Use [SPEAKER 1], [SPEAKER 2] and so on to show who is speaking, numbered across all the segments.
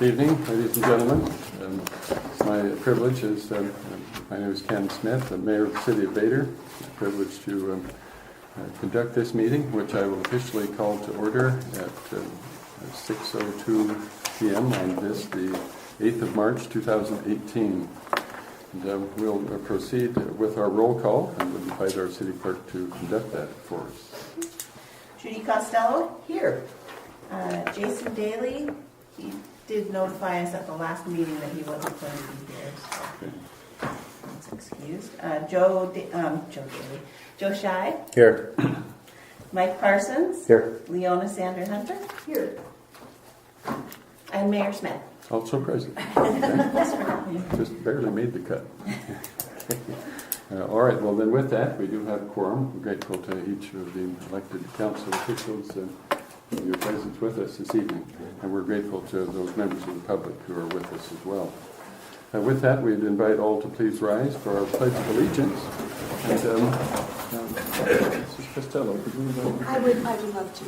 [SPEAKER 1] Good evening, ladies and gentlemen. It's my privilege, my name is Ken Smith, the Mayor of the City of Vader. It's a privilege to conduct this meeting, which I will officially call to order at 6:02 p.m. on this, the 8th of March, 2018. And we'll proceed with our roll call and we'll invite our City Clerk to conduct that for us.
[SPEAKER 2] Judy Costello, here. Jason Daly, he did notify us at the last meeting that he wasn't going to be here, so that's excused. Joe Daly. Joe Shy.
[SPEAKER 3] Here.
[SPEAKER 2] Mike Parsons.
[SPEAKER 3] Here.
[SPEAKER 2] Leona Sander Hunter. Here. And Mayor Smith.
[SPEAKER 1] Also present. Just barely made the cut. All right, well then with that, we do have a quorum. We're grateful to each of the elected council officials for your presence with us this evening. And we're grateful to those members of the public who are with us as well. With that, we'd invite all to please rise for our Pledge of Allegiance. And Mrs. Costello, could we
[SPEAKER 4] I would love to.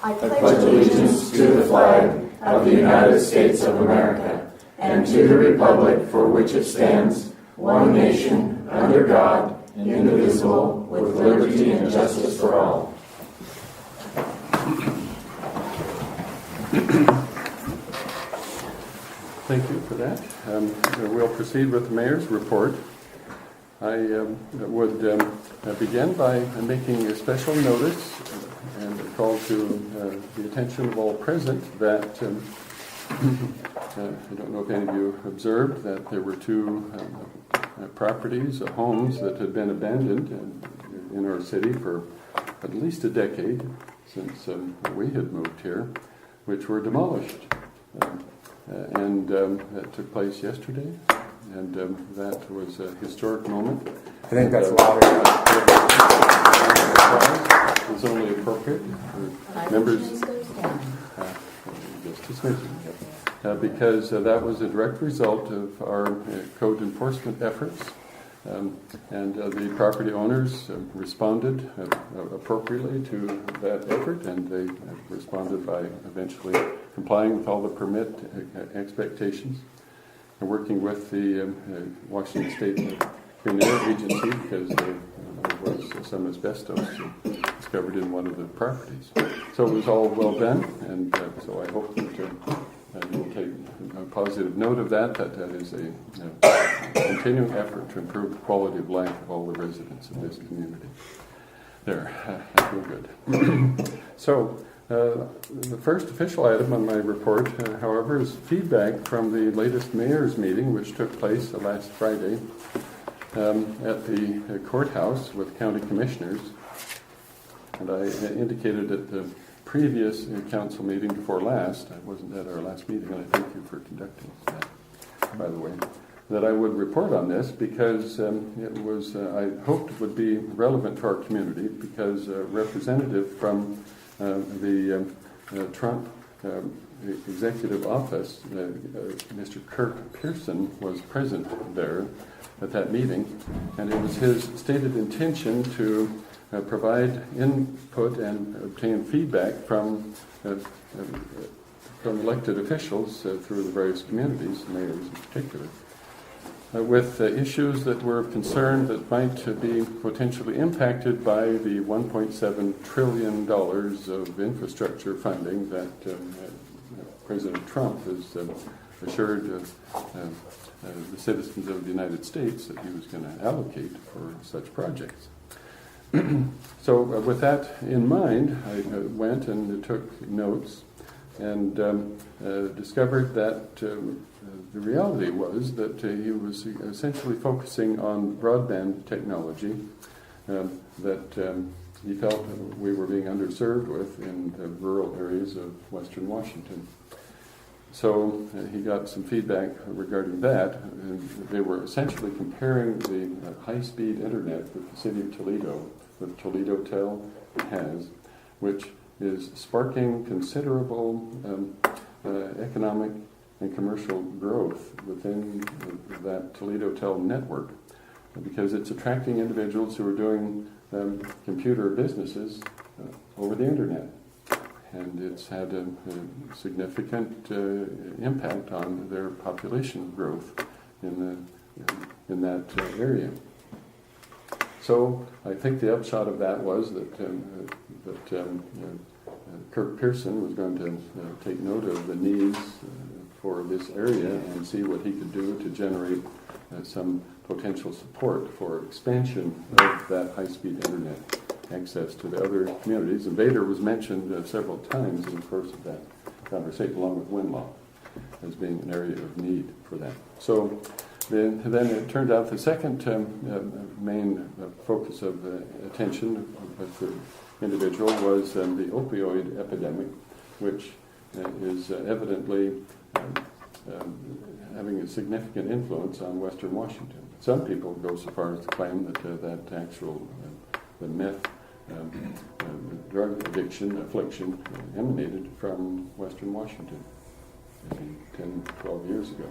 [SPEAKER 4] I
[SPEAKER 5] pledge allegiance to the flag of the United States of America and to the republic for which it stands, one nation, under God, indivisible, with liberty and justice for all.
[SPEAKER 1] Thank you for that. We'll proceed with the Mayor's report. I would begin by making a special notice and a call to the attention of all present that I don't know if any of you observed that there were two properties, homes that had been abandoned in our city for at least a decade since we had moved here, which were demolished. And that took place yesterday, and that was a historic moment.
[SPEAKER 3] I think that's louder.
[SPEAKER 1] It was only appropriate for members. Just a smidgen. Because that was a direct result of our code enforcement efforts. And the property owners responded appropriately to that effort, and they responded by eventually complying with all the permit expectations and working with the Washington State Clean Air Agency because there was some asbestos discovered in one of the properties. So it was all well done, and so I hope that you'll take a positive note of that is a continuing effort to improve the quality of life of all the residents of this community. There, I feel good. So, the first official item on my report, however, is feedback from the latest mayor's meeting, which took place last Friday at the courthouse with county commissioners. And I indicated at the previous council meeting before last, I wasn't at our last meeting, and I thank you for conducting that, by the way, that I would report on this because it was, I hoped it would be relevant to our community because a representative from the Trump executive office, Mr. Kirk Pearson, was present there at that meeting, and it was his stated intention to provide input and obtain feedback from elected officials through the various communities, mayors in particular, with issues that were of concern that might be potentially impacted by the $1.7 trillion of infrastructure funding that President Trump has assured the citizens of the United States that he was going to allocate for such projects. So with that in mind, I went and took notes and discovered that the reality was that he was essentially focusing on broadband technology that he felt we were being underserved with in the rural areas of Western Washington. So he got some feedback regarding that, and they were essentially comparing the high-speed internet that the city of Toledo, with Toledo Tel, has, which is sparking considerable economic and commercial growth within that Toledo Tel network, because it's attracting individuals who are doing computer businesses over the internet. and it's had a significant impact on their population growth in that area. So I think the upshot of that was that Kirk Pearson was going to take note of the needs for this area and see what he could do to generate some potential support for expansion of that high-speed internet access to the other communities. And Vader was mentioned several times in the course of that conversation, along with Winlaw, as being an area of need for that. So then it turned out the second main focus of attention with the individual was the opioid epidemic, which is evidently having a significant influence on Western Washington. Some people go so far as to claim that the meth drug addiction, affliction, emanated from Western Washington, maybe 10, 12 years ago.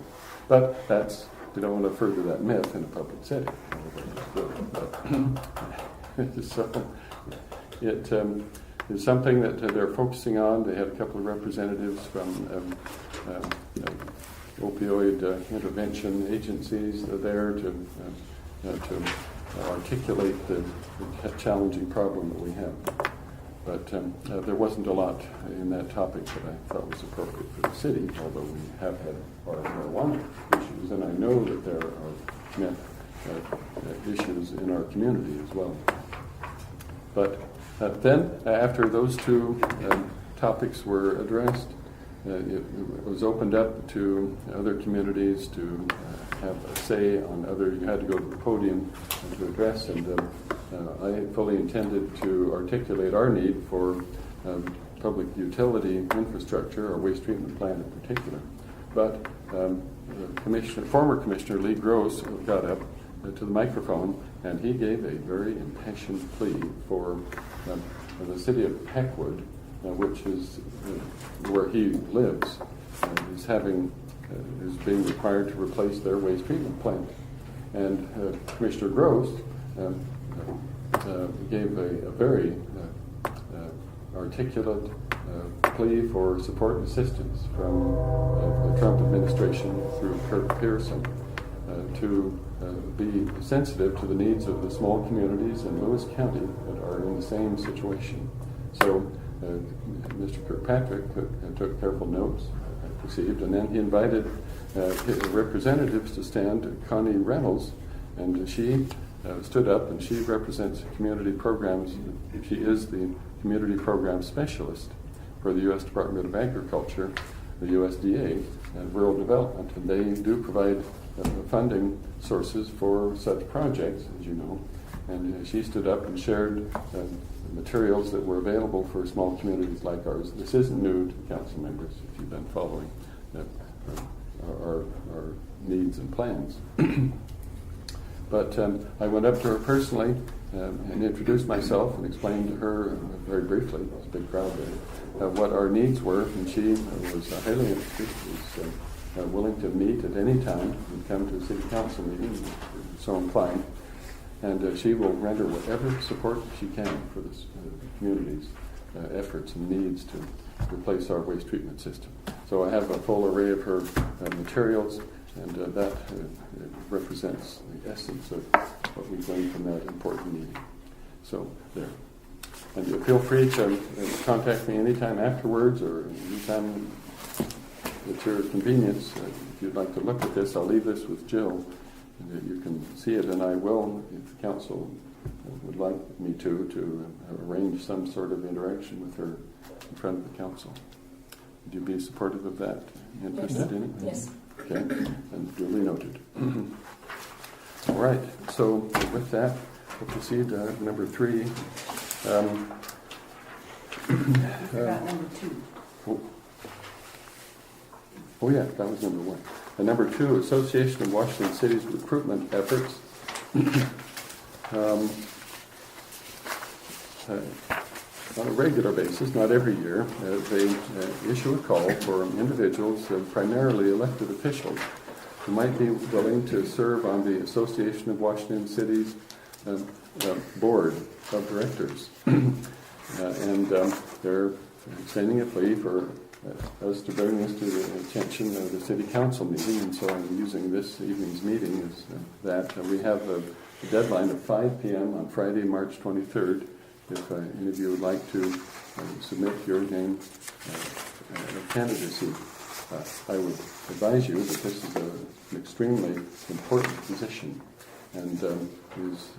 [SPEAKER 1] But we don't want to further that myth in a public setting. So it is something that they're focusing on. They had a couple of representatives from opioid intervention agencies there to articulate the challenging problem that we have. But there wasn't a lot in that topic that I thought was appropriate for the city, although we have had our marijuana issues, and I know that there are meth issues in our community as well. But then, after those two topics were addressed, it was opened up to other communities to have a say on other. You had to go to the podium to address, and I fully intended to articulate our need for public utility infrastructure, our waste treatment plant in particular. But former Commissioner Lee Gross got up to the microphone, and he gave a very impassioned plea for the city of Peckwood, which is where he lives, is being required to replace their waste treatment plant. And Commissioner Gross gave a very articulate plea for support and assistance from the Trump administration through Kirk Pearson to be sensitive to the needs of the small communities in Lewis County that are in the same situation. So Mr. Kirkpatrick took careful notes, I perceived, and then he invited his representatives to stand, Connie Reynolds, and she stood up, and she represents community programs. She is the community program specialist for the U.S. Department of Agriculture, the USDA, and Rural Development, and they do provide funding sources for such projects, as you know. And she stood up and shared materials that were available for small communities like ours. This isn't new to council members, if you've been following our needs and plans. But I went up to her personally and introduced myself and explained to her very briefly, there was a big crowd there, what our needs were, and she was highly interested, was willing to meet at any time and come to a city council meeting, so inclined. And she will render whatever support she can for this community's efforts and needs to replace our waste treatment system. So I have a full array of her materials, and that represents the essence of what we've learned from that important meeting. So there. And feel free to contact me anytime afterwards or anytime at your convenience. If you'd like to look at this, I'll leave this with Jill. And you can see it, and I will, if the council would like me to arrange some sort of interaction with her in front of the council. Would you be supportive of that? Interested in it?
[SPEAKER 4] Yes.
[SPEAKER 1] Okay, and duly noted. All right, so with that, we'll proceed to number 3.
[SPEAKER 2] You forgot number 2.
[SPEAKER 1] Oh yeah, that was number 1. And number 2, Association of Washington City's recruitment efforts. On a regular basis, not every year, they issue a call for individuals, primarily elected officials, who might be willing to serve on the Association of Washington City's board of directors. And they're extending a plea for us to bring this to the attention of the City Council meeting, and so I'm using this evening's meeting as that. We have a deadline of 5 p.m. on Friday, March 23rd. If any of you would like to submit your name of candidacy, I would advise you that this is an extremely important position and is,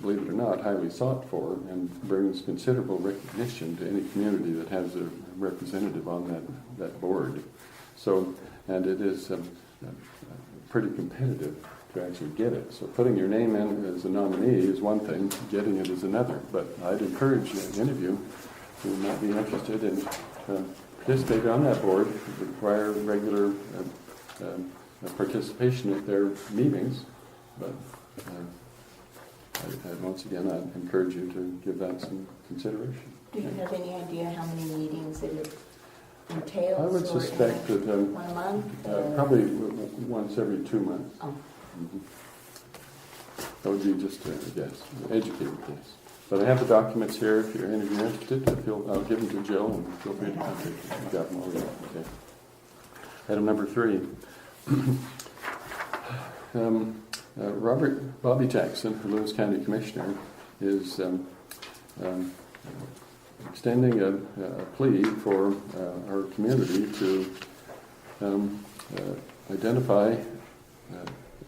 [SPEAKER 1] believe it or not, highly sought for and brings considerable recognition to any community that has a representative on that board. So, and it is pretty competitive to actually get it. So putting your name in as a nominee is one thing, getting it is another. But I'd encourage any of you who might be interested in participating on that board, require regular participation at their meetings. But once again, I'd encourage you to give that some consideration.
[SPEAKER 4] Do you have any idea how many meetings it entails?
[SPEAKER 1] I would suspect that
[SPEAKER 4] 1 month?
[SPEAKER 1] probably once every 2 months.
[SPEAKER 4] Oh.
[SPEAKER 1] Mm-hmm. That would be just a guess, an educated guess. But I have the documents here. If you're any of you interested, I'll give them to Jill and feel free to contact me. You got them already. Okay. Item number 3. Robert Bobby Jackson, the Lewis County Commissioner, is extending a plea for our community to identify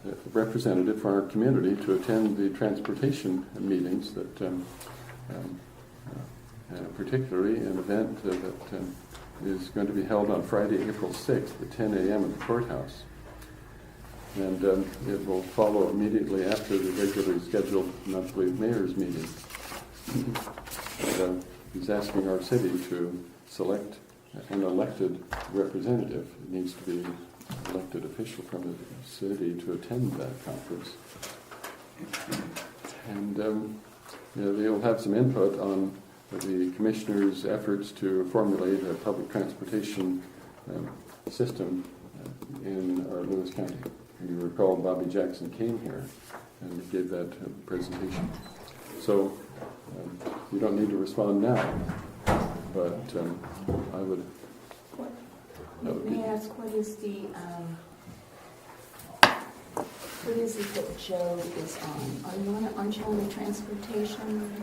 [SPEAKER 1] a representative for our community to attend the transportation meetings that, particularly an event that is going to be held on Friday, April 6th at 10 a.m. at the courthouse. And it will follow immediately after the regularly scheduled monthly mayor's meeting. And, he's asking our city to select an elected representative. It needs to be an elected official from the city to attend that conference. And they'll have some input on the commissioner's efforts to formulate a public transportation system in our Lewis County. And you recall Bobby Jackson came here and gave that presentation. So you don't need to respond now, but I would.
[SPEAKER 4] May I ask, what is it that Joe is on? Aren't you on the transportation?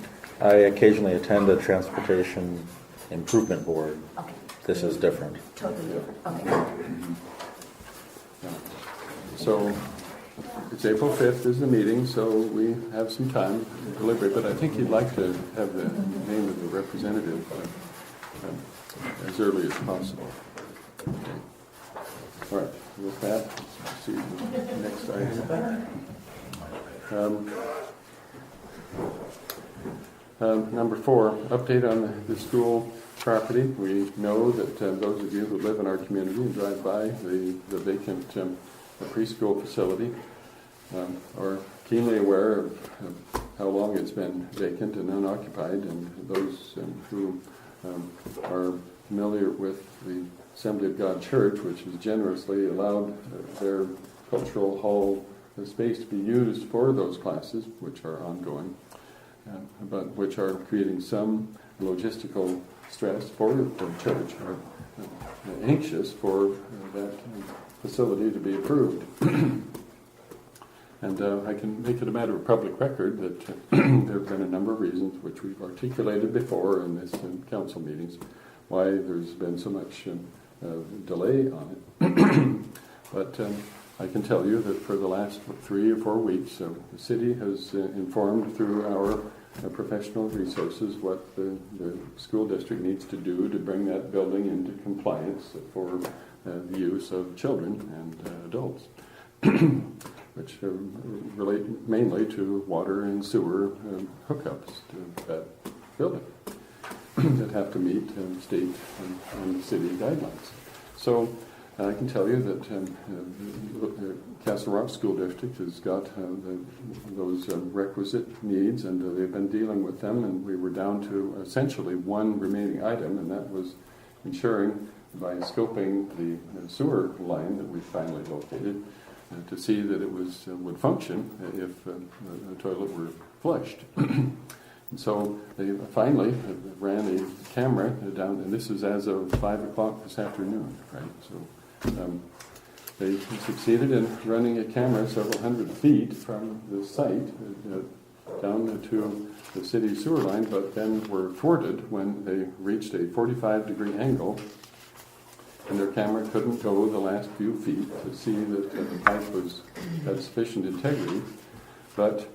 [SPEAKER 3] I occasionally attend a transportation improvement board.
[SPEAKER 4] Okay.
[SPEAKER 3] This is different.
[SPEAKER 4] Totally different. Okay.
[SPEAKER 1] So it's April 5th is the meeting, so we have some time to deliberate, but I think you'd like to have the name of the representative as early as possible. Okay. All right, with that, let's see the next item. Number 4, update on the school property. We know that those of you who live in our community and drive by the vacant preschool facility are keenly aware of how long it's been vacant and unoccupied, and those who are familiar with the Assembly of God Church, which has generously allowed their cultural hall space to be used for those classes, which are ongoing, but which are creating some logistical stress for the church, are anxious for that facility to be approved. And I can make it a matter of public record that there have been a number of reasons which we've articulated before in this council meetings why there's been so much delay on it. But I can tell you that for the last 3 or 4 weeks, the city has informed through our professional resources what the school district needs to do to bring that building into compliance for the use of children and adults, which relate mainly to water and sewer hookups to that building that have to meet state and city guidelines. So I can tell you that Castle Rock School District has got those requisite needs, and they've been dealing with them, and we were down to essentially one remaining item, and that was ensuring by scoping the sewer line that we finally located to see that it would function if the toilet were flushed. So they finally ran a camera down, and this is as of 5 o'clock this afternoon, right? So they succeeded in running a camera several hundred feet from the site down to the city sewer line, but then were thwarted when they reached a 45-degree angle, and their camera couldn't go the last few feet to see that the pipe had sufficient integrity. But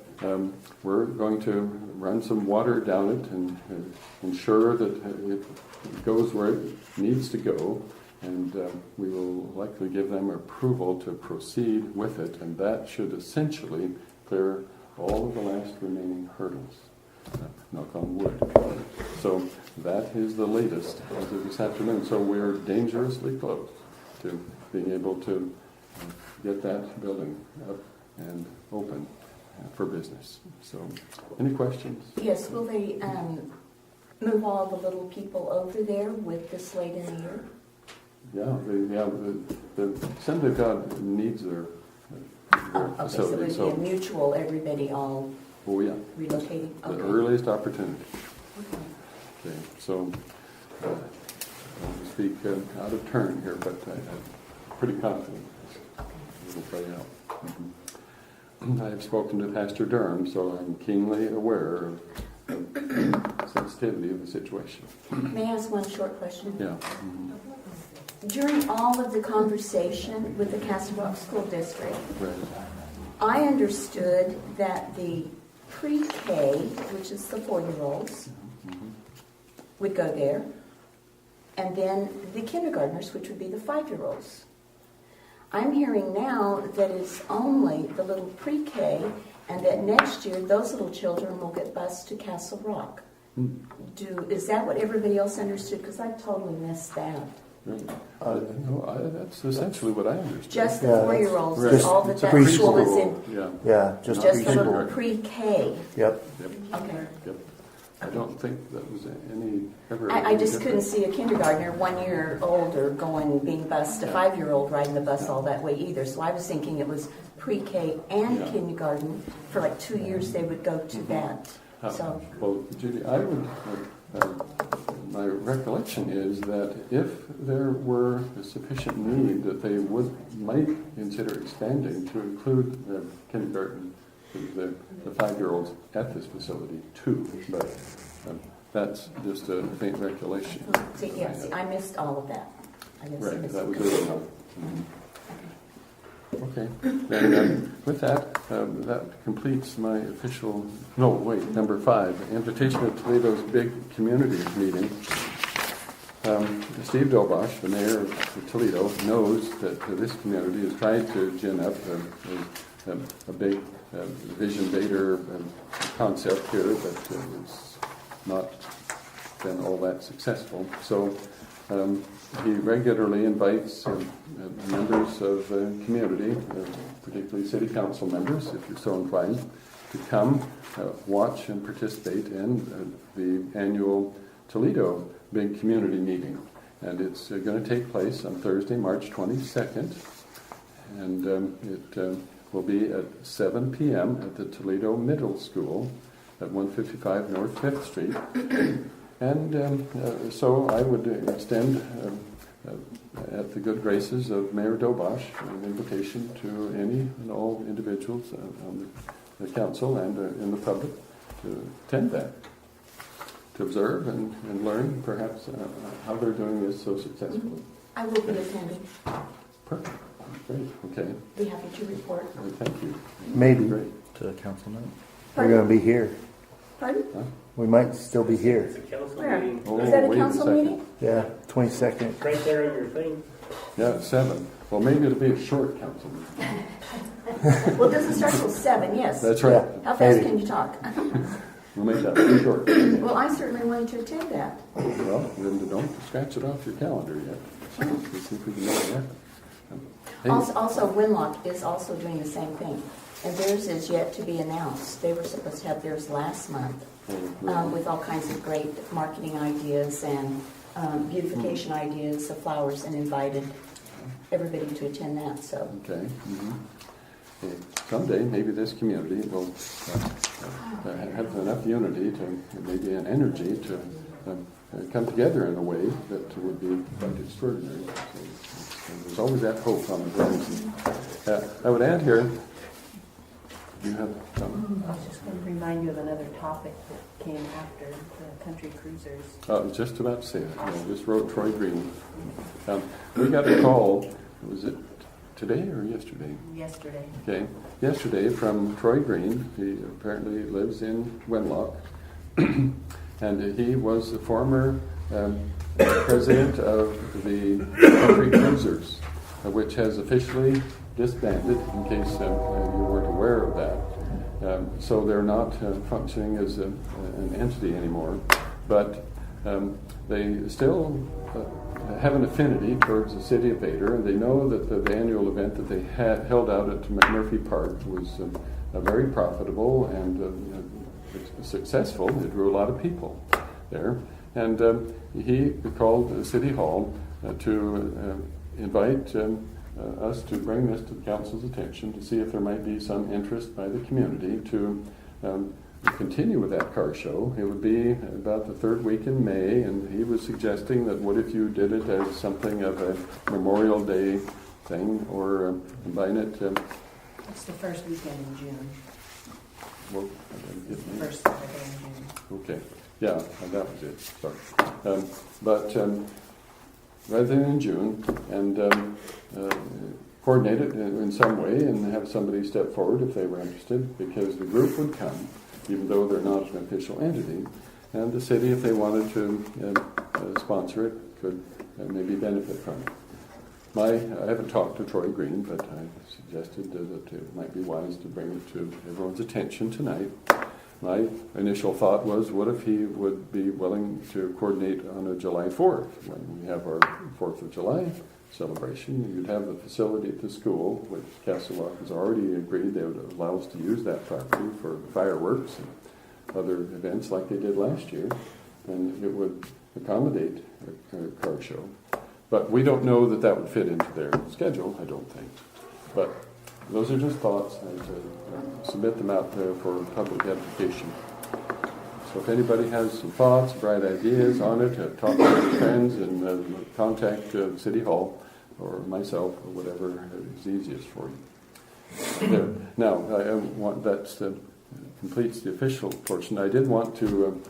[SPEAKER 1] we're going to run some water down it and ensure that it goes where it needs to go, and we will likely give them approval to proceed with it, and that should essentially clear all of the last remaining hurdles. Knock on wood. So that is the latest as of this afternoon. So we're dangerously close to being able to get that building up and open for business. So, any questions?
[SPEAKER 4] Yes, will they move all the little people over there with this late in the year?
[SPEAKER 1] Yeah, the Assembly of God needs their
[SPEAKER 4] Okay, so it
[SPEAKER 1] facility.
[SPEAKER 4] would be a mutual, everybody all
[SPEAKER 1] Oh yeah,
[SPEAKER 4] relocating?
[SPEAKER 1] the
[SPEAKER 4] Okay.
[SPEAKER 1] earliest opportunity.
[SPEAKER 4] Okay.
[SPEAKER 1] Okay, so I won't speak out of turn here, but I'm pretty confident it will play out. I have spoken to Pastor Durham, so I'm keenly aware of the sensitivity of the situation.
[SPEAKER 4] May I ask one short question?
[SPEAKER 1] Yeah.
[SPEAKER 4] During all of the conversation with the Castle Rock School District,
[SPEAKER 1] Right.
[SPEAKER 4] I understood that the pre-K, which is the 4-year-olds, would go there, and then the kindergartners, which would be the 5-year-olds. I'm hearing now that it's only the little pre-K, and that next year those little children will get bused to Castle Rock. Is that what everybody else understood? Because I totally missed that.
[SPEAKER 1] Right. No, that's essentially what I understood.
[SPEAKER 4] Just the
[SPEAKER 6] Yeah,
[SPEAKER 4] 4-year-olds,
[SPEAKER 6] just
[SPEAKER 4] is all that
[SPEAKER 6] the
[SPEAKER 4] that school is in.
[SPEAKER 1] Yeah.
[SPEAKER 6] Yeah, just
[SPEAKER 4] Just the
[SPEAKER 6] preschool.
[SPEAKER 4] little pre-K.
[SPEAKER 6] Yep.
[SPEAKER 1] Yep.
[SPEAKER 4] Okay.
[SPEAKER 1] Yep. I don't think that was ever.
[SPEAKER 4] I just couldn't
[SPEAKER 1] different.
[SPEAKER 4] see a kindergartner 1 year older being bused, a 5-year-old riding the bus all that way either. So I was thinking it was pre-K and
[SPEAKER 1] Yeah.
[SPEAKER 4] kindergarten. For like 2 years they would go to that. So,
[SPEAKER 1] Well, Judy, I would. My recollection is that if there were a sufficient need, that they might consider expanding to include the kindergarten, the 5-year-olds at this facility too. But that's just a faint recollection.
[SPEAKER 4] see, I missed all of that. I guess I
[SPEAKER 1] Right,
[SPEAKER 4] missed
[SPEAKER 1] that was
[SPEAKER 4] it.
[SPEAKER 1] it. Okay. And with that, that completes my official. No, wait. Number 5, invitation to Toledo's big community meeting. Steve Dobosh, the mayor of Toledo, knows that this community has tried to gin up a big Vision Vader concept here, but it's not been all that successful. So he regularly invites members of the community, particularly city council members, if you're so inclined, to come watch and participate in the annual Toledo Big Community Meeting. And it's going to take place on Thursday, March 22nd, and it will be at 7 p.m. at the Toledo Middle School at 155 North 5th Street. And so I would extend, at the good graces of Mayor Dobosh, an invitation to any and all individuals on the council and in the public to attend that, to observe and learn perhaps how they're doing this so successfully.
[SPEAKER 4] I will be attending.
[SPEAKER 1] Perfect. Great. Okay.
[SPEAKER 4] Be happy to report.
[SPEAKER 1] Thank you.
[SPEAKER 6] Maybe.
[SPEAKER 1] Great.
[SPEAKER 3] To council night.
[SPEAKER 6] We're going to be here.
[SPEAKER 4] Pardon?
[SPEAKER 6] We might still be here.
[SPEAKER 7] It's a council
[SPEAKER 4] Where?
[SPEAKER 7] meeting.
[SPEAKER 1] Oh,
[SPEAKER 4] Is that a
[SPEAKER 1] wait
[SPEAKER 4] council
[SPEAKER 1] second.
[SPEAKER 4] meeting?
[SPEAKER 6] Yeah, 22nd.
[SPEAKER 7] Right there on your thing.
[SPEAKER 1] Yeah, 7. Well, maybe it'll be a short council meeting.
[SPEAKER 4] Well, it doesn't start till 7, yes.
[SPEAKER 1] That's right.
[SPEAKER 6] Yeah.
[SPEAKER 4] How fast
[SPEAKER 6] Maybe.
[SPEAKER 4] can you talk?
[SPEAKER 1] We'll make that pretty short.
[SPEAKER 4] Well, I certainly wanted to attend that.
[SPEAKER 1] Well, then don't scratch it off your calendar yet. Let's see if we can make it happen. Hey,
[SPEAKER 4] Also, Winlock is also doing the same thing, and theirs is yet to be announced. They were supposed to have theirs last month, with all kinds of great marketing ideas and beautification ideas of flowers, and invited everybody to attend that. So,
[SPEAKER 1] Okay. someday maybe this community will have enough unity to maybe an energy to come together in a way that would be quite extraordinary. So there's always that hope on the horizon. I would add here, you have something?
[SPEAKER 2] I was just going to remind you of another topic that came after the country cruisers.
[SPEAKER 1] I was just about to say it. I just wrote Troy Green. We got a call, was it today or yesterday?
[SPEAKER 2] Yesterday.
[SPEAKER 1] Okay, yesterday from Troy Green. He apparently lives in Wenlock. And he was the former president of the Country Cruisers, which has officially disbanded, in case you weren't aware of that. So they're not functioning as an entity anymore, but they still have an affinity towards the city of Vader, and they know that the annual event that they had held out at McMurphy Park was very profitable and successful. It drew a lot of people there, and he called the City Hall to invite us to bring this to the council's attention to see if there might be some interest by the community to continue with that car show. It would be about the third week in May, and he was suggesting that what if you did it as something of a Memorial Day thing, or combine it.
[SPEAKER 2] It's the first weekend in June.
[SPEAKER 1] Well,
[SPEAKER 2] It's the first Saturday in June.
[SPEAKER 1] okay, yeah, that was it. Sorry, but rather than in June, and coordinate it in some way, and have somebody step forward if they were interested, because the group would come, even though they're not an official entity, and the city, if they wanted to sponsor it, could maybe benefit from it. I haven't talked to Troy Green, but I suggested that it might be wise to bring it to everyone's attention tonight. My initial thought was, what if he would be willing to coordinate on a July 4th, when we have our 4th of July celebration. You'd have the facility at the school, which Castle Rock has already agreed they would allow us to use that property for fireworks and other events like they did last year, and it would accommodate a car show. But we don't know that that would fit into their schedule, I don't think. But those are just thoughts, and submit them out there for public edification. So if anybody has some thoughts, bright ideas on it, talk to your friends, and contact City Hall or myself or whatever is easiest for you. There. Now, I want that completes the official portion. I did want to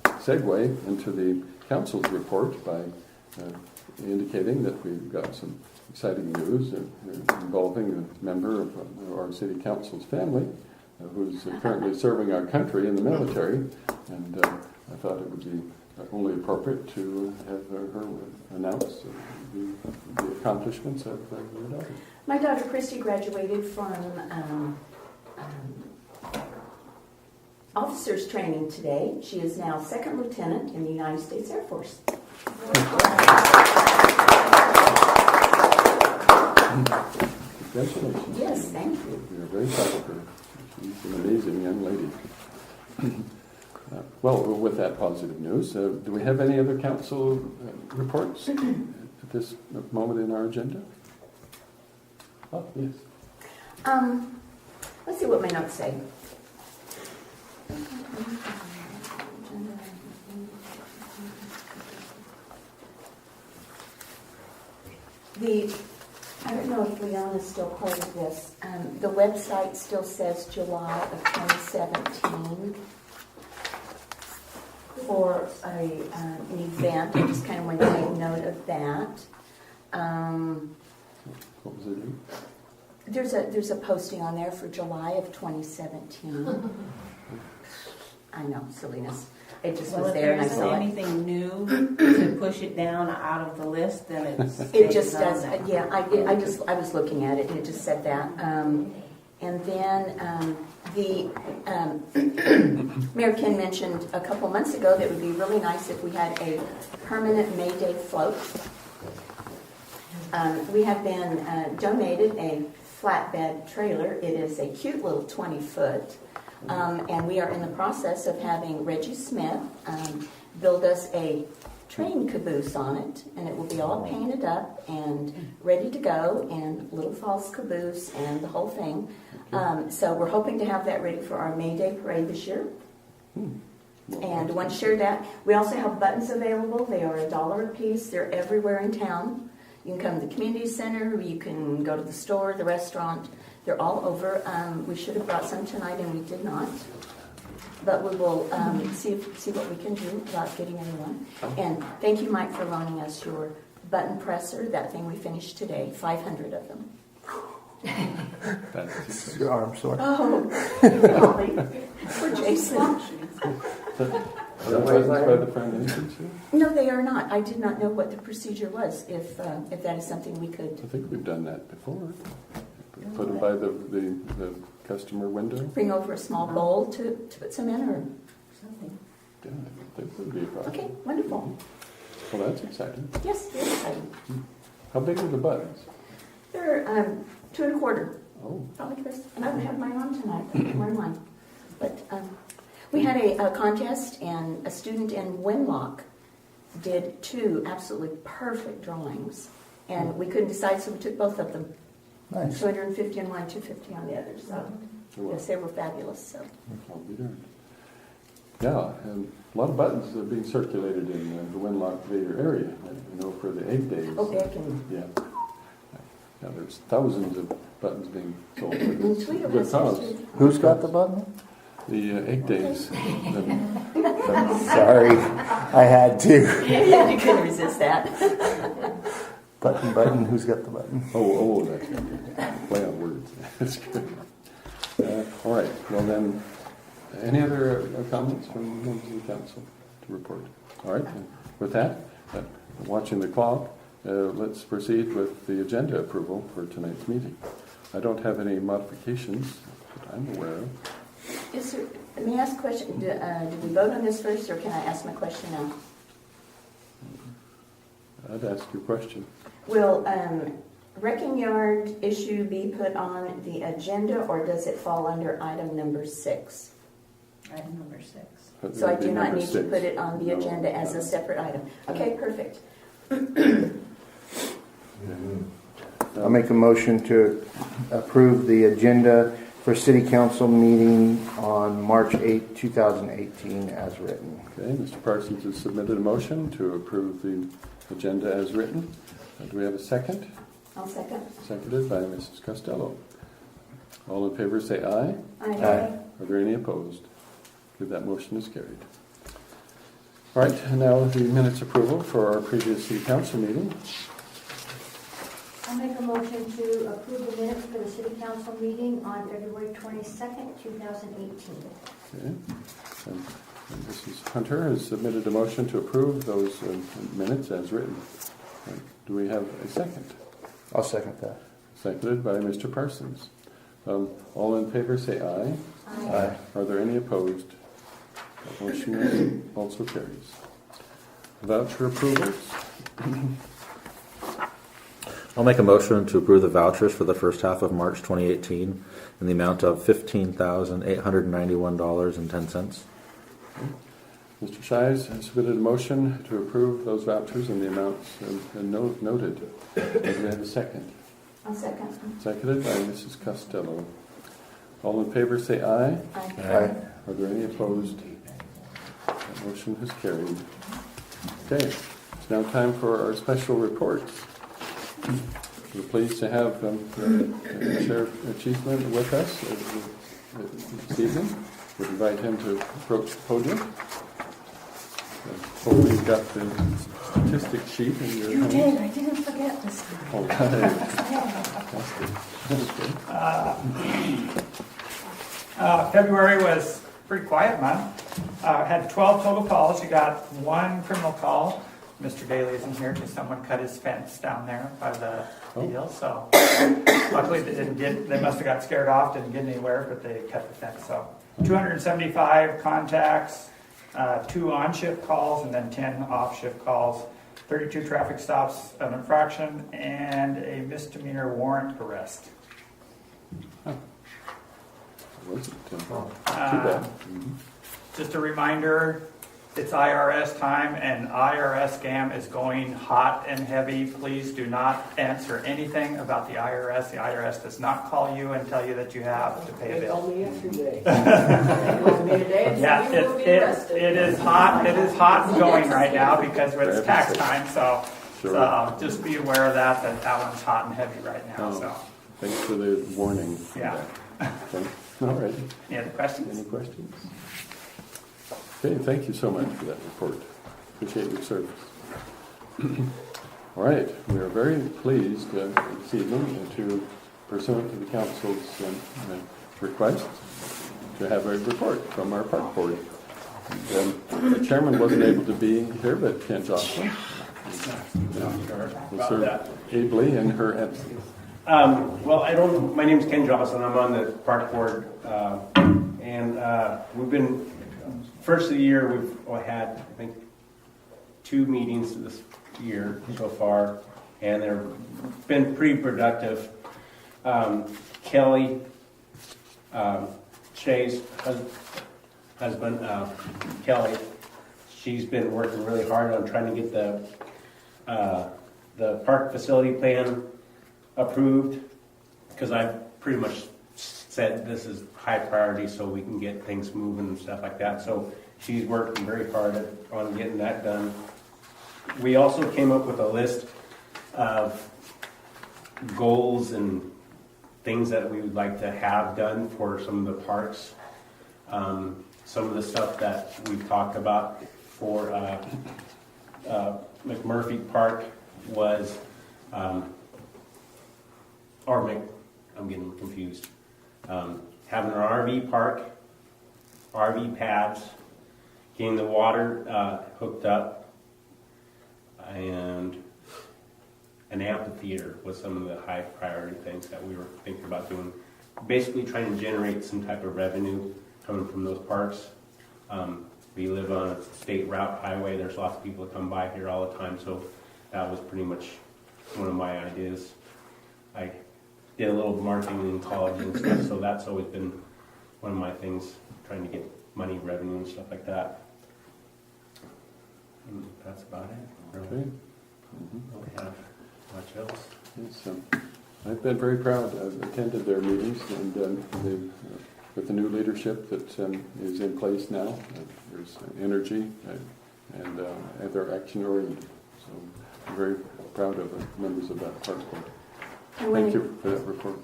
[SPEAKER 1] segue into the council's report by indicating that we've got some exciting news involving a member of our city council's family who's currently serving our country in the military, and I thought it would be only appropriate to have her announce the accomplishments of your daughter.
[SPEAKER 4] My daughter Christy graduated from officers training today. She is now second lieutenant in the United States Air Force.
[SPEAKER 1] Congratulations.
[SPEAKER 4] Yes, thank you.
[SPEAKER 1] We are very proud of her. She's an amazing young lady. Well, with that positive news, do we have any other council reports at this moment in our agenda? Oh, yes.
[SPEAKER 4] Let's see what my notes say. I don't know if Leon is still part of this. The website still says July of 2017 for an event. I just kind of want to make note of that.
[SPEAKER 1] What was it?
[SPEAKER 4] There's a posting on there for July of 2017. I know, silliness. It just was there, and I saw it.
[SPEAKER 2] If there isn't anything new to push it down out of the list, then
[SPEAKER 4] It just does. Yeah, I was looking at it, and it just said that. And then the Mayor Ken mentioned a couple months ago that it would be really nice if we had a permanent May Day float. We have been donated a flatbed trailer. It is a cute little 20-foot. And we are in the process of having Reggie Smith build us a train caboose on it, and it will be all painted up and ready to go, and little false caboose and the whole thing. So we're hoping to have that ready for our May Day parade this year. And want to share that. We also have buttons available. They are $1 a piece. They're everywhere in town. You can come to the community center. You can go to the store, the restaurant. They're all over. We should have brought some tonight, and we did not. But we will see what we can do about getting everyone. And thank you, Mike, for loaning us your button presser. That thing we finished today. 500 of them.
[SPEAKER 1] That's
[SPEAKER 6] Your arm sore.
[SPEAKER 4] Oh, golly. For Jason.
[SPEAKER 1] Are the buttons by the front entrance here?
[SPEAKER 4] No, they are not. I did not know what the procedure was, if that is something we could
[SPEAKER 1] I think we've done that before. Put them by the customer window.
[SPEAKER 4] bring over a small bowl to put some in or something.
[SPEAKER 1] Yeah, I think would be a problem.
[SPEAKER 4] Okay, wonderful.
[SPEAKER 1] Well, that's exciting.
[SPEAKER 4] Yes, very exciting.
[SPEAKER 1] How big are the buttons?
[SPEAKER 4] They're 2 1/4.
[SPEAKER 1] Oh,
[SPEAKER 4] Probably this. And I don't have mine on tonight. I didn't wear mine. But we had a contest, and a student in Wenlock did 2 absolutely perfect drawings. And we couldn't decide, so we took both of them.
[SPEAKER 6] Nice.
[SPEAKER 4] 250 on one, 250 on the other. So
[SPEAKER 1] well,
[SPEAKER 4] yes, they were fabulous. So
[SPEAKER 1] I'll be darned. Yeah, and a lot of buttons are being circulated in the Wenlock Vader area, for the egg days.
[SPEAKER 4] oh, egg and
[SPEAKER 1] Yeah. Yeah, there's thousands of buttons being sold.
[SPEAKER 4] and Toledo
[SPEAKER 1] Good
[SPEAKER 4] has theirs
[SPEAKER 1] cause.
[SPEAKER 4] too.
[SPEAKER 6] Who's got the button?
[SPEAKER 1] The egg days.
[SPEAKER 6] Sorry, I had to.
[SPEAKER 4] You couldn't resist that.
[SPEAKER 6] Button, who's got the button?
[SPEAKER 1] Oh, that's good. Play on words. That's good. All right. Well then, any other comments from members of the council to report? All right. And with that, watching the clock, let's proceed with the agenda approval for tonight's meeting. I don't have any modifications that I'm aware of.
[SPEAKER 4] Let me ask a question. Do we vote on this first, or can I ask my question now?
[SPEAKER 1] I'd ask your question.
[SPEAKER 4] Will wrecking yard issue be put on the agenda, or does it fall under item number 6?
[SPEAKER 2] Item number 6.
[SPEAKER 1] That
[SPEAKER 4] So I
[SPEAKER 1] would be
[SPEAKER 4] do not
[SPEAKER 1] number
[SPEAKER 4] need to
[SPEAKER 1] 6.
[SPEAKER 4] put it on the
[SPEAKER 1] No,
[SPEAKER 4] agenda as a separate item. Okay, perfect.
[SPEAKER 6] I'll make a motion to approve the agenda for city council meeting on March 8, 2018 as written.
[SPEAKER 1] Okay, Mr. Parsons has submitted a motion to approve the agenda as written. Do we have a second?
[SPEAKER 4] I'll second.
[SPEAKER 1] Seconded by Mrs. Costello. All in favor say aye.
[SPEAKER 6] Aye.
[SPEAKER 1] Are there any opposed? Okay, that motion is carried. All right, and now the minutes approval for our previous city council meeting.
[SPEAKER 7] I'll make a motion to approve the minutes for the city council meeting on February 22nd, 2018.
[SPEAKER 1] Okay. And Mrs. Hunter has submitted a motion to approve those minutes as written. Do we have a second?
[SPEAKER 6] I'll second that.
[SPEAKER 1] Seconded by Mr. Parsons. All in favor say aye.
[SPEAKER 6] Aye.
[SPEAKER 1] Are there any opposed? That motion also carries. Voucher approvals.
[SPEAKER 3] I'll make a motion to approve the vouchers for the first half of March 2018 in the amount of $15,891.10.
[SPEAKER 1] Mr. Shives has submitted a motion to approve those vouchers in the amounts noted. Do we have a second?
[SPEAKER 4] I'll second.
[SPEAKER 1] Seconded by Mrs. Costello. All in favor say aye.
[SPEAKER 4] Aye.
[SPEAKER 6] Aye.
[SPEAKER 1] Are there any opposed? That motion has carried. Okay, it's now time for our special reports. We're pleased to have Sheriff Cheeseman with us this evening. We invite him to approach the podium. Hopefully you've got the statistic sheet in your
[SPEAKER 4] You
[SPEAKER 1] hand.
[SPEAKER 4] did. I didn't forget this time.
[SPEAKER 1] All right.
[SPEAKER 8] February was a pretty quiet month. Had 12 total calls. You got 1 criminal call. Mr. Daly isn't here because someone cut his fence down there by the deal. So luckily they didn't get. They must have got scared off. Didn't get anywhere, but they cut the fence. So 275 contacts, 2 on-shift calls, and then 10 off-shift calls. 32 traffic stops, an infraction, and a misdemeanor warrant arrest.
[SPEAKER 1] Was it? Too bad.
[SPEAKER 8] Just a reminder, It's IRS time, and IRS scam is going hot and heavy. Please do not answer anything about the IRS. The IRS does not call you and tell you that you have to pay a bill.
[SPEAKER 9] me yesterday. They called me today and
[SPEAKER 8] Yeah,
[SPEAKER 9] said you will be arrested.
[SPEAKER 8] it is hot. It is hot and going right now because it's tax time. So,
[SPEAKER 1] Sure.
[SPEAKER 8] so just be aware of that. That one's hot and heavy right now.
[SPEAKER 1] Oh.
[SPEAKER 8] So,
[SPEAKER 1] Thanks for the warning.
[SPEAKER 8] Yeah.
[SPEAKER 1] Okay. All right.
[SPEAKER 8] any other questions?
[SPEAKER 1] Any questions? Okay, thank you so much for that report. Appreciate your service. All right, we are very pleased this evening to, pursuant to the council's request, to have a report from our park board. The chairman wasn't able to be here, but Ken Johnson will serve ably in her absence.
[SPEAKER 10] Well, my name's Ken Johnson. I'm on the park board, and we've been first of the year. We've had, I think, 2 meetings this year so far, and they've been pretty productive. Kelly, Shay's husband, Kelly, she's been working really hard on trying to get the park facility plan approved, because I've pretty much said this is high priority so we can get things moving and stuff like that. So she's working very hard on getting that done. We also came up with a list of goals and things that we would like to have done for some of the parks. Some of the stuff that we've talked about for McMurphy Park was I'm getting confused. Having an RV park, RV pads, getting the water hooked up, and an amphitheater was some of the high priority things that we were thinking about doing. Basically trying to generate some type of revenue coming from those parks. We live on a state route highway. There's lots of people that come by here all the time, so that was pretty much one of my ideas. I did a little marketing in college and stuff, so that's always been one of my things, trying to get money, revenue, and stuff like that. And that's about it.
[SPEAKER 1] Okay.
[SPEAKER 10] Don't have much else.
[SPEAKER 1] Yes, I've been very proud. I've attended their meetings, and with the new leadership that is in place now, there's energy and they're action oriented. So I'm very proud of the members of that park board. Thank you for that report.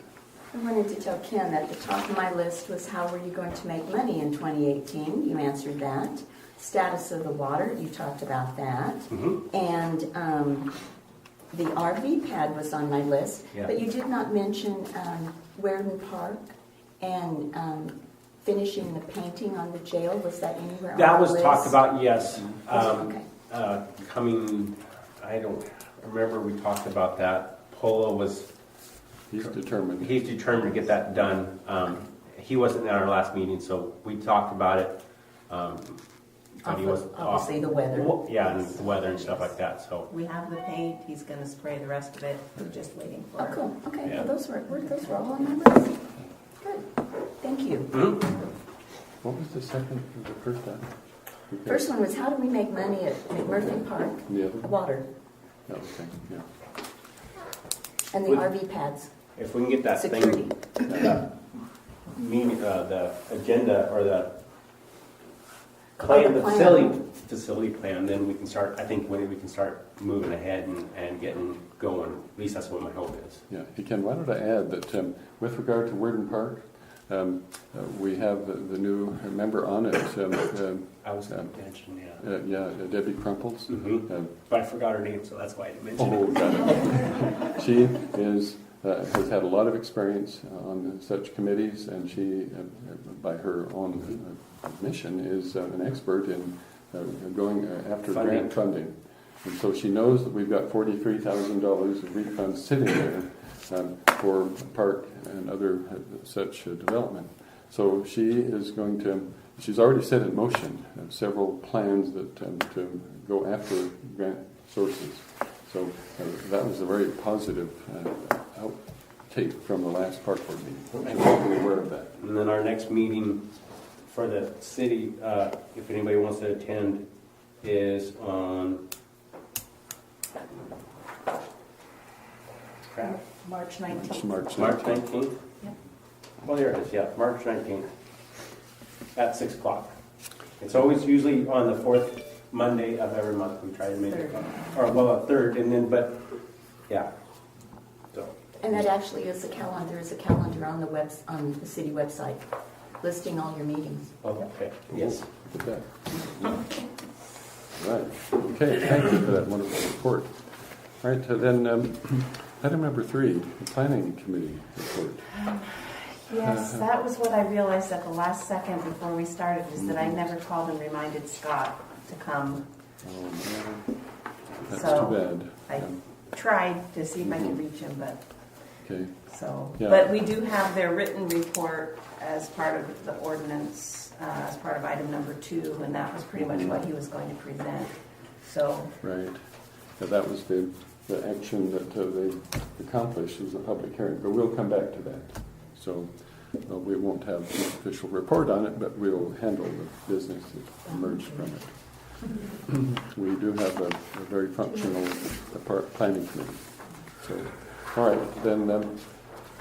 [SPEAKER 4] I wanted to tell Ken that the top of my list was how were you going to make money in 2018? You answered that. Status of the water, you talked about that.
[SPEAKER 10] Mm-hmm.
[SPEAKER 4] And the RV pad was on my list,
[SPEAKER 10] Yeah.
[SPEAKER 4] but you did not mention Werden Park and finishing the painting on the jail. Was that anywhere on
[SPEAKER 10] That
[SPEAKER 4] the
[SPEAKER 10] was
[SPEAKER 4] list?
[SPEAKER 10] talked about, yes.
[SPEAKER 4] Okay.
[SPEAKER 10] Coming, I don't remember we talked about that. Polo was,
[SPEAKER 1] He's determined.
[SPEAKER 10] he's determined to get that done. He wasn't at our last meeting, so we talked about it. But he was
[SPEAKER 4] Obviously the weather.
[SPEAKER 10] Yeah, and the weather and stuff like that, so.
[SPEAKER 2] We have the paint, he's gonna spray the rest of it, we're just waiting for
[SPEAKER 4] Oh,
[SPEAKER 2] it.
[SPEAKER 4] cool. Okay.
[SPEAKER 10] Yeah.
[SPEAKER 4] Well, those were all on my list. Good. Thank you.
[SPEAKER 1] What was the second or the first time? Okay.
[SPEAKER 4] First one was how do we make money at McMurphy Park?
[SPEAKER 1] The other?
[SPEAKER 4] Water.
[SPEAKER 1] Oh, okay, yeah.
[SPEAKER 4] And the
[SPEAKER 10] With-
[SPEAKER 4] RV pads.
[SPEAKER 10] If we can get that
[SPEAKER 4] Security.
[SPEAKER 10] thing, the agenda or the plan, the facility plan, then we can start, I think when we can start moving ahead and getting going. At least that's what my hope is.
[SPEAKER 1] Yeah, hey, Ken, why don't I add that with regard to Werden Park, we have the new member on it.
[SPEAKER 10] I was going to mention, yeah.
[SPEAKER 1] Debbie Crumples.
[SPEAKER 10] Mm-hmm. But I forgot her name, so that's why I didn't mention it.
[SPEAKER 1] Oh, God. She has had a lot of experience on such committees, and she, by her own admission, is an expert in going after grant funding. And so she knows that we've got $43,000 of refunds sitting there for park and other such development. So she is going to, she's already set in motion several plans that to go after grant sources. So that was a very positive outtake from the last park board meeting. I'm fully aware of that.
[SPEAKER 10] And then our next meeting for the city, if anybody wants to attend, is on crap,
[SPEAKER 2] March 19th.
[SPEAKER 1] March
[SPEAKER 10] March
[SPEAKER 1] 19th.
[SPEAKER 10] 19th?
[SPEAKER 2] Yep.
[SPEAKER 10] Well, there it is, yeah, March 19th at 6 o'clock. It's always usually on the fourth Monday of every month. We try to make it, or well, a third, and then, but, yeah. So,
[SPEAKER 4] And that actually is a calendar. There's a calendar on the city website listing all your meetings.
[SPEAKER 10] okay, yes.
[SPEAKER 1] Look at that. Right. Okay, thank you for that wonderful report. All right, then item number 3, the planning committee report.
[SPEAKER 2] Yes, that was what I realized at the last second before we started, is that I never called and reminded Scott to come.
[SPEAKER 1] Oh, man. That's
[SPEAKER 2] So,
[SPEAKER 1] too bad.
[SPEAKER 2] I tried to see if I could reach him, but
[SPEAKER 1] Okay.
[SPEAKER 2] so.
[SPEAKER 1] Yeah.
[SPEAKER 2] But we do have their written report as part of the ordinance, as part of item number 2, and that was pretty much what he was going to present. So,
[SPEAKER 1] Right. Yeah, that was the action that they accomplished as a public hearing, but we'll come back to that. So we won't have an official report on it, but we'll handle the business that emerged from it. We do have a very functional planning committee. So, all right, then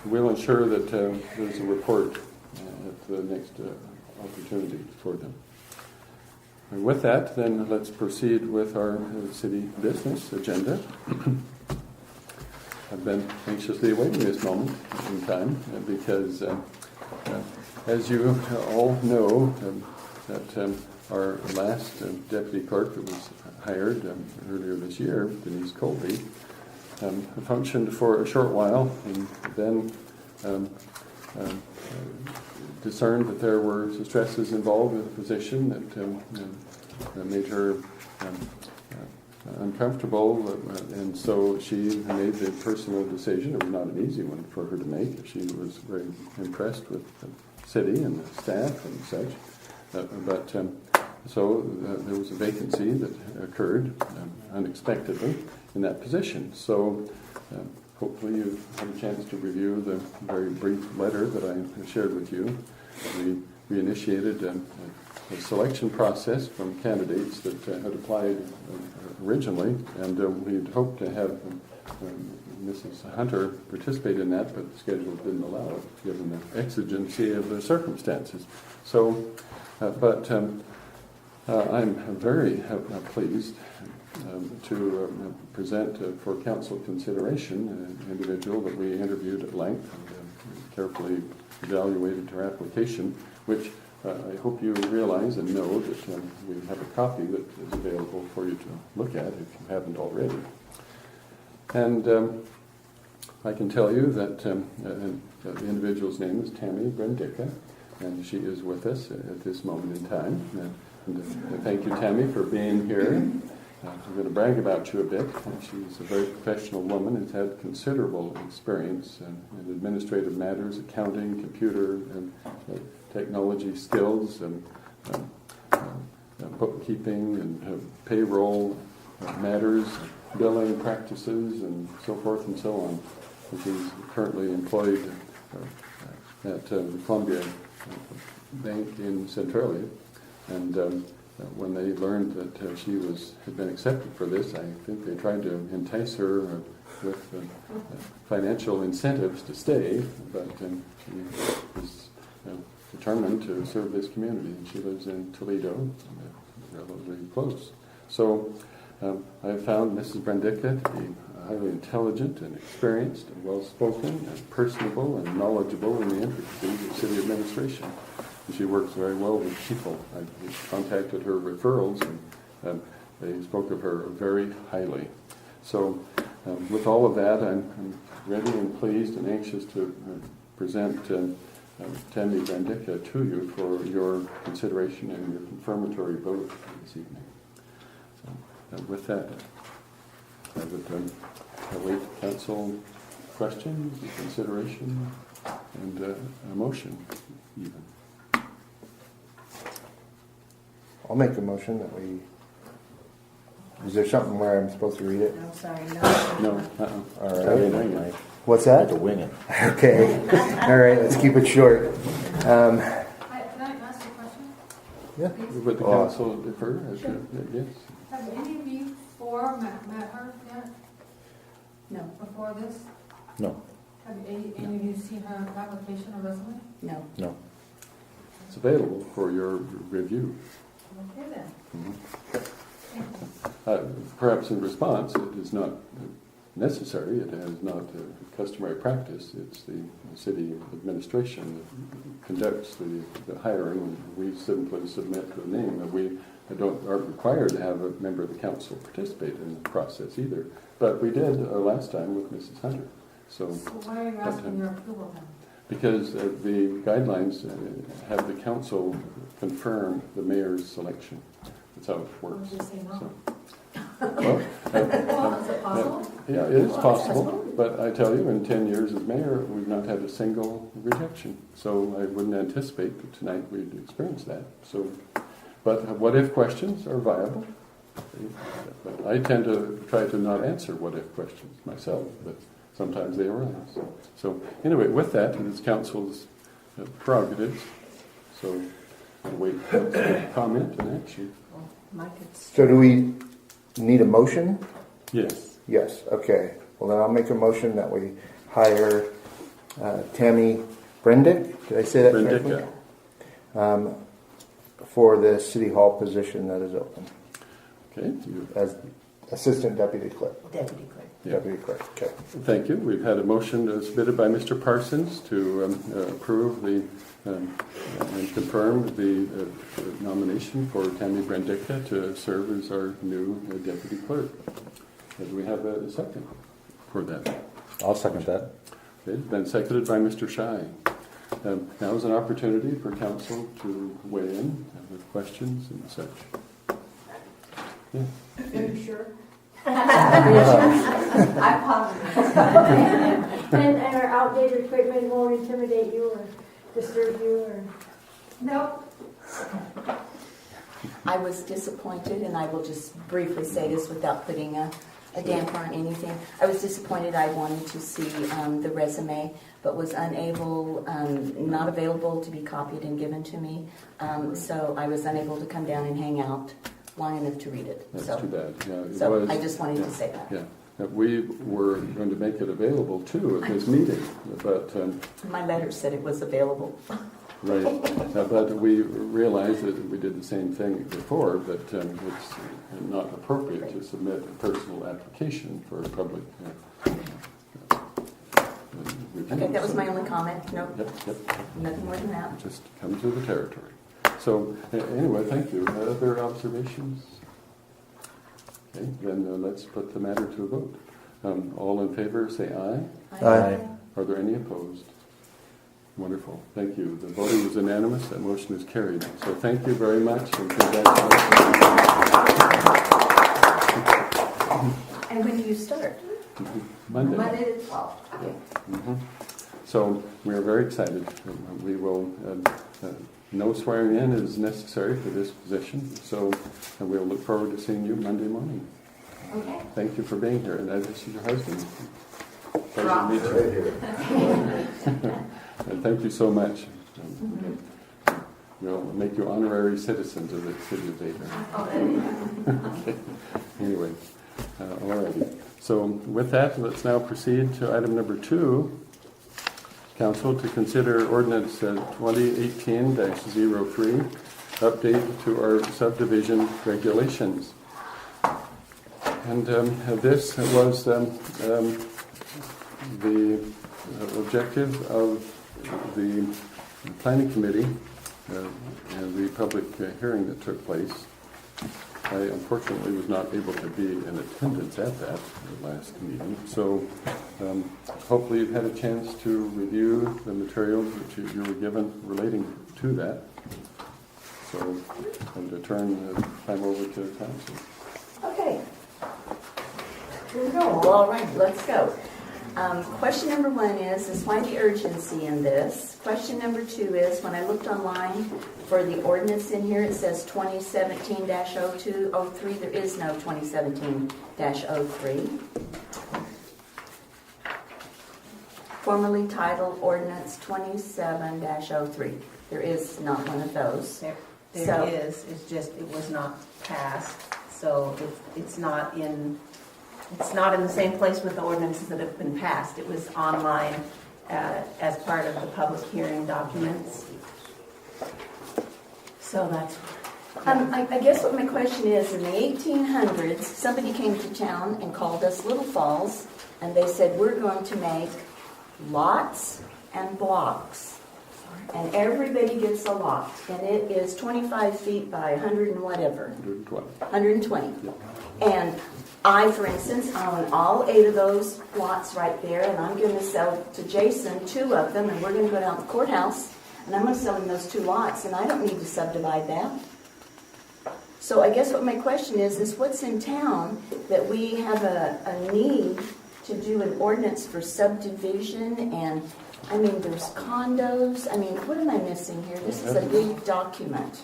[SPEAKER 1] we'll ensure that there's a report at the next opportunity for them. And with that, then let's proceed with our city business agenda. I've been anxiously awaiting this moment in time because, as you all know, that our last deputy clerk that was hired earlier this year, Denise Colby, functioned for a short while and then discerned that there were some stresses involved with the position that made her uncomfortable, and so she made the personal decision. It was not an easy one for her to make. She was very impressed with the city and the staff and such, but so there was a vacancy that occurred unexpectedly in that position. So hopefully you've had a chance to review the very brief letter that I shared with you. We initiated a selection process from candidates that had applied originally, and we'd hoped to have Mrs. Hunter participate in that, but the schedule didn't allow it, given the exigency of the circumstances. So, but I'm very pleased to present for council consideration an individual that we interviewed at length and carefully evaluated her application, which I hope you realize and know that we have a copy that is available for you to look at if you haven't already. And I can tell you that the individual's name is Tammy Brendicka, and she is with us at this moment in time. And thank you, Tammy, for being here. I'm going to brag about you a bit. She's a very professional woman, has had considerable experience in administrative matters, accounting, computer, and technology skills, and bookkeeping, and payroll matters, billing practices, and so forth and so on. And she's currently employed at the Columbia Bank in Centralia, and when they learned that she had been accepted for this, I think they tried to entice her with financial incentives to stay, but she was determined to serve this community, and she lives in Toledo, relatively close. So I have found Mrs. Brendicka to be highly intelligent and experienced and well-spoken and personable and knowledgeable in the intricacies of city administration. And she works very well with people. I contacted her referrals, and they spoke of her very highly. So with all of that, I'm ready and pleased and anxious to present Tammy Brendicka to you for your consideration and your confirmatory vote this evening. So with that, I would await council questions, consideration, and a motion even.
[SPEAKER 6] I'll make a motion that we... Is there something where I'm supposed to read it?
[SPEAKER 2] no, sorry, no.
[SPEAKER 1] No,
[SPEAKER 6] All
[SPEAKER 1] Wing
[SPEAKER 6] right.
[SPEAKER 1] it.
[SPEAKER 6] What's
[SPEAKER 3] Have
[SPEAKER 6] that?
[SPEAKER 3] to wing it.
[SPEAKER 6] Okay. All right, let's keep it short.
[SPEAKER 7] Can I ask a question?
[SPEAKER 6] Yeah.
[SPEAKER 1] Would the council defer?
[SPEAKER 7] Sure.
[SPEAKER 1] Yes.
[SPEAKER 5] Have any of you four met her yet
[SPEAKER 4] No,
[SPEAKER 5] before this?
[SPEAKER 3] No,
[SPEAKER 5] Have any of you seen her application or resume?
[SPEAKER 4] no.
[SPEAKER 3] no.
[SPEAKER 1] It's available for your review.
[SPEAKER 5] Okay then.
[SPEAKER 1] Perhaps in response, it is not necessary, it is not a customary practice. It's the city administration that conducts the hiring, and we simply submit the name. And we aren't required to have a member of the council participate in the process either. But we did last time with Mrs. Hunter. So
[SPEAKER 5] why are you asking your approval then?
[SPEAKER 1] because the guidelines have the council confirm the mayor's selection. That's how it works.
[SPEAKER 5] Or just say no?
[SPEAKER 1] So, well,
[SPEAKER 5] Well, is it possible?
[SPEAKER 1] yeah, it is possible, but I tell you, in 10 years as mayor, we've not had a single rejection. So I wouldn't anticipate that tonight we'd experience that. So, but what-if questions are viable. But I tend to try to not answer what-if questions myself, but sometimes they arise. So anyway, with that, it is council's prerogatives. So I'll wait for comment and action.
[SPEAKER 2] Mike, it's
[SPEAKER 6] So do we need a motion?
[SPEAKER 1] Yes.
[SPEAKER 6] Yes, okay. Well, then I'll make a motion that we hire Tammy Brendick, did I say that correctly?
[SPEAKER 1] Brendick,
[SPEAKER 6] For the city hall position that is open
[SPEAKER 1] okay.
[SPEAKER 6] as assistant deputy clerk.
[SPEAKER 2] deputy clerk.
[SPEAKER 1] Yeah.
[SPEAKER 6] Deputy clerk, okay.
[SPEAKER 1] Thank you. We've had a motion submitted by Mr. Parsons to approve and confirm the nomination for Tammy Brendicka to serve as our new deputy clerk. Do we have a second for that?
[SPEAKER 3] I'll second that.
[SPEAKER 1] Okay, it's been seconded by Mr. Shy. Now is an opportunity for council to weigh in with questions and such. Yeah.
[SPEAKER 7] Are you sure?
[SPEAKER 9] I'm positive.
[SPEAKER 7] And our outdated equipment won't intimidate you or disturb you or?
[SPEAKER 9] Nope.
[SPEAKER 4] I was disappointed, and I will just briefly say this without putting a damper on anything. I was disappointed. I wanted to see the resume, but was unable, not available to be copied and given to me. So I was unable to come down and hang out long enough to read it.
[SPEAKER 1] That's
[SPEAKER 4] So,
[SPEAKER 1] too bad. Yeah, it
[SPEAKER 4] so
[SPEAKER 1] was,
[SPEAKER 4] I just wanted
[SPEAKER 1] yeah,
[SPEAKER 4] to say that.
[SPEAKER 1] Yeah. We were going to make it available too at this meeting, but
[SPEAKER 4] My letter said it was available.
[SPEAKER 1] right. But we realized that we did the same thing before, that it's not appropriate to submit a personal application for a public review.
[SPEAKER 4] Okay, that was my only comment. No,
[SPEAKER 1] Yep.
[SPEAKER 4] nothing more than that.
[SPEAKER 1] Just comes with the territory. So anyway, thank you. Other observations? Okay, then let's put the matter to a vote. All in favor, say aye.
[SPEAKER 6] Aye.
[SPEAKER 1] Are there any opposed? Wonderful. Thank you. The voting was unanimous. That motion is carried. So thank you very much and congratulations.
[SPEAKER 4] And when do you start?
[SPEAKER 1] Monday.
[SPEAKER 9] Monday the 12th.
[SPEAKER 1] Mhm. So we are very excited. We will, no swearing in is necessary for this position. So we'll look forward to seeing you Monday morning.
[SPEAKER 9] Okay.
[SPEAKER 1] Thank you for being here. And this is your husband? Pleasure to
[SPEAKER 9] Rob.
[SPEAKER 1] meet you. And thank you so much. We'll make you honorary citizens of the city of Vader. Okay. Anyway, all righty. So with that, let's now proceed to item number 2. Council to consider ordinance 2018-03, update to our subdivision regulations. And this was the objective of the planning committee and the public hearing that took place. I unfortunately was not able to be in attendance at that last meeting, so hopefully you've had a chance to review the materials which you were given relating to that. So I'm going to turn the time over to council.
[SPEAKER 4] Okay. Here we go. All right, let's go. Question number 1 is why the urgency in this? Question number 2 is, when I looked online for the ordinance in here, it says 2017-0203. There is no 2017-03. Formerly titled Ordinance 27-03. There is not one of those.
[SPEAKER 2] There
[SPEAKER 4] So-
[SPEAKER 2] is, it's just, it was not passed, so it's not in the same place with the ordinances that have been passed. It was online as part of the public hearing documents. So that's,
[SPEAKER 4] I guess what my question is, in the 1800s, somebody came to town and called us Little Falls, and they said, we're going to make lots and blocks. And everybody gets a lot, and it is 25 feet by 100 and whatever.
[SPEAKER 1] 120.
[SPEAKER 4] 120. And I, for instance, own all 8 of those lots right there, and I'm going to sell to Jason 2 of them, and we're going to go down to the courthouse, and I'm going to sell him those 2 lots, and I don't need to subdivide that. So I guess what my question is what's in town that we have a need to do an ordinance for subdivision? And I mean, there's condos. I mean, what am I missing here? This is a big document.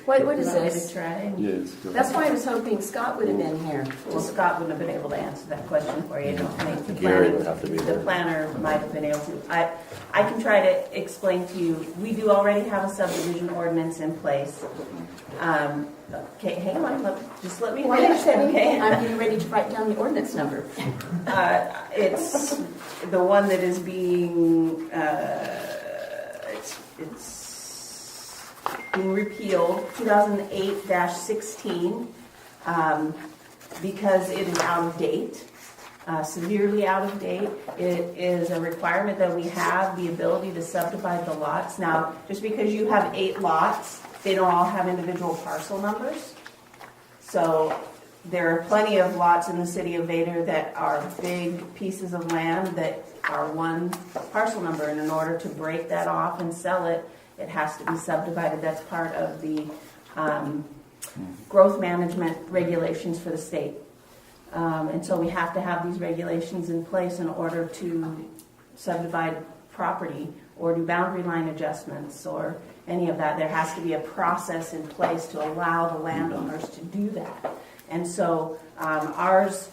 [SPEAKER 4] What is
[SPEAKER 2] you want me to
[SPEAKER 4] this?
[SPEAKER 2] try?
[SPEAKER 1] Yes. go
[SPEAKER 4] That's
[SPEAKER 1] ahead.
[SPEAKER 4] why I was hoping Scott would have been here.
[SPEAKER 2] Well, Scott wouldn't have been able to answer that question for you. I don't think the
[SPEAKER 3] Gary
[SPEAKER 2] planning-
[SPEAKER 3] would have to be
[SPEAKER 2] The
[SPEAKER 3] there.
[SPEAKER 2] planner might have been able to. I can try to explain to you, we do already have a subdivision ordinance in place. Okay, hang on, just let me
[SPEAKER 4] Why did you
[SPEAKER 2] finish,
[SPEAKER 4] say
[SPEAKER 2] okay?
[SPEAKER 4] anything? I'm getting ready to write down the ordinance number.
[SPEAKER 2] It's the one that is being, it's being repealed, 2008-16, because it is out of date, severely out of date. It is a requirement that we have the ability to subdivide the lots. Now, just because you have 8 lots, they don't all have individual parcel numbers. So there are plenty of lots in the city of Vader that are big pieces of land that are one parcel number, and in order to break that off and sell it, it has to be subdivided. That's part of the growth management regulations for the state. And so we have to have these regulations in place in order to subdivide property or do boundary line adjustments or any of that. There has to be a process in place to allow the landowners to do that. And so ours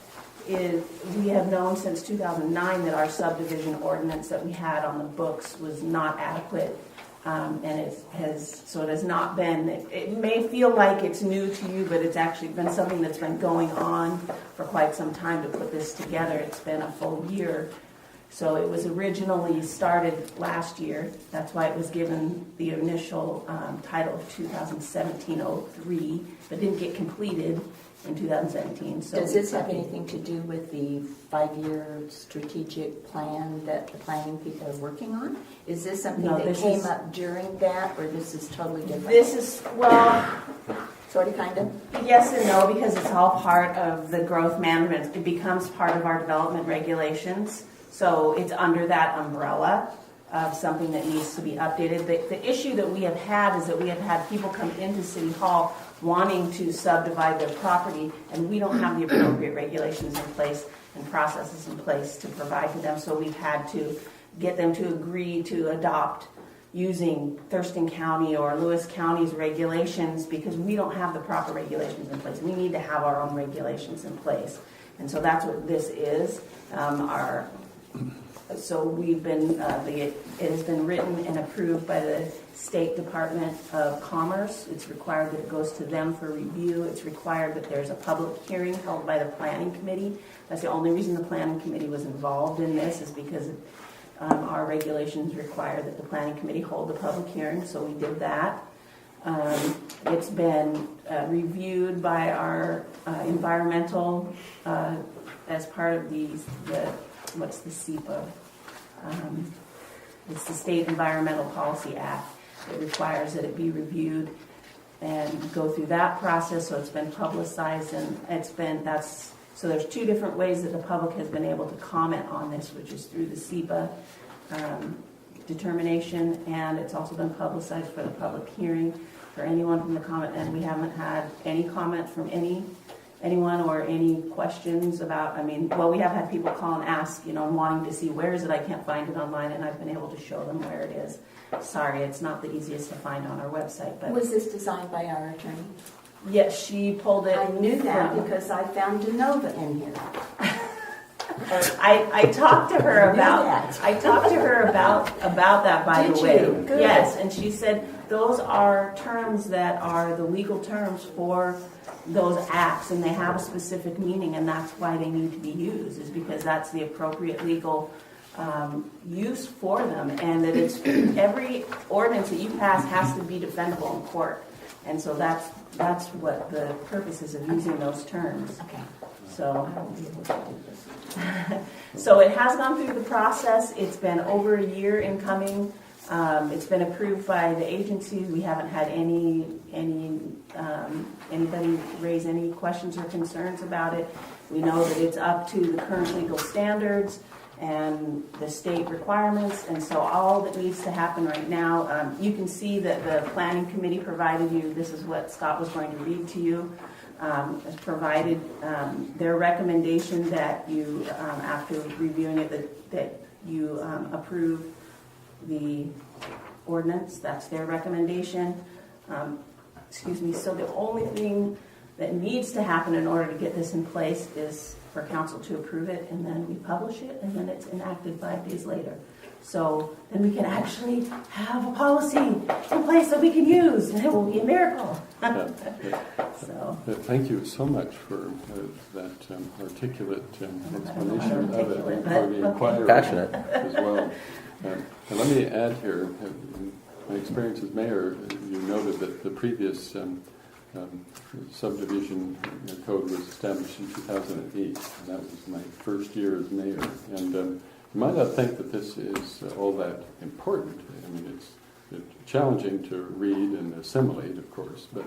[SPEAKER 2] is, we have known since 2009 that our subdivision ordinance that we had on the books was not adequate. And it has not been, it may feel like it's new to you, but it's actually been something that's been going on for quite some time to put this together. It's been a full year. So it was originally started last year. That's why it was given the initial title of 2017-03, but didn't get completed in 2017. So
[SPEAKER 4] Does this have anything to do with the 5-year strategic plan that the planning people are working on? Is this something
[SPEAKER 2] No,
[SPEAKER 4] that
[SPEAKER 2] this
[SPEAKER 4] came
[SPEAKER 2] is-
[SPEAKER 4] up during that, or this is totally different?
[SPEAKER 2] This is, well,
[SPEAKER 4] Sort of, kind of?
[SPEAKER 2] yes and no, because it's all part of the growth management. It becomes part of our development regulations. So it's under that umbrella of something that needs to be updated. The issue that we have had is that we have had people come into City Hall wanting to subdivide their property, and we don't have the appropriate regulations in place and processes in place to provide to them. So we've had to get them to agree to adopt using Thurston County or Lewis County's regulations because we don't have the proper regulations in place. We need to have our own regulations in place. And so that's what this is. So we've been, it has been written and approved by the State Department of Commerce. It's required that it goes to them for review. It's required that there's a public hearing held by the Planning Committee. That's the only reason the Planning Committee was involved in this is because our regulations require that the Planning Committee hold a public hearing, so we did that. It's been reviewed by our environmental, as part of what's the SEPA? It's the State Environmental Policy Act. It requires that it be reviewed and go through that process, so it's been publicized and so there's 2 different ways that the public has been able to comment on this, which is through the SEPA determination, and it's also been publicized for the public hearing for anyone from the comment, and we haven't had any comment from anyone or any questions about, we have had people call and ask, wanting to see where is it, I can't find it online, and I've been able to show them where it is. Sorry, it's not the easiest to find on our website, but
[SPEAKER 4] Was this designed by our attorney?
[SPEAKER 2] yes, she pulled it.
[SPEAKER 4] I knew that
[SPEAKER 2] from-
[SPEAKER 4] because I found DeNova in here.
[SPEAKER 2] I talked to her
[SPEAKER 4] I knew
[SPEAKER 2] about
[SPEAKER 4] that.
[SPEAKER 2] I talked to her about that, by
[SPEAKER 4] Did
[SPEAKER 2] the way.
[SPEAKER 4] you? Good.
[SPEAKER 2] Yes, and she said those are terms that are the legal terms for those acts, and they have a specific meaning, and that's why they need to be used, is because that's the appropriate legal use for them, and that it's every ordinance that you pass has to be defendable in court, and so that's what the purpose is of using those terms.
[SPEAKER 4] Okay.
[SPEAKER 2] So it has gone through the process. It's been over a year in coming. It's been approved by the agencies. We haven't had anybody raise any questions or concerns about it. We know that it's up to the current legal standards and the state requirements, and so all that needs to happen right now, you can see that the planning committee provided you, this is what Scott was going to read to you, has provided their recommendation that you, after reviewing it, that you approve the ordinance. That's their recommendation. So the only thing that needs to happen in order to get this in place is for council to approve it, and then we publish it, and then it's enacted 5 days later. So then we can actually have a policy in place that we can use, and it will be a miracle. So.
[SPEAKER 1] Thank you so much for that articulate explanation of it, and for the inquiry
[SPEAKER 3] Passionate.
[SPEAKER 1] as well. And let me add here, in my experience as mayor, you noted that the previous subdivision code was established in 2008, and that was my first year as mayor. And you might not think that this is all that important. I mean, it's challenging to read and assimilate, of course, but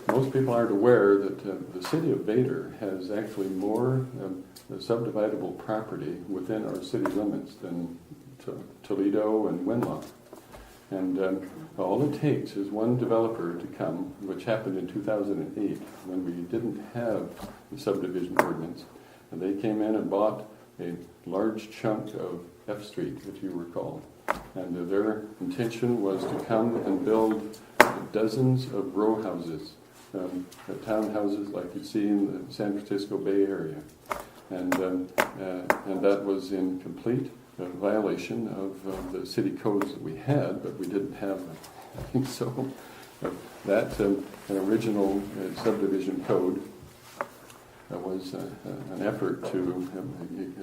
[SPEAKER 1] most people aren't aware that the city of Vader has actually more subdividable property within our city limits than Toledo and Winlock. And all it takes is one developer to come, which happened in 2008 when we didn't have the subdivision ordinance. And they came in and bought a large chunk of F Street, if you recall. And their intention was to come and build dozens of row houses, townhouses like you see in the San Francisco Bay Area. And that was in complete violation of the city codes that we had, but we didn't have them. So that an original subdivision code was an effort to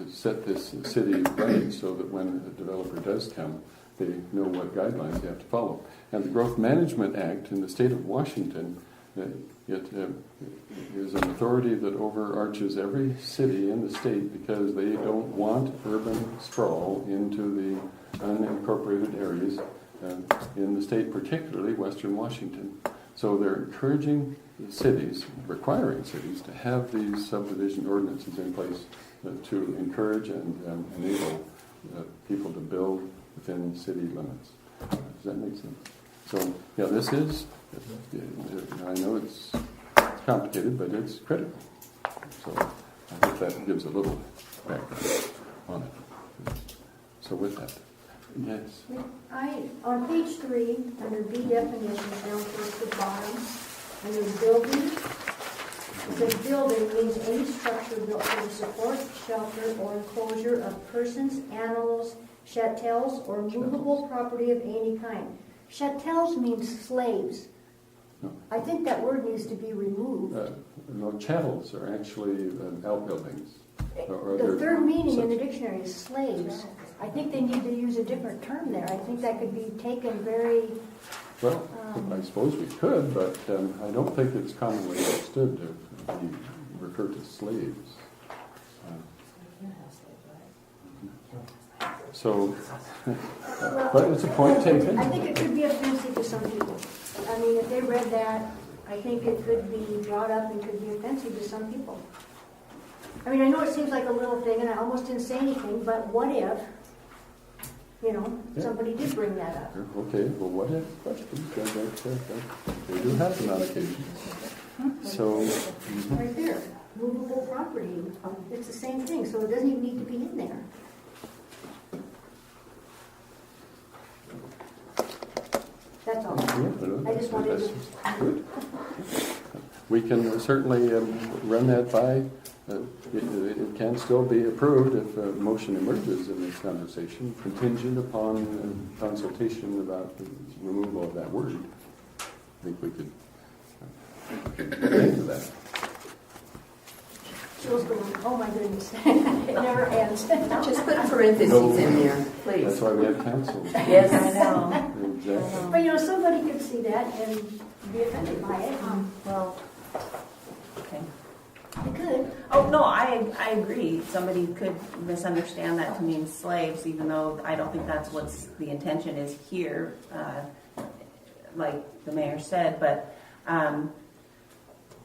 [SPEAKER 1] set this city right so that when a developer does come, they know what guidelines they have to follow. And the Growth Management Act in the state of Washington, it is an authority that overarches every city in the state because they don't want urban sprawl into the unincorporated areas in the state, particularly Western Washington. So they're encouraging cities, requiring cities to have these subdivision ordinances in place to encourage and enable people to build within city limits. Does that make sense? So, yeah, this is, I know it's complicated, but it's critical. So I think that gives a little background on it. So with that, yes.
[SPEAKER 7] On page 3, under B definitions, down towards the bottom, under building, it says building means any structure built for the support, shelter, or enclosure of persons, animals, chattels, or movable property of any kind. Chattels means slaves.
[SPEAKER 1] No.
[SPEAKER 7] I think that word needs to be removed.
[SPEAKER 1] No, chattels are actually outbuildings.
[SPEAKER 7] The third meaning in the dictionary is slaves. I think they need to use a different term there. I think that could be taken very...
[SPEAKER 1] Well, I suppose we could, but I don't think it's commonly understood to be referred to slaves. So, but it's a point taken.
[SPEAKER 7] I think it could be offensive to some people. I mean, if they read that, I think it could be brought up and could be offensive to some people. I mean, I know it seems like a little thing, and I almost didn't say anything, but what if, somebody did bring that up?
[SPEAKER 1] Okay, well, what if questions? They do happen on occasion. So,
[SPEAKER 7] Right there, movable property, it's the same thing, so it doesn't even need to be in there. That's all. I just wanted to...
[SPEAKER 1] Good. We can certainly run that by it can still be approved if a motion emerges in this conversation, contingent upon consultation about the removal of that word. I think we could get into that.
[SPEAKER 7] Jill's going, oh my goodness, it never ends.
[SPEAKER 4] Just put parentheses in there,
[SPEAKER 1] That's
[SPEAKER 4] please.
[SPEAKER 1] why we have counsel.
[SPEAKER 4] Yes,
[SPEAKER 2] I know.
[SPEAKER 1] Exactly.
[SPEAKER 7] But you know, somebody could see that and be offended by it.
[SPEAKER 2] Well, okay.
[SPEAKER 7] They could.
[SPEAKER 2] Oh, no, I agree. Somebody could misunderstand that to mean slaves, even though I don't think that's what's the intention is here, like the mayor said. But,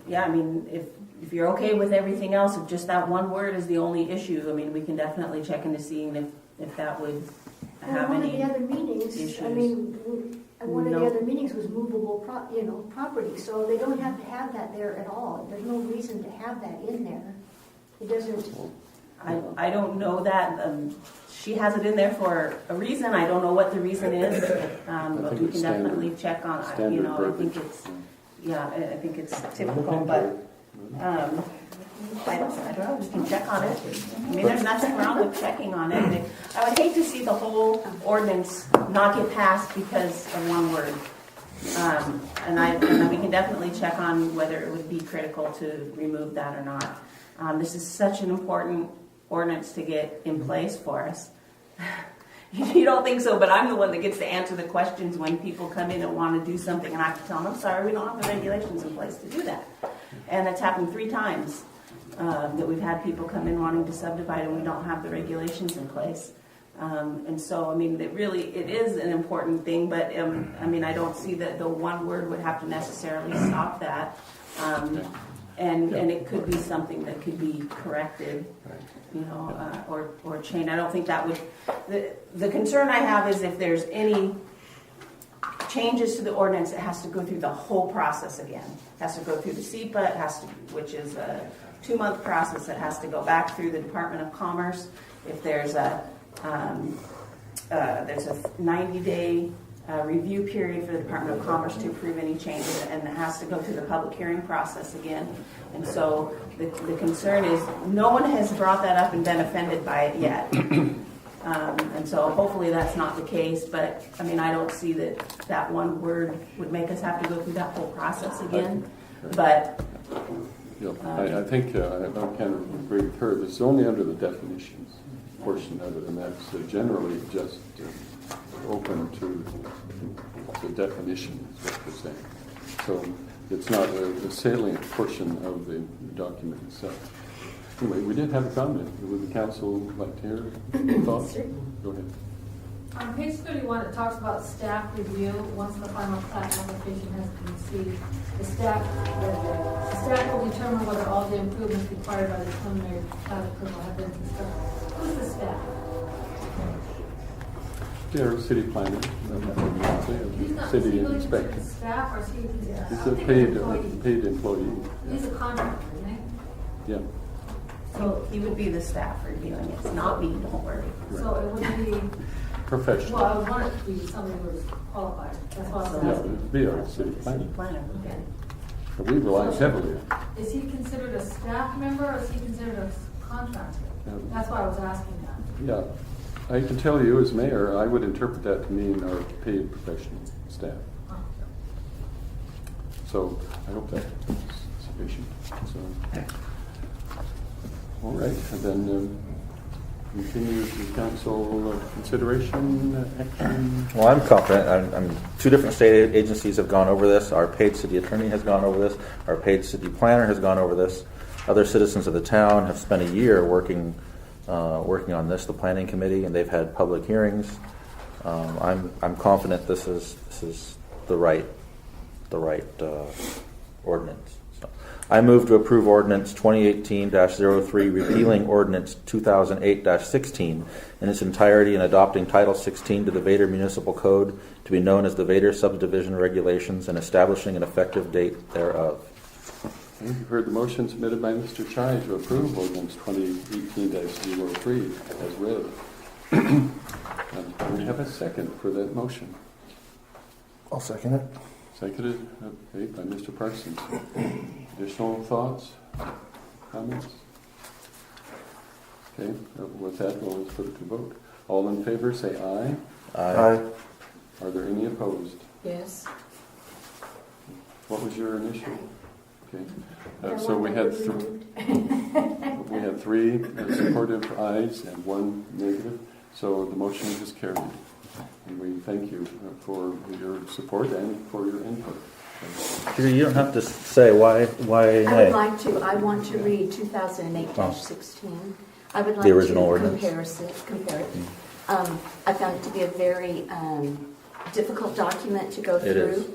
[SPEAKER 2] yeah, I mean, if you're okay with everything else, if just that one word is the only issue, I mean, we can definitely check into seeing if that would
[SPEAKER 7] And
[SPEAKER 2] have
[SPEAKER 7] one of
[SPEAKER 2] any
[SPEAKER 7] the other meetings,
[SPEAKER 2] issues.
[SPEAKER 7] I mean, one of the
[SPEAKER 2] No.
[SPEAKER 7] other meetings was movable property, so they don't have to have that there at all. There's no reason to have that in there. It doesn't,
[SPEAKER 2] I don't know that. She has it in there for a reason. I don't know what the reason is. But
[SPEAKER 1] think
[SPEAKER 2] we
[SPEAKER 1] it's
[SPEAKER 2] can definitely check on it. You
[SPEAKER 1] Standard
[SPEAKER 2] know, I think
[SPEAKER 1] verbiage.
[SPEAKER 2] it's, yeah, I think it's typical, but, I don't know, we can check on it. I mean, there's nothing wrong with checking on it. I would hate to see the whole ordinance not get passed because of one word. And we can definitely check on whether it would be critical to remove that or not. This is such an important ordinance to get in place for us. You don't think so, but I'm the one that gets to answer the questions when people come in and want to do something, and I have to tell them, I'm sorry, we don't have the regulations in place to do that. And it's happened 3 times that we've had people come in wanting to subdivide and we don't have the regulations in place. And so, I mean, it is an important thing, but I mean, I don't see that the one word would have to necessarily stop that. And it could be something that could be corrected, you know, or changed. I don't think that would, the concern I have is if there's any changes to the ordinance, it has to go through the whole process again. It has to go through the SEPA, it has to, which is a 2-month process. It has to go back through the Department of Commerce. If there's a 90-day review period for the Department of Commerce to approve any changes, and it has to go through the public hearing process again. And so the concern is no one has brought that up and been offended by it yet. And so hopefully that's not the case, but I mean, I don't see that one word would make us have to go through that whole process again. But
[SPEAKER 1] I think I kind of agree with her. It's only under the definitions portion of it, and that's generally just open to the definition, is what we're saying. So it's not a salient portion of the document itself. Anyway, we did have a comment. Would the council like to hear thoughts? Go ahead.
[SPEAKER 9] On page 31, it talks about staff review. Once the final plat application has been received, the staff will determine whether all the improvements required by the preliminary plat approval have been constructed. Who's the staff?
[SPEAKER 1] They're a city planner,
[SPEAKER 9] He's not
[SPEAKER 1] city
[SPEAKER 9] really
[SPEAKER 1] inspector.
[SPEAKER 9] considered staff, or is he?
[SPEAKER 1] He's a paid employee.
[SPEAKER 9] He's a contractor, isn't he?
[SPEAKER 1] Yeah.
[SPEAKER 2] he would be the staff reviewing it. It's not me, don't worry.
[SPEAKER 9] So it would be,
[SPEAKER 1] Professional.
[SPEAKER 9] well, I would want it to be somebody who is qualified. That's why I was
[SPEAKER 1] Yeah,
[SPEAKER 9] asking.
[SPEAKER 1] it'd be our city planner.
[SPEAKER 2] Planner.
[SPEAKER 9] Okay.
[SPEAKER 1] But we rely heavily on
[SPEAKER 9] Is he considered a staff member or is he considered a contractor? That's why I was asking that.
[SPEAKER 1] Yeah, I can tell you as mayor, I would interpret that to mean our paid professional staff. So I hope that's sufficient. So, all right, and then continue to council consideration, action.
[SPEAKER 3] Well, I'm confident. I'm 2 different state agencies have gone over this. Our paid city attorney has gone over this. Our paid city planner has gone over this. Other citizens of the town have spent a year working on this, the planning committee, and they've had public hearings. I'm confident this is the right ordinance. So, I move to approve ordinance 2018-03, repealing ordinance 2008-16 in its entirety and adopting Title 16 to the Vader Municipal Code to be known as the Vader Subdivision Regulations and establishing an effective date thereof.
[SPEAKER 1] You've heard the motion submitted by Mr. Chai to approve ordinance 2018-03 as read. And we have a second for that motion.
[SPEAKER 6] I'll second it.
[SPEAKER 1] Seconded by Mr. Parsons. Additional thoughts, comments? Okay, with that, we'll put it to vote. All in favor, say aye.
[SPEAKER 6] Aye.
[SPEAKER 1] Are there any opposed?
[SPEAKER 4] Yes.
[SPEAKER 1] What was your initial? Okay,
[SPEAKER 7] The
[SPEAKER 1] so
[SPEAKER 7] one
[SPEAKER 1] we
[SPEAKER 7] that
[SPEAKER 1] had
[SPEAKER 7] was removed.
[SPEAKER 1] we had 3 supportive ayes and 1 negative, so the motion is carried. And we thank you for your support and for your input.
[SPEAKER 3] Peter, you don't have to say why
[SPEAKER 4] I
[SPEAKER 3] nay.
[SPEAKER 4] would like to, I want to read 2008-16. I would like
[SPEAKER 3] The original
[SPEAKER 4] to
[SPEAKER 3] ordinance.
[SPEAKER 4] compare it. I found it to be a very difficult document to go
[SPEAKER 3] It
[SPEAKER 4] through.
[SPEAKER 3] is.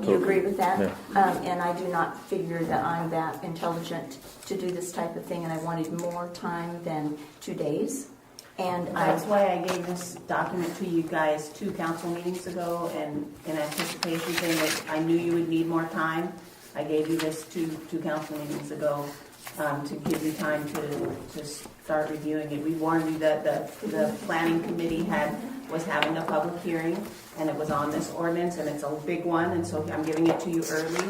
[SPEAKER 4] Do you agree with that?
[SPEAKER 3] Yeah.
[SPEAKER 4] And I do not figure that I'm that intelligent to do this type of thing, and I wanted more time than 2 days. And
[SPEAKER 2] That's why I gave this document to you guys 2 council meetings ago, and in anticipation saying that I knew you would need more time. I gave you this two council meetings ago to give you time to start reviewing it. We warned you that the planning committee was having a public hearing, and it was on this ordinance, and it's a big one, and so I'm giving it to you early.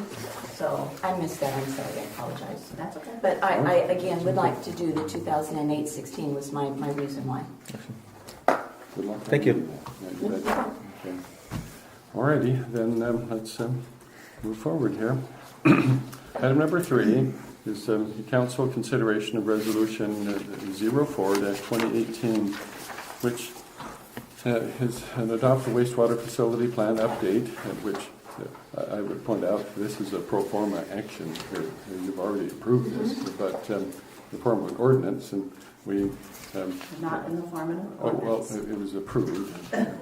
[SPEAKER 2] So
[SPEAKER 4] I missed that, I'm sorry, I apologize.
[SPEAKER 2] that's okay.
[SPEAKER 4] But I again, would like to do the 2008-16 was my reason why.
[SPEAKER 1] Good luck.
[SPEAKER 3] Thank you.
[SPEAKER 1] Yeah, you bet. Okay. Alrighty, then let's move forward here. Item number 3 is council consideration of resolution 04-2018, which is an adopt a wastewater facility plan update, which I would point out this is a pro forma action here. You've already approved this, but the form of an ordinance, and we
[SPEAKER 2] Not in the form of an
[SPEAKER 1] oh, well,
[SPEAKER 2] ordinance.
[SPEAKER 1] it was approved. Yeah,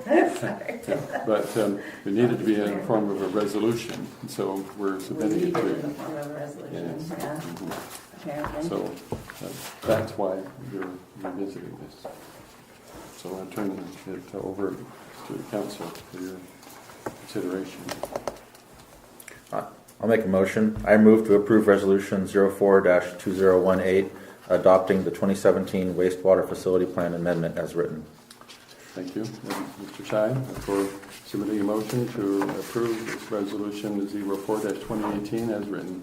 [SPEAKER 1] but it needed to be in the form of a resolution, so we're
[SPEAKER 2] We
[SPEAKER 1] submitting
[SPEAKER 2] need
[SPEAKER 1] it
[SPEAKER 2] it
[SPEAKER 1] to
[SPEAKER 2] in the
[SPEAKER 1] you.
[SPEAKER 2] form of a resolution,
[SPEAKER 1] Yes.
[SPEAKER 2] yeah, apparently.
[SPEAKER 1] So that's why you're revisiting this. So I turn it over to the council for your consideration.
[SPEAKER 3] I'll make a motion. I move to approve resolution 04-2018, adopting the 2017 wastewater facility plan amendment as written.
[SPEAKER 1] Thank you, Mr. Chai, for submitting a motion to approve this resolution 04-2018 as written.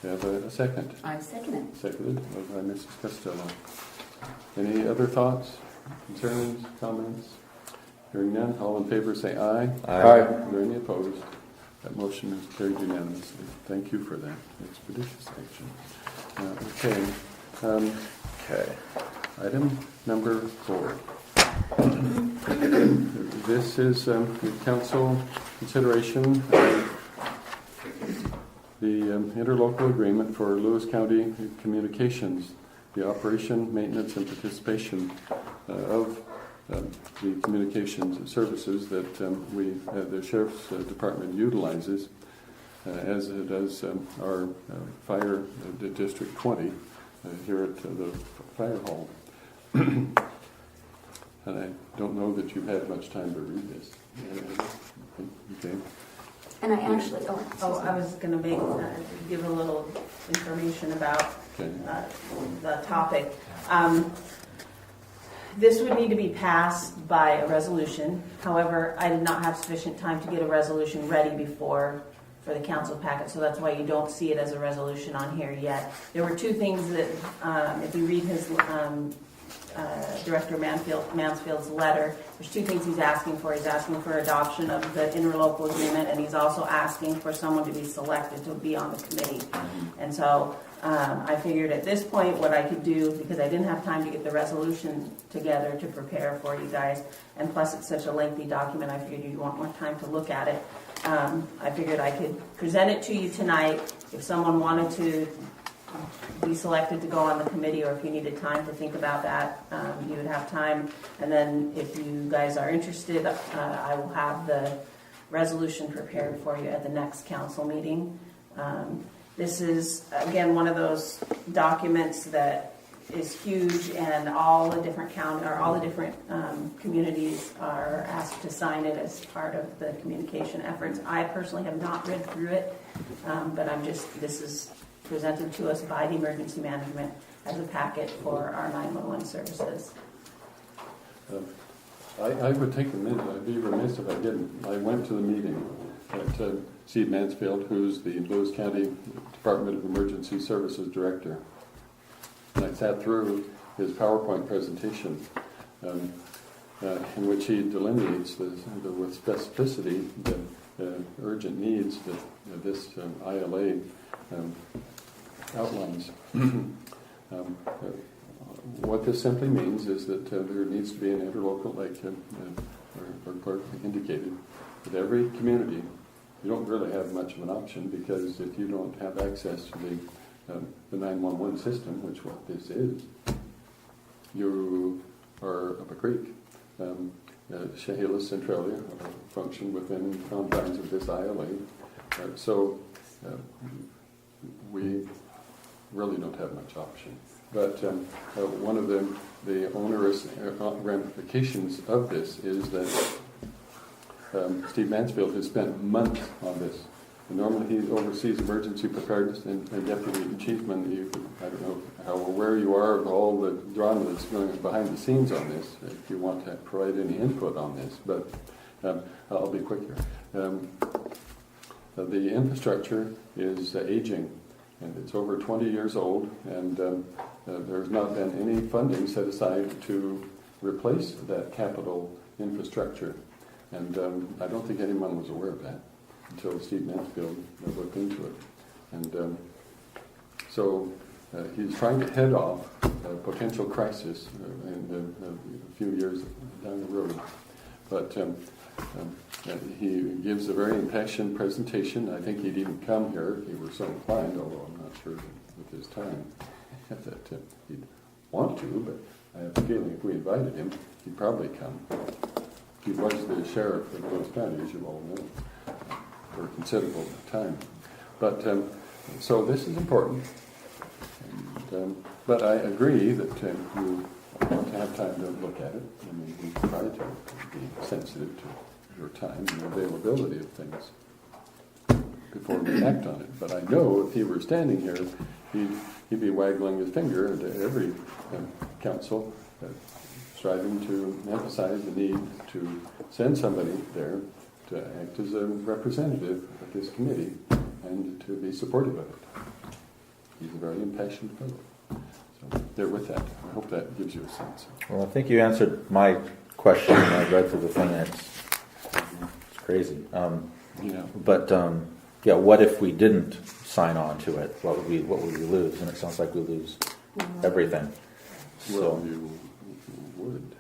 [SPEAKER 1] Do you have a second?
[SPEAKER 4] I second it.
[SPEAKER 1] Seconded by Mrs. Costello. Any other thoughts, concerns, comments? Hearing none, all in favor say aye.
[SPEAKER 6] Aye.
[SPEAKER 1] Are there any opposed? That motion is carried unanimously. Thank you for that expeditious action.
[SPEAKER 3] Okay.
[SPEAKER 1] Item number 4. This is the council consideration of the interlocal agreement for Lewis County Communications, the operation, maintenance, and participation of the communications services that the Sheriff's Department utilizes, as it does our Fire District 20 here at the Fire Hall. And I don't know that you've had much time to read this. Okay.
[SPEAKER 4] And I actually,
[SPEAKER 2] Oh, I was going to give a little information about
[SPEAKER 1] Okay.
[SPEAKER 2] the topic. This would need to be passed by a resolution. However, I did not have sufficient time to get a resolution ready for the council packet, so that's why you don't see it as a resolution on here yet. There were 2 things that, if you read his Director Mansfield's letter, there's 2 things he's asking for. He's asking for adoption of the interlocal agreement, and he's also asking for someone to be selected to be on the committee. And so I figured at this point what I could do, because I didn't have time to get the resolution together to prepare for you guys, and plus it's such a lengthy document, I figured you'd want more time to look at it. I figured I could present it to you tonight. If someone wanted to be selected to go on the committee, or if you needed time to think about that, you would have time. And then if you guys are interested, I will have the resolution prepared for you at the next council meeting. This is, again, one of those documents that is huge, and all the different communities are asked to sign it as part of the communication efforts. I personally have not read through it, but this is presented to us by the emergency management as a packet for our 911 services.
[SPEAKER 1] I would take a minute. I'd be remiss if I didn't. I went to the meeting at Steve Mansfield, who's the Lewis County Department of Emergency Services Director. And I sat through his PowerPoint presentation, in which he delineates with specificity the urgent needs that this ILA outlines. What this simply means is that there needs to be an interlocal, like our clerk indicated, with every community. You don't really have much of an option, because if you don't have access to the 911 system, which what this is, you are up a creek. Chehalis Centralia function within the confines of this ILA. So we really don't have much option. But one of the onerous ramifications of this is that Steve Mansfield has spent months on this. And normally he oversees emergency preparedness, and Deputy Chiefman, I don't know how aware you are of all the drama that's going on behind the scenes on this, if you want to provide any input on this, but I'll be quick here. The infrastructure is aging, and it's over 20 years old, and there's not been any funding set aside to replace that capital infrastructure. And I don't think anyone was aware of that until Steve Mansfield looked into it. And so he's trying to head off a potential crisis in a few years down the road. But he gives a very impassioned presentation. I think he'd even come here if he were so inclined, although I'm not sure with his time that he'd want to, but I have a feeling if we invited him, he'd probably come. He was the sheriff of Willis County, as you all know, for a considerable time. But so this is important. And, but I agree that you want to have time to look at it. I mean, we try to be sensitive to your time and availability of things before we act on it. But I know if he were standing here, he'd be waggling his finger at every council, striving to emphasize the need to send somebody there to act as a representative of this committee and to be supportive of it. He's a very impassioned fellow. So there with that. I hope that gives you a sense.
[SPEAKER 3] Well, I think you answered my question when I read through the thing. It's crazy. But yeah, what if we didn't sign on to it? What would we lose? And it sounds like we lose everything.
[SPEAKER 1] Well, you would.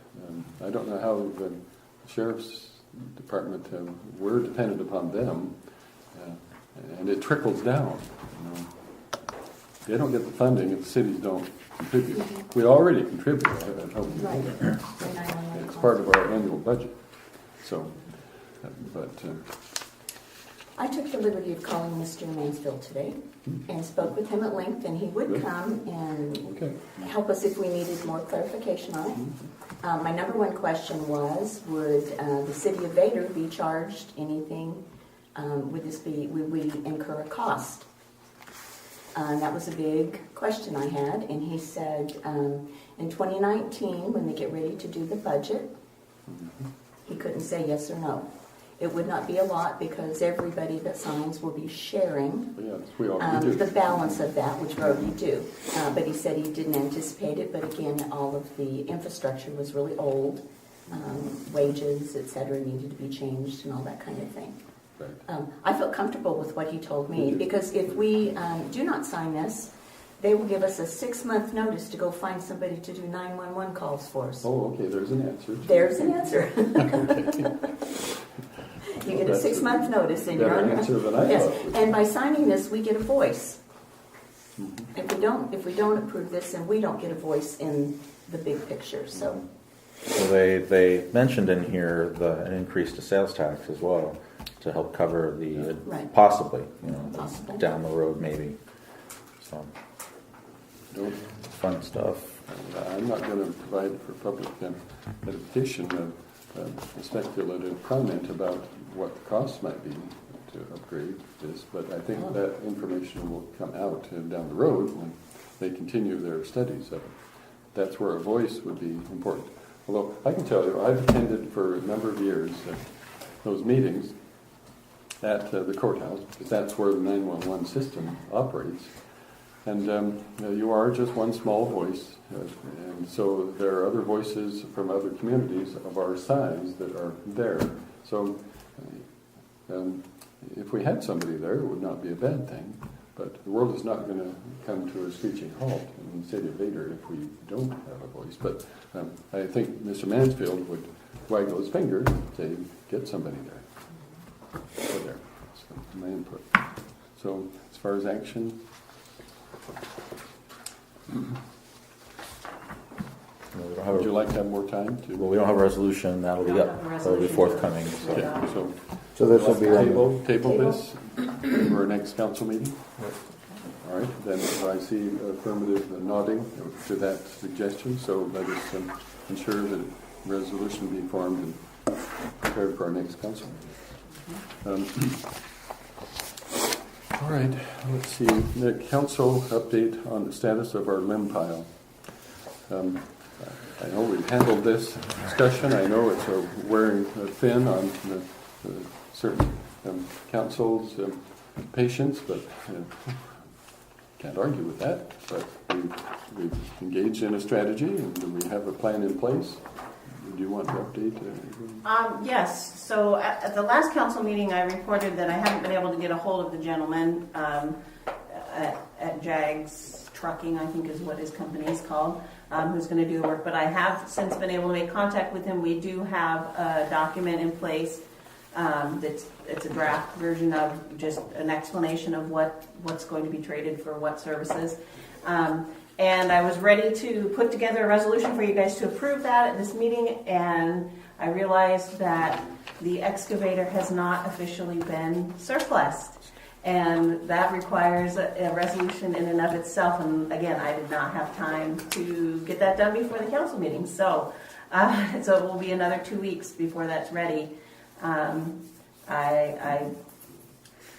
[SPEAKER 1] I don't know how the sheriff's department, we're dependent upon them, and it trickles down. They don't get the funding if the cities don't contribute. We already contribute. I hope you know that. It's part of our annual budget. So, but
[SPEAKER 4] I took the liberty of calling Mr. Mansfield today and spoke with him at length, and he would come and help us if we needed more clarification on it. My number one question was, would the city of Vader be charged anything? Would we incur a cost? That was a big question I had, and he said in 2019, when they get ready to do the budget, he couldn't say yes or no. It would not be a lot because everybody that signs will be sharing the balance of that, which we already do. But he said he didn't anticipate it, but again, all of the infrastructure was really old. Wages, etc., needed to be changed and all that kind of thing.
[SPEAKER 1] right.
[SPEAKER 4] I feel comfortable with what he told me because if we do not sign this, they will give us a 6-month notice to go find somebody to do 911 calls for us.
[SPEAKER 1] Oh, okay, there's an answer.
[SPEAKER 4] There's an answer. You get a 6-month notice and you're on your
[SPEAKER 1] answer than I thought.
[SPEAKER 4] And by signing this, we get a voice.
[SPEAKER 1] Mm-hmm.
[SPEAKER 4] If we don't approve this, then we don't get a voice in the big picture. So
[SPEAKER 3] they mentioned in here an increase to sales tax as well to help cover the possibly, down the road maybe. So fun stuff.
[SPEAKER 1] I'm not going to provide for public edification a speculative comment about what the costs might be to upgrade this, but I think that information will come out down the road when they continue their studies of it. That's where a voice would be important. Although I can tell you, I've attended for a number of years those meetings at the courthouse, because that's where the 911 system operates. And you are just one small voice, and so there are other voices from other communities of our size that are there. So if we had somebody there, it would not be a bad thing. But the world is not going to come to a screeching halt in the city of Vader if we don't have a voice. But I think Mr. Mansfield would waggle his finger and say, get somebody there. Go there. So my input. So as far as action, would you like to have more time to?
[SPEAKER 3] Well, we don't have a resolution. That'll be up. That'll be forthcoming. So.
[SPEAKER 1] Okay,
[SPEAKER 6] So this will be
[SPEAKER 1] table this for our next council meeting. All right, then I see affirmative nodding to that suggestion. So let us ensure that a resolution be formed and prepared for our next council meeting. All right, let's see. The council update on the status of our limb pile. I know we've handled this discussion. I know it's wearing thin on certain council's patience, but can't argue with that. But we've engaged in a strategy, and we have a plan in place. Do you want to update?
[SPEAKER 2] Yes. So at the last council meeting, I reported that I haven't been able to get a hold of the gentleman at Jags Trucking, I think is what his company is called, who's going to do the work. But I have since been able to make contact with him. We do have a document in place it's a draft version of just an explanation of what's going to be traded for what services. And I was ready to put together a resolution for you guys to approve that at this meeting, and I realized that the excavator has not officially been surplused. And that requires a resolution in and of itself. And again, I did not have time to get that done before the council meeting. So it will be another 2 weeks before that's ready. I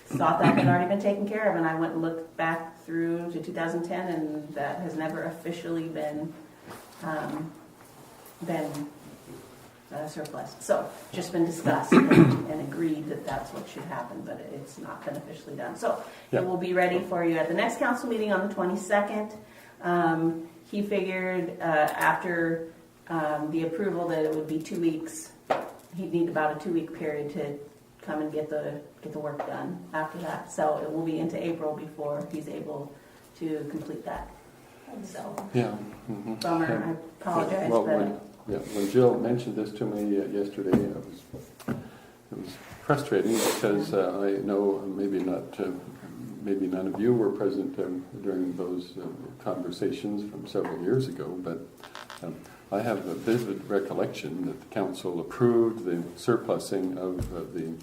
[SPEAKER 2] thought that had already been taken care of, and I went and looked back through to 2010, and that has never officially been surplus. So just been discussed and agreed that that's what should happen, but it's not been officially done. So It will be ready for you at the next council meeting on the 22nd. He figured after the approval that it would be 2 weeks. He'd need about a 2-week period to come and get the work done after that. So it will be into April before he's able to complete that. So
[SPEAKER 1] Yeah.
[SPEAKER 2] bummer. I apologize.
[SPEAKER 1] Well,
[SPEAKER 2] but
[SPEAKER 1] when Jill mentioned this to me yesterday, it was frustrating because I know maybe none of you were present during those conversations from several years ago, but I have a vivid recollection that the council approved the surplusing of the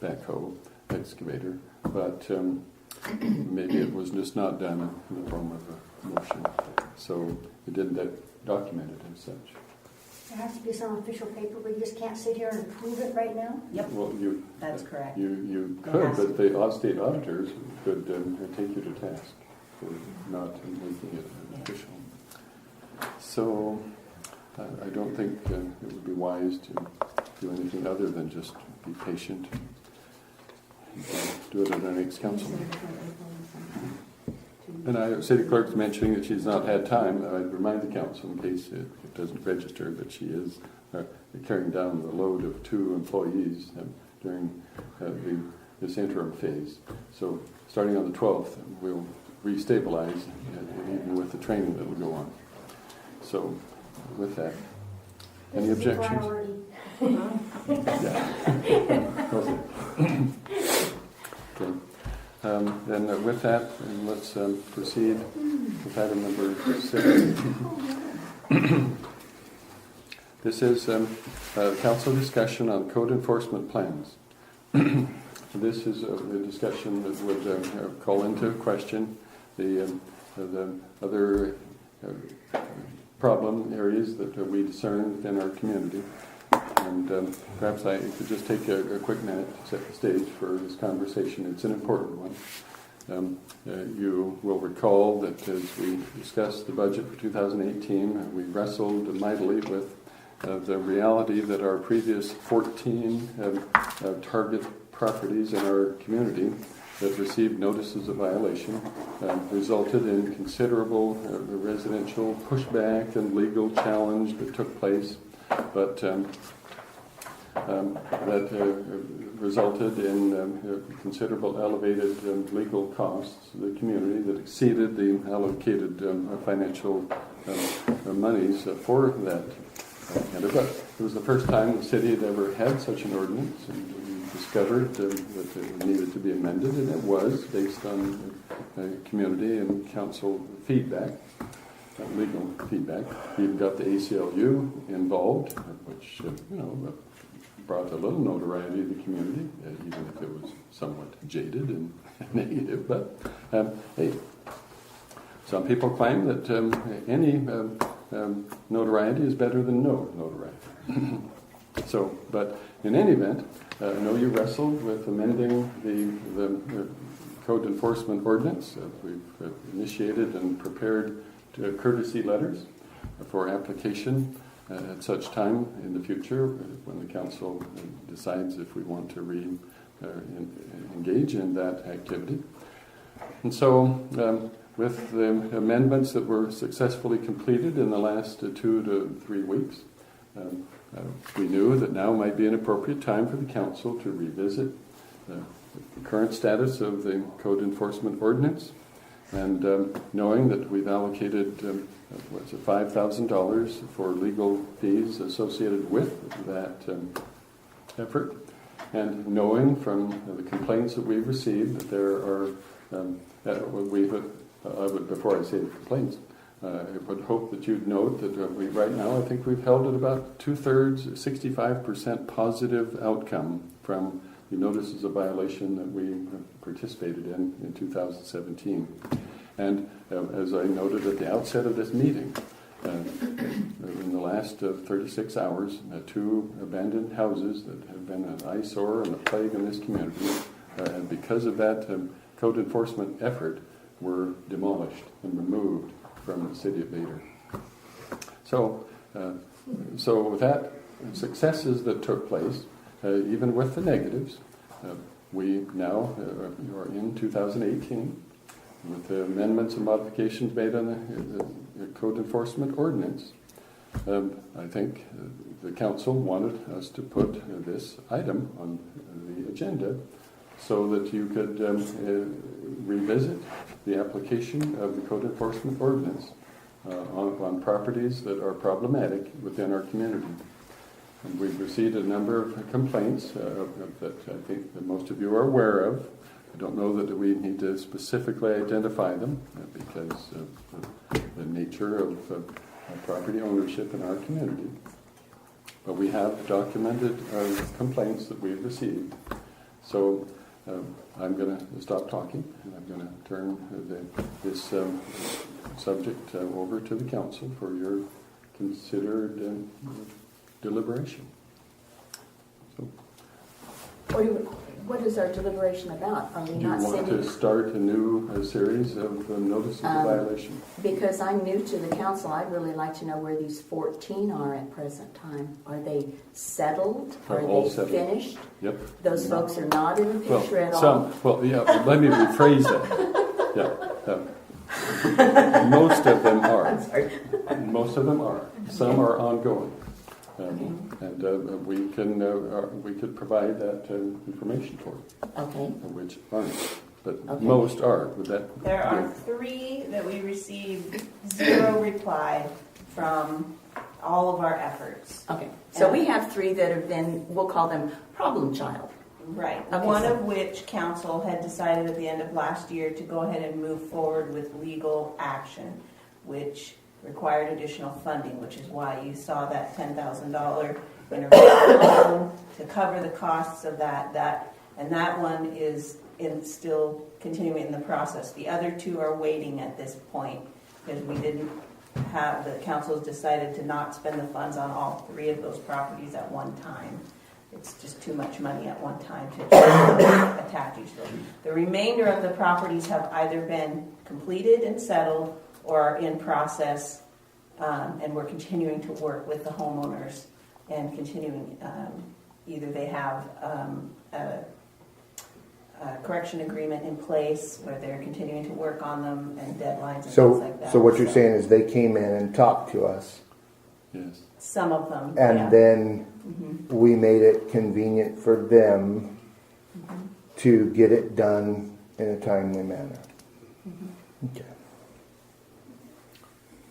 [SPEAKER 1] backhoe excavator, but maybe it was just not done in the form of a motion, so it didn't document it as such.
[SPEAKER 7] There has to be some official paper, we just can't sit here and approve it right now?
[SPEAKER 2] Yep,
[SPEAKER 1] Well,
[SPEAKER 2] that's correct.
[SPEAKER 1] You
[SPEAKER 2] There
[SPEAKER 1] could,
[SPEAKER 2] has to
[SPEAKER 1] but the state auditors could take you to task for not making it official. So I don't think it would be wise to do anything other than just be patient and do it at our next council meeting. And city clerk's mentioning that she's not had time. I'd remind the council, in case it doesn't register, that she is carrying down the load of 2 employees during this interim phase. So starting on the 12th, we'll restabilize, even with the training that will go on. So with that, any
[SPEAKER 7] This is a
[SPEAKER 1] objections?
[SPEAKER 7] priority.
[SPEAKER 1] Okay. Then with that, let's proceed with item number 6. This is council discussion on code enforcement plans. This is a discussion that would call into question the other problem areas that we discern within our community. And perhaps I could just take a quick minute to set the stage for this conversation. It's an important one. You will recall that as we discussed the budget for 2018, we wrestled mightily with the reality that our previous 14 target properties in our community that received notices of violation resulted in considerable residential pushback and legal challenge that took place, but that resulted in considerable elevated legal costs to the community that exceeded the allocated financial monies for that. And it was the first time the city had ever had such an ordinance, and we discovered that it needed to be amended, and it was based on community and council feedback, legal feedback. We even got the ACLU involved, which brought a little notoriety to the community, even if it was somewhat jaded and negative. But hey, some people claim that any notoriety is better than no notoriety. So, but in any event, I know you wrestled with amending the code enforcement ordinance. We've initiated and prepared courtesy letters for application at such time in the future when the council decides if we want to engage in that activity. And so with the amendments that were successfully completed in the last 2 to 3 weeks, we knew that now might be an appropriate time for the council to revisit the current status of the code enforcement ordinance, and knowing that we've allocated $5,000 for legal fees associated with that effort, and knowing from the complaints that we've received that there are, before I say the complaints, I would hope that you'd note that right now I think we've held at about 2/3, 65% positive outcome from the notices of violation that we participated in 2017. And as I noted at the outset of this meeting, in the last 36 hours, 2 abandoned houses that have been an eyesore and a plague in this community, and because of that code enforcement effort, were demolished and removed from the city of Vader. So with that successes that took place, even with the negatives, we now are in 2018 with the amendments and modifications made on the code enforcement ordinance. I think the council wanted us to put this item on the agenda so that you could revisit the application of the code enforcement ordinance on properties that are problematic within our community. And we've received a number of complaints that I think that most of you are aware of. I don't know that we need to specifically identify them because of the nature of property ownership in our community. But we have documented complaints that we've received. So I'm going to stop talking, and I'm going to turn this subject over to the council for your considered deliberation. So,
[SPEAKER 4] What is our deliberation about? Are we
[SPEAKER 1] do you
[SPEAKER 4] not
[SPEAKER 1] want
[SPEAKER 4] sending?
[SPEAKER 1] to start a new series of notices of violation?
[SPEAKER 4] Because I'm new to the council, I'd really like to know where these 14 are at present time. Are they settled?
[SPEAKER 1] They're
[SPEAKER 4] Are
[SPEAKER 1] all
[SPEAKER 4] they
[SPEAKER 1] settled.
[SPEAKER 4] finished?
[SPEAKER 1] Yep.
[SPEAKER 4] Those folks are not in the picture at all.
[SPEAKER 1] Let me rephrase that. Yeah. Most of them are.
[SPEAKER 4] I'm sorry.
[SPEAKER 1] Most of them are. Some are ongoing. And we could provide that information for you,
[SPEAKER 4] Okay.
[SPEAKER 1] which aren't, but
[SPEAKER 4] Okay.
[SPEAKER 1] most are. Would that?
[SPEAKER 2] There are 3 that we received 0 reply from all of our efforts.
[SPEAKER 4] Okay. So we have 3 that have been, we'll call them problem child.
[SPEAKER 2] Right.
[SPEAKER 4] Okay,
[SPEAKER 2] One
[SPEAKER 4] so-
[SPEAKER 2] of which council had decided at the end of last year to go ahead and move forward with legal action, which required additional funding, which is why you saw that $10,000 intervention loan to cover the costs of that. And that one is still continuing in the process. The other 2 are waiting at this point because we didn't have, the council's decided to not spend the funds on all 3 of those properties at one time. It's just too much money at one time to attack each of them. The remainder of the properties have either been completed and settled or are in process, and we're continuing to work with the homeowners and continuing, either they have correction agreement in place where they're continuing to work on them and deadlines and things
[SPEAKER 6] So,
[SPEAKER 2] like that.
[SPEAKER 6] so what you're saying is they came in and talked to us,
[SPEAKER 1] Yes.
[SPEAKER 2] Some of them,
[SPEAKER 6] and
[SPEAKER 2] yeah.
[SPEAKER 6] then we made it convenient for them to get it done in a timely manner. Okay.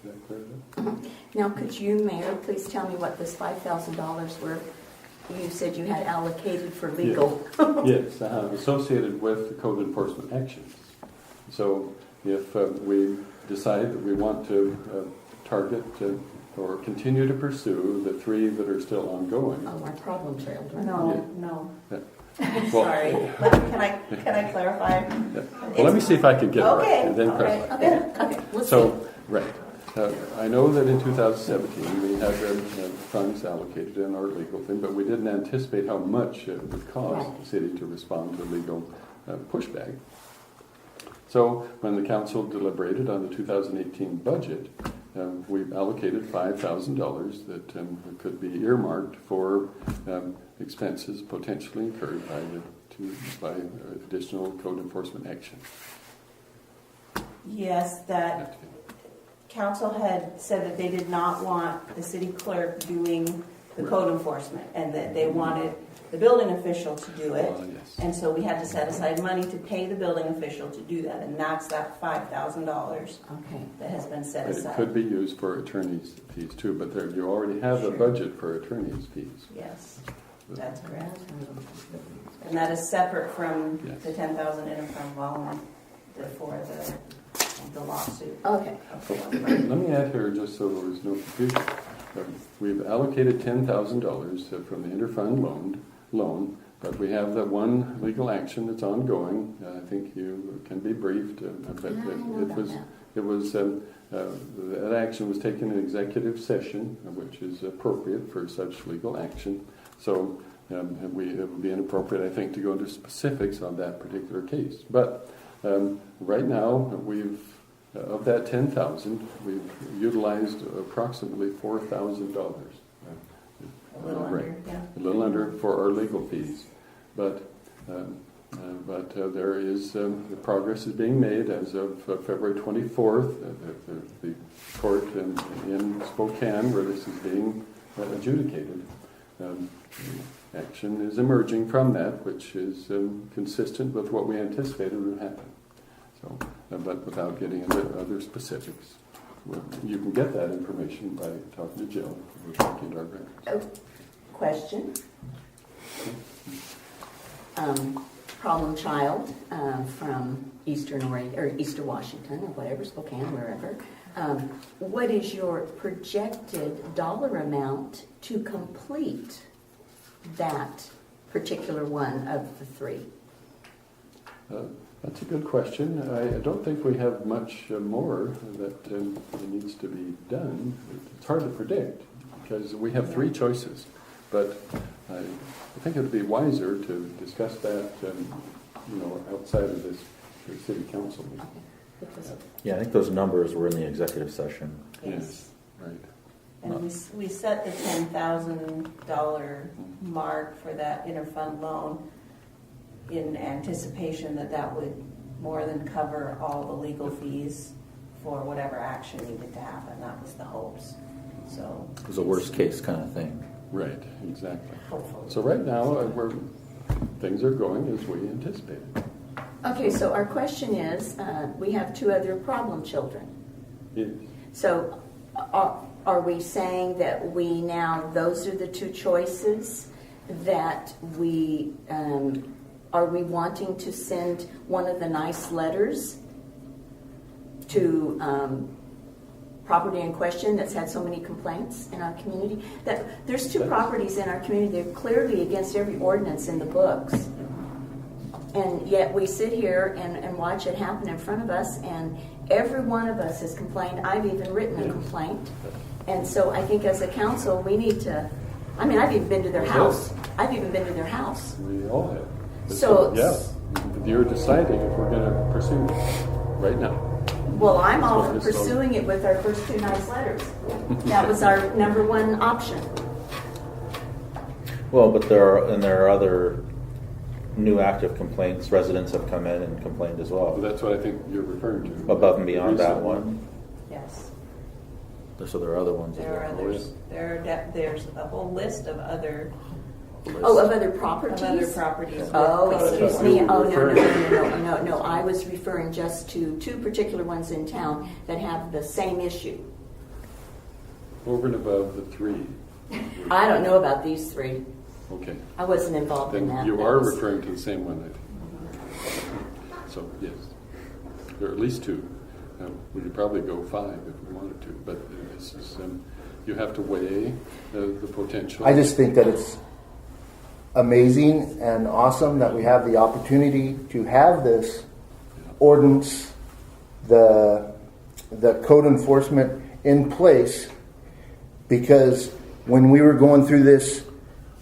[SPEAKER 1] Is that clear enough?
[SPEAKER 4] Now, could you, Mayor, please tell me what this $5,000 were? You said you had allocated for legal.
[SPEAKER 1] Yes, associated with the code enforcement actions. So if we decide that we want to target or continue to pursue the 3 that are still ongoing.
[SPEAKER 4] Oh, my problem children.
[SPEAKER 2] No.
[SPEAKER 1] Yeah.
[SPEAKER 2] Sorry. Can I clarify?
[SPEAKER 1] Well, let me see if I can get it right.
[SPEAKER 2] Okay,
[SPEAKER 1] And then
[SPEAKER 2] all
[SPEAKER 1] press.
[SPEAKER 2] right.
[SPEAKER 4] Okay, let's see.
[SPEAKER 1] So, right. I know that in 2017 we had funds allocated in our legal thing, but we didn't anticipate how much it would cost
[SPEAKER 4] Right.
[SPEAKER 1] the city to respond to legal pushback. So when the council deliberated on the 2018 budget, we've allocated $5,000 that could be earmarked for expenses potentially incurred by additional code enforcement action.
[SPEAKER 2] Yes, that council had said that they did not want the city clerk doing the code enforcement and that they wanted the building official to do it.
[SPEAKER 1] Yes.
[SPEAKER 2] And so we had to set aside money to pay the building official to do that, and that's that $5,000
[SPEAKER 4] Okay.
[SPEAKER 2] that has been set
[SPEAKER 1] But it
[SPEAKER 2] aside.
[SPEAKER 1] could be used for attorney's fees too, but there, you already have a
[SPEAKER 2] Sure.
[SPEAKER 1] budget for attorney's fees.
[SPEAKER 2] Yes, that's correct. And that is separate from
[SPEAKER 1] Yes.
[SPEAKER 2] the 10,000 in from loan for the lawsuit.
[SPEAKER 4] Okay.
[SPEAKER 1] Let me add here, just so there was no confusion. We've allocated $10,000 from the interfund loan, but we have that one legal action that's ongoing. I think you can be briefed, but that action was taken in executive session, which is appropriate for such legal action. So it would be inappropriate, I think, to go into specifics on that particular case. But right now, of that 10,000, we've utilized approximately $4,000.
[SPEAKER 2] A little under, yeah.
[SPEAKER 1] A little under for our legal fees, but there is the progress is being made as of February 24th. The court in Spokane, where this is being adjudicated, action is emerging from that, which is consistent with what we anticipated would happen. So, but without getting into other specifics, you can get that information by talking to Jill. We're talking to our grants.
[SPEAKER 4] Question. Problem child from Eastern Washington, or whatever, Spokane, wherever. What is your projected dollar amount to complete that particular one of the 3?
[SPEAKER 1] That's a good question. I don't think we have much more that needs to be done. It's hard to predict because we have 3 choices. But I think it would be wiser to discuss that, outside of this city council meeting.
[SPEAKER 3] Yeah, I think those numbers were in the executive session.
[SPEAKER 1] Yes, right.
[SPEAKER 2] And we set the $10,000 mark for that interfund loan in anticipation that would more than cover all the legal fees for whatever action needed to happen. That was the hopes. So
[SPEAKER 3] It was a worst case kind of thing.
[SPEAKER 1] Right, exactly.
[SPEAKER 2] hopefully.
[SPEAKER 1] So right now, things are going as we anticipated.
[SPEAKER 4] Okay, so our question is, we have 2 other problem children.
[SPEAKER 1] Yes.
[SPEAKER 4] So are we saying that those are the 2 choices that are we wanting to send one of the nice letters to property in question that's had so many complaints in our community? That there's 2 properties in our community that are clearly against every ordinance in the books. And yet we sit here and watch it happen in front of us, and every one of us has complained. I've even written a complaint. And so I think as a council, we need to, I've even been to their house.
[SPEAKER 1] We all have. But
[SPEAKER 4] So-
[SPEAKER 1] yeah, you're deciding if we're going to pursue it right now.
[SPEAKER 4] Well, I'm all
[SPEAKER 1] So
[SPEAKER 4] for
[SPEAKER 1] this is-
[SPEAKER 4] pursuing it with our first 2 nice letters. That was our number 1 option.
[SPEAKER 3] Well, but there are other new active complaints. Residents have come in and complained as well.
[SPEAKER 1] Well, that's what I think you're referring to.
[SPEAKER 3] Above and beyond that
[SPEAKER 1] Recent.
[SPEAKER 3] one.
[SPEAKER 2] Yes,
[SPEAKER 3] So there are other ones as
[SPEAKER 2] there are
[SPEAKER 3] well.
[SPEAKER 2] others. There's a whole list of other
[SPEAKER 4] Oh, of other properties?
[SPEAKER 2] properties.
[SPEAKER 4] Oh,
[SPEAKER 2] with code
[SPEAKER 4] excuse me. Oh,
[SPEAKER 2] enforcement.
[SPEAKER 4] no. I was referring just to two particular ones in town that have the same issue.
[SPEAKER 1] Over and above the 3.
[SPEAKER 4] I don't know about these three.
[SPEAKER 1] Okay.
[SPEAKER 4] I wasn't involved in
[SPEAKER 1] Then
[SPEAKER 4] that.
[SPEAKER 1] you
[SPEAKER 4] That
[SPEAKER 1] are
[SPEAKER 4] was-
[SPEAKER 1] referring to the same one, I think. So, yes. There are at least 2. We could probably go 5 if we wanted to, but this is, you have to weigh the potential.
[SPEAKER 6] I just think that it's amazing and awesome that we have the opportunity to have this ordinance, the code enforcement in place, because when we were going through this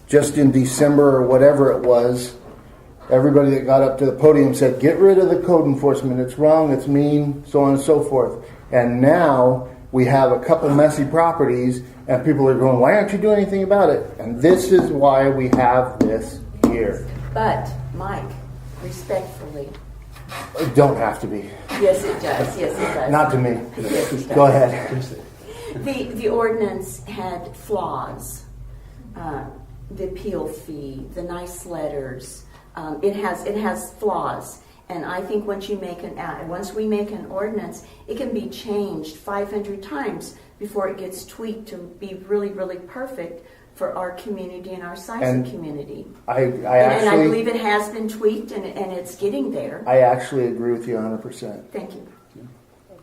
[SPEAKER 6] just in December or whatever it was, everybody that got up to the podium said, get rid of the code enforcement, it's wrong, it's mean, so on and so forth. And now we have a couple messy properties and people are going, why aren't you doing anything about it? And this is why we have this here.
[SPEAKER 4] But, Mike, respectfully,
[SPEAKER 6] It don't have to be.
[SPEAKER 4] yes, it does. Yes, it does.
[SPEAKER 6] Not to me.
[SPEAKER 4] Yes, it does.
[SPEAKER 6] Go ahead.
[SPEAKER 4] The ordinance had flaws. The appeal fee, the nice letters. It has flaws. And I think once we make an ordinance, it can be changed 500 times before it gets tweaked to be really, really perfect for our community and our size
[SPEAKER 6] And
[SPEAKER 4] of community.
[SPEAKER 6] I
[SPEAKER 4] And I
[SPEAKER 6] actually,
[SPEAKER 4] believe it has been tweaked and it's getting there.
[SPEAKER 6] I actually agree with you 100%.
[SPEAKER 4] Thank you.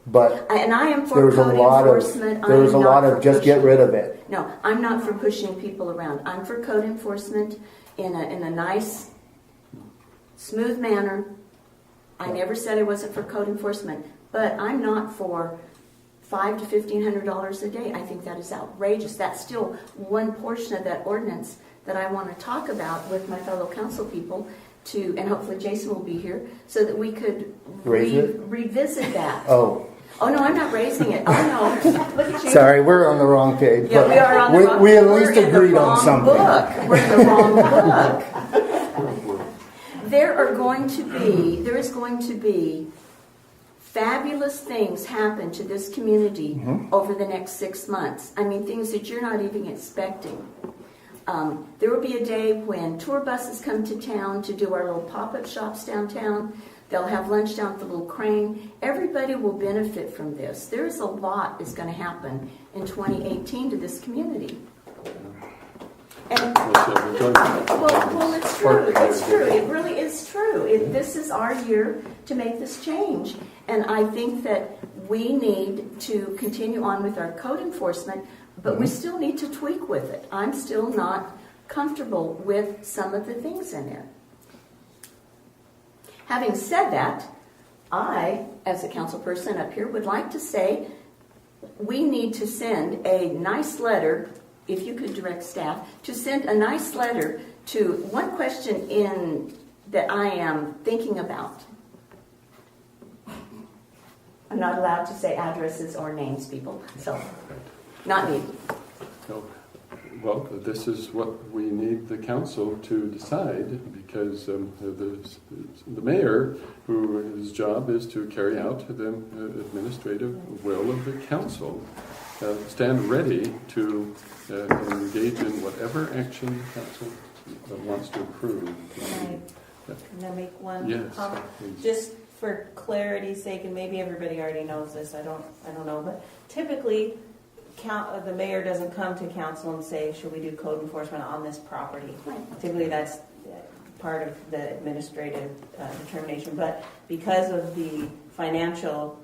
[SPEAKER 6] But
[SPEAKER 4] And I am
[SPEAKER 6] there
[SPEAKER 4] for
[SPEAKER 6] was a
[SPEAKER 4] code
[SPEAKER 6] lot
[SPEAKER 4] enforcement.
[SPEAKER 6] of, there was
[SPEAKER 4] I
[SPEAKER 6] a
[SPEAKER 4] am
[SPEAKER 6] lot
[SPEAKER 4] not
[SPEAKER 6] of
[SPEAKER 4] for
[SPEAKER 6] just get
[SPEAKER 4] pushing-
[SPEAKER 6] rid of it.
[SPEAKER 4] No, I'm not for pushing people around. I'm for code enforcement in a nice, smooth manner. I never said I wasn't for code enforcement, but I'm not for $500 to $1,500 a day. I think that is outrageous. That's still one portion of that ordinance that I want to talk about with my fellow council people and hopefully Jason will be here, so that we could
[SPEAKER 6] Raise it?
[SPEAKER 4] revisit that.
[SPEAKER 6] Oh,
[SPEAKER 4] Oh, no, I'm not raising it. Oh, no. Look at you.
[SPEAKER 6] sorry, we're on the wrong page.
[SPEAKER 4] Yeah,
[SPEAKER 6] but
[SPEAKER 4] we are on the wrong.
[SPEAKER 6] we at
[SPEAKER 4] we're
[SPEAKER 6] least
[SPEAKER 4] in the
[SPEAKER 6] agreed on
[SPEAKER 4] wrong
[SPEAKER 6] something.
[SPEAKER 4] Book. We're in the wrong book. There is going to be fabulous things happen to this community over the next 6 months. I mean, things that you're not even expecting. There will be a day when tour buses come to town to do our little pop-up shops downtown. They'll have lunch down at the little crane. Everybody will benefit from this. There is a lot that's going to happen in 2018 to this community. And well, it's true. It's true. It really is true. This is our year to make this change. And I think that we need to continue on with our code enforcement, but we still need to tweak with it. I'm still not comfortable with some of the things in there. Having said that, I, as a council person up here, would like to say we need to send a nice letter, if you could direct staff, to send a nice letter to one question that I am thinking about. I'm not allowed to say addresses or names, people, so not me.
[SPEAKER 1] No. Well, this is what we need the council to decide, because the mayor, whose job is to carry out the administrative will of the council, stand ready to engage in whatever action council wants to approve.
[SPEAKER 2] Can I make one
[SPEAKER 1] Yes,
[SPEAKER 2] comment?
[SPEAKER 1] please.
[SPEAKER 2] Just for clarity's sake, and maybe everybody already knows this, I don't know, but typically the mayor doesn't come to council and say, should we do code enforcement on this property? Typically that's part of the administrative determination, but because of the financial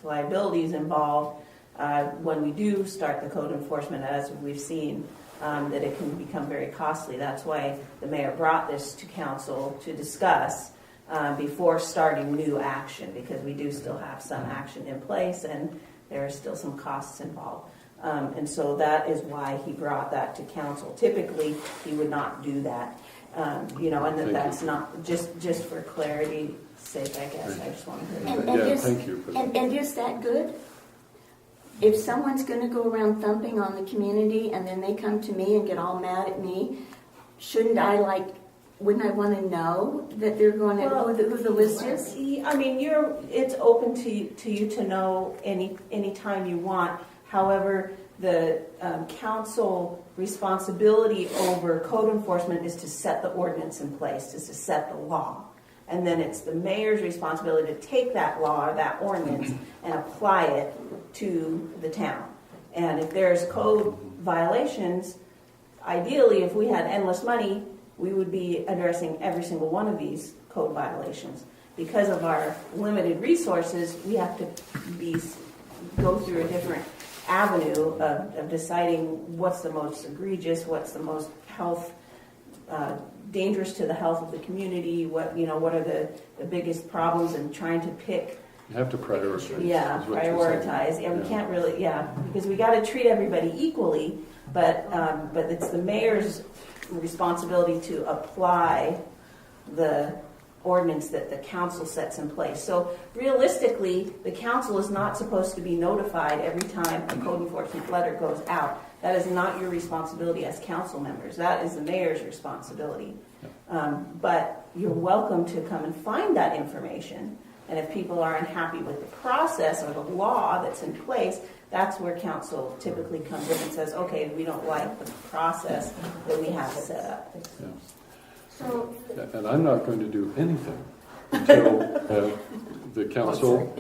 [SPEAKER 2] liabilities involved, when we do start the code enforcement, as we've seen, that it can become very costly. That's why the mayor brought this to council to discuss before starting new action, because we do still have some action in place and there are still some costs involved. And so that is why he brought that to council. Typically, he would not do that, and that's not, just for clarity's sake, I guess. I just wanted to...
[SPEAKER 1] Thank you for that.
[SPEAKER 4] And is that good? If someone's going to go around thumping on the community and then they come to me and get all mad at me, shouldn't I wouldn't I want to know that they're going to, who the list is?
[SPEAKER 2] I mean, it's open to you to know any time you want. However, the council responsibility over code enforcement is to set the ordinance in place, is to set the law. And then it's the mayor's responsibility to take that law or that ordinance and apply it to the town. And if there's code violations, ideally, if we had endless money, we would be addressing every single one of these code violations. Because of our limited resources, we have to go through a different avenue of deciding what's the most egregious, what's the most dangerous to the health of the community, what are the biggest problems, and trying to pick.
[SPEAKER 1] You have to prioritize.
[SPEAKER 2] Yeah,
[SPEAKER 1] is what you're saying.
[SPEAKER 2] prioritize. And we can't really, because we got to treat everybody equally, but it's the mayor's responsibility to apply the ordinance that the council sets in place. So realistically, the council is not supposed to be notified every time a code enforcement letter goes out. That is not your responsibility as council members. That is the mayor's responsibility. But you're welcome to come and find that information. And if people are unhappy with the process or the law that's in place, that's where council typically comes in and says, okay, we don't like the process that we have set up.
[SPEAKER 1] Yeah.
[SPEAKER 7] So,
[SPEAKER 1] And I'm not going to do anything until the council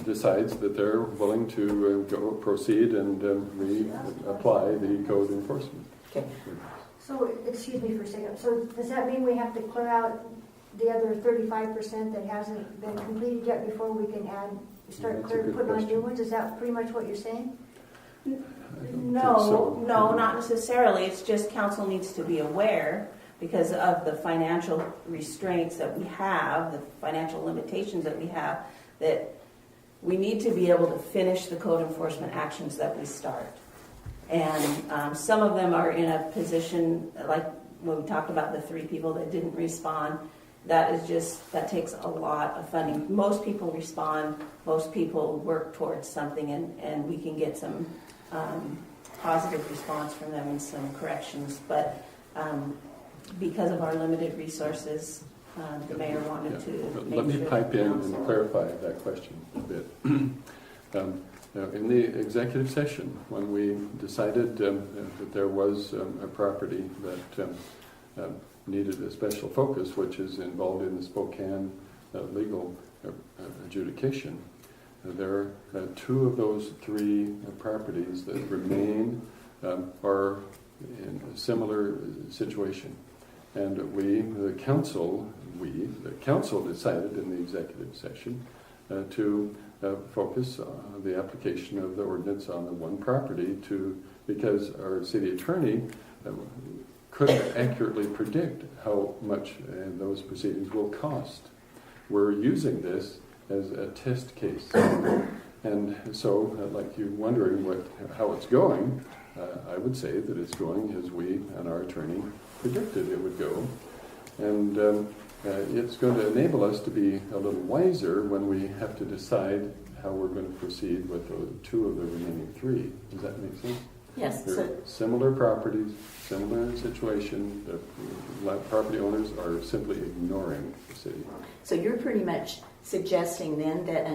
[SPEAKER 1] decides that they're willing to proceed and reapply the code enforcement.
[SPEAKER 4] Okay.
[SPEAKER 7] so, excuse me for a second, so does that mean we have to clear out the other 35% that hasn't been completed yet before we can start
[SPEAKER 1] That's a good
[SPEAKER 7] putting on new
[SPEAKER 1] question.
[SPEAKER 7] ones? Is that pretty much what you're saying?
[SPEAKER 2] No, not necessarily. It's just council needs to be aware, because of the financial restraints that we have, the financial limitations that we have, that we need to be able to finish the code enforcement actions that we start. And some of them are in a position, like when we talked about the 3 people that didn't respond, that takes a lot of funding. Most people respond, most people work towards something, and we can get some positive response from them and some corrections. But because of our limited resources, the mayor wanted to make
[SPEAKER 1] Let me
[SPEAKER 2] sure
[SPEAKER 1] pipe
[SPEAKER 2] the
[SPEAKER 1] in
[SPEAKER 2] council-
[SPEAKER 1] and clarify that question a bit. In the executive session, when we decided that there was a property that needed a special focus, which is involved in the Spokane legal adjudication, there are 2 of those 3 properties that remain are in a similar situation. And the council decided in the executive session to focus on the application of the ordinance on the one property because our city attorney couldn't accurately predict how much those proceedings will cost. We're using this as a test case. And so, like you're wondering how it's going, I would say that it's going as we and our attorney predicted it would go. And it's going to enable us to be a little wiser when we have to decide how we're going to proceed with the 2 of the remaining 3. Does that make sense?
[SPEAKER 4] Yes.
[SPEAKER 1] They're
[SPEAKER 4] So,
[SPEAKER 1] similar properties, similar situation. The property owners are simply ignoring the city.
[SPEAKER 4] so you're pretty much suggesting then that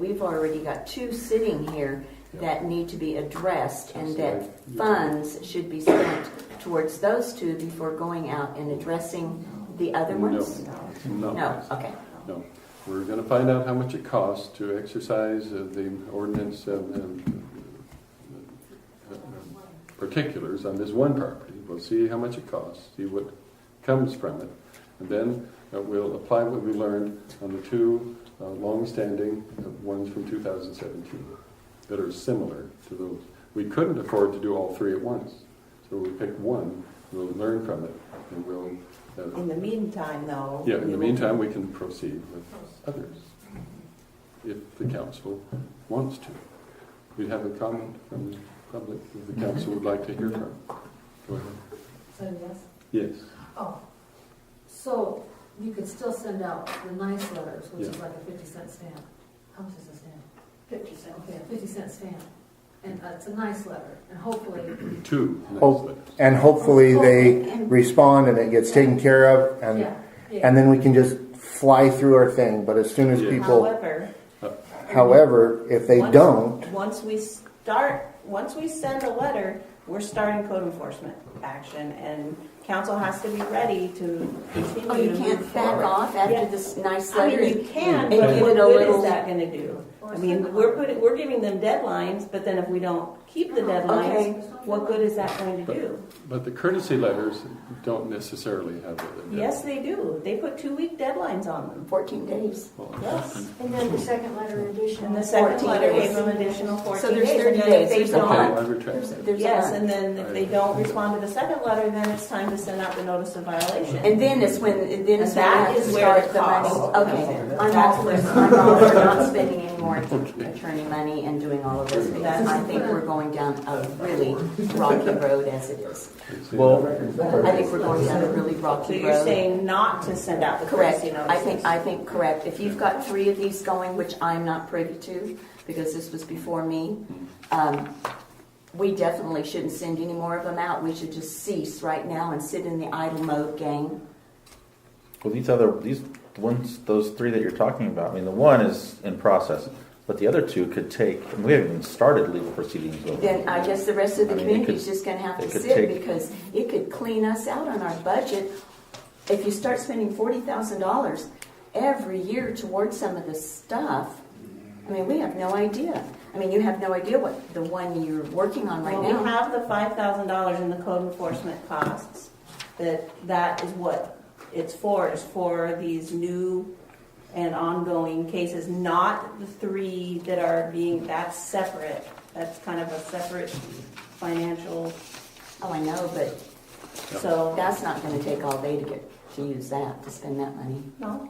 [SPEAKER 4] we've already got 2 sitting here that need to be addressed, and that funds should be spent towards those 2 before going out and addressing the other ones?
[SPEAKER 1] No.
[SPEAKER 4] No, okay.
[SPEAKER 1] No. We're going to find out how much it costs to exercise the ordinance particulars on this one property. We'll see how much it costs, see what comes from it, and then we'll apply what we learned on the 2 long-standing ones from 2017 that are similar to those. We couldn't afford to do all 3 at once, so we picked one. We'll learn from it, and we'll.
[SPEAKER 2] In the meantime, though.
[SPEAKER 1] Yeah, in the meantime, we can proceed with others if the council wants to. We have a comment from the public that the council would like to hear from. Go ahead.
[SPEAKER 9] So yes?
[SPEAKER 1] Yes.
[SPEAKER 9] Oh, so you could still send out the nice letters, which is
[SPEAKER 1] Yeah.
[SPEAKER 9] like a 50-cent stamp. How much is a stamp?
[SPEAKER 2] 50 cents.
[SPEAKER 9] Okay, a 50-cent stamp. And it's a nice letter, and hopefully,
[SPEAKER 1] Two. nice
[SPEAKER 6] Hope,
[SPEAKER 1] letters.
[SPEAKER 6] and hopefully they respond and it gets taken care of, and then we can just fly through our thing. But as soon as
[SPEAKER 1] Yeah.
[SPEAKER 6] people,
[SPEAKER 2] However,
[SPEAKER 6] if they
[SPEAKER 2] once-
[SPEAKER 6] don't,
[SPEAKER 2] once we send a letter, we're starting code enforcement action, and council has to be ready to continue
[SPEAKER 4] Oh, you
[SPEAKER 2] to move
[SPEAKER 4] can't back
[SPEAKER 2] forward.
[SPEAKER 4] off after
[SPEAKER 2] Yeah.
[SPEAKER 4] this nice
[SPEAKER 2] I
[SPEAKER 4] letter?
[SPEAKER 2] mean, you can,
[SPEAKER 4] And
[SPEAKER 2] but
[SPEAKER 4] give
[SPEAKER 2] what
[SPEAKER 4] it a
[SPEAKER 2] good
[SPEAKER 4] little-
[SPEAKER 2] is that gonna do? I mean, we're giving them deadlines, but then if we don't keep the deadlines,
[SPEAKER 4] Okay.
[SPEAKER 2] what good is that going to do?
[SPEAKER 1] But the courtesy letters don't necessarily have it.
[SPEAKER 2] Yes, they do. They put 2-week deadlines on them.
[SPEAKER 4] 14 days.
[SPEAKER 1] Well,
[SPEAKER 2] Yes.
[SPEAKER 7] And then the second letter additional.
[SPEAKER 2] And the second
[SPEAKER 4] 14
[SPEAKER 2] letter
[SPEAKER 4] days.
[SPEAKER 2] gave them additional 14
[SPEAKER 4] So there's
[SPEAKER 2] days.
[SPEAKER 4] 30
[SPEAKER 2] And then if
[SPEAKER 4] days.
[SPEAKER 2] they
[SPEAKER 4] There's a
[SPEAKER 1] Okay,
[SPEAKER 2] don't,
[SPEAKER 1] I retract that.
[SPEAKER 4] There's a
[SPEAKER 2] yes,
[SPEAKER 4] month.
[SPEAKER 2] and then if they don't respond to the second letter, then it's time to send out the notice of violation.
[SPEAKER 4] And then it's when
[SPEAKER 2] And
[SPEAKER 4] we
[SPEAKER 2] that
[SPEAKER 4] have
[SPEAKER 2] is
[SPEAKER 4] to
[SPEAKER 2] where
[SPEAKER 4] start
[SPEAKER 2] the
[SPEAKER 4] the money.
[SPEAKER 2] cost
[SPEAKER 4] Okay,
[SPEAKER 2] comes in.
[SPEAKER 4] I'm
[SPEAKER 2] That's
[SPEAKER 4] all
[SPEAKER 2] where-
[SPEAKER 4] for not spending any more attorney money and doing all of this because I think we're going down a really rocky road as it is.
[SPEAKER 3] Well,
[SPEAKER 4] I think we're going down a really
[SPEAKER 2] So
[SPEAKER 4] rocky
[SPEAKER 2] you're
[SPEAKER 4] road.
[SPEAKER 2] saying not to send out the
[SPEAKER 4] Correct.
[SPEAKER 2] courtesy notices?
[SPEAKER 4] I think correct. If you've got 3 of these going, which I'm not privy to because this was before me, we definitely shouldn't send any more of them out. We should just cease right now and sit in the idle mode, gang.
[SPEAKER 3] well, these ones, those 3 that you're talking about, I mean, the one is in process, but the other 2 could take, and we haven't even started legal proceedings with them.
[SPEAKER 4] Then I guess the rest of the
[SPEAKER 3] I mean,
[SPEAKER 4] community
[SPEAKER 3] it
[SPEAKER 4] is just going to have
[SPEAKER 3] it
[SPEAKER 4] to
[SPEAKER 3] could
[SPEAKER 4] sit
[SPEAKER 3] take-
[SPEAKER 4] because it could clean us out on our budget. If you start spending $40,000 every year towards some of this stuff, I mean, we have no idea. I mean, you have no idea what the one you're working on right
[SPEAKER 2] Well, we
[SPEAKER 4] now.
[SPEAKER 2] have the $5,000 in the code enforcement costs. That is what it's for these new and ongoing cases, not the 3 that are being, that's separate. That's kind of a separate financial,
[SPEAKER 4] Oh, I know, but
[SPEAKER 2] so,
[SPEAKER 4] that's not going to take all day to use that, to spend that money.
[SPEAKER 2] no.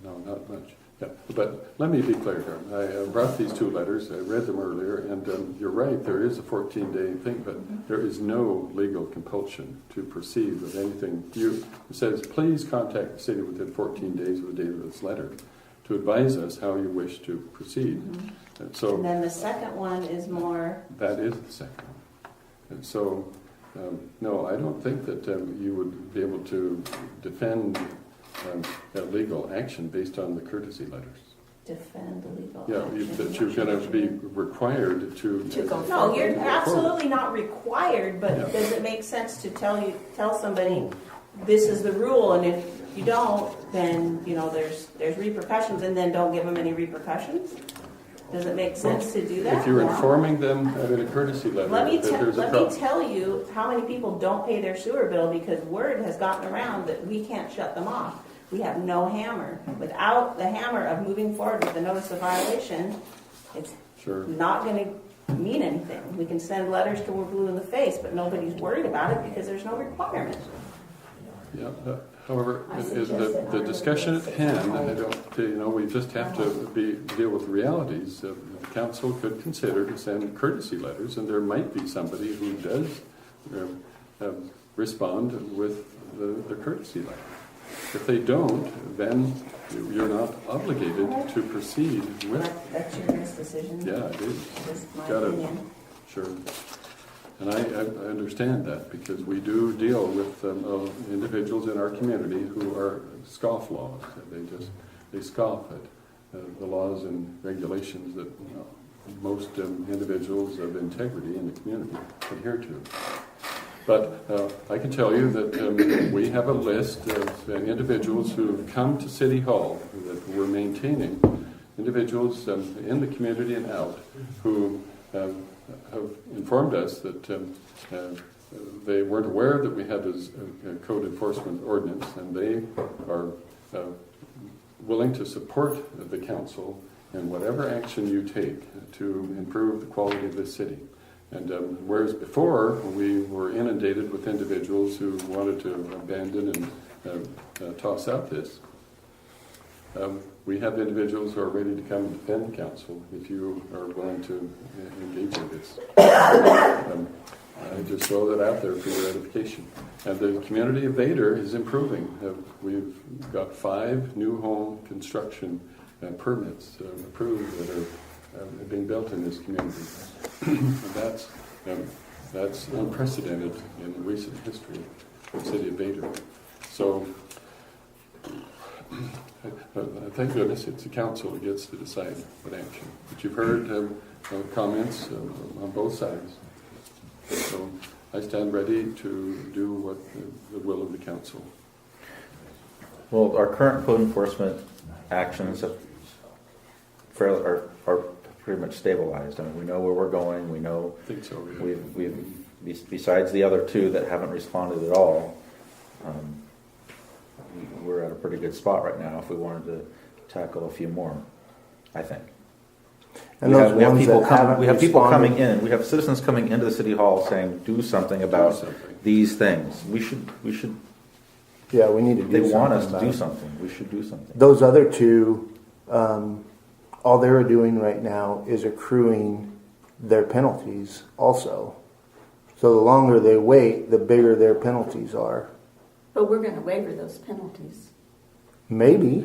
[SPEAKER 1] No, not much. Yeah, but let me be clear here. I brought these 2 letters. I read them earlier, and you're right. There is a 14-day thing, but there is no legal compulsion to proceed with anything. It says, please contact the city within 14 days of the date of this letter to advise us how you wish to proceed. And so
[SPEAKER 2] And then the second one is more,
[SPEAKER 1] that is the second one. And so, no, I don't think that you would be able to defend a legal action based on the courtesy letters.
[SPEAKER 2] defend the legal
[SPEAKER 1] Yeah,
[SPEAKER 2] action.
[SPEAKER 1] that you're going to be required to.
[SPEAKER 4] go
[SPEAKER 2] No, you're
[SPEAKER 1] forward.
[SPEAKER 2] absolutely not required, but
[SPEAKER 1] Yeah.
[SPEAKER 2] does it make sense to tell somebody, this is the rule, and if you don't, then, there's repercussions, and then don't give them any repercussions? Does it make sense to do that?
[SPEAKER 1] If you're
[SPEAKER 2] No.
[SPEAKER 1] informing them in a courtesy letter
[SPEAKER 2] Let me
[SPEAKER 1] that there's a
[SPEAKER 2] let me
[SPEAKER 1] problem.
[SPEAKER 2] tell you how many people don't pay their sewer bill because word has gotten around that we can't shut them off. We have no hammer. Without the hammer of moving forward with the notice of violation, it's
[SPEAKER 1] Sure.
[SPEAKER 2] not going to mean anything. We can send letters till we're blue in the face, but nobody's worried about it because there's no requirement.
[SPEAKER 1] Yeah. However, the discussion at hand, I don't. We just have to deal with the realities. The council could consider to send courtesy letters, and there might be somebody who does respond with the courtesy letter. If they don't, then you're not obligated to proceed with.
[SPEAKER 2] That's your guys' decision.
[SPEAKER 1] Yeah, it is.
[SPEAKER 2] Just my
[SPEAKER 1] Gotta-
[SPEAKER 2] opinion.
[SPEAKER 1] Sure. And I understand that because we do deal with individuals in our community who are scofflaws. They scoff at the laws and regulations that most individuals of integrity in the community adhere to. But I can tell you that we have a list of individuals who have come to City Hall that we're maintaining, individuals in the community and out who have informed us that they weren't aware that we had this code enforcement ordinance, and they are willing to support the council in whatever action you take to improve the quality of this city. And whereas before we were inundated with individuals who wanted to abandon and toss out this, we have individuals who are ready to come and defend the council if you are willing to engage in this. I just throw that out there for your edification. And the community of Vader is improving. We've got 5 new home construction permits approved that are being built in this community. That's, that's unprecedented in recent history of the city of Vader. So, thank goodness it's the council that gets to decide what action. But you've heard comments on both sides. So I stand ready to do what the will of the council.
[SPEAKER 3] Well, our current code enforcement actions are pretty much stabilized. I mean, we know where we're going. We know
[SPEAKER 1] I think so. Yeah.
[SPEAKER 3] we've besides the other two that haven't responded at all, we're at a pretty good spot right now. If we wanted to tackle a few more, I think.
[SPEAKER 6] And those ones
[SPEAKER 3] people
[SPEAKER 6] that haven't
[SPEAKER 3] we have people
[SPEAKER 6] responded-
[SPEAKER 3] coming in. We have citizens coming into the city hall saying, "Do something about these things." We should.
[SPEAKER 6] Yeah, we need to do
[SPEAKER 3] They
[SPEAKER 6] something
[SPEAKER 3] want us to
[SPEAKER 6] about
[SPEAKER 3] do
[SPEAKER 6] it.
[SPEAKER 3] something. We should do something.
[SPEAKER 6] Those other two, all they're doing right now is accruing their penalties also. So the longer they wait, the bigger their penalties are.
[SPEAKER 4] But we're going to waiver those penalties.
[SPEAKER 6] Maybe,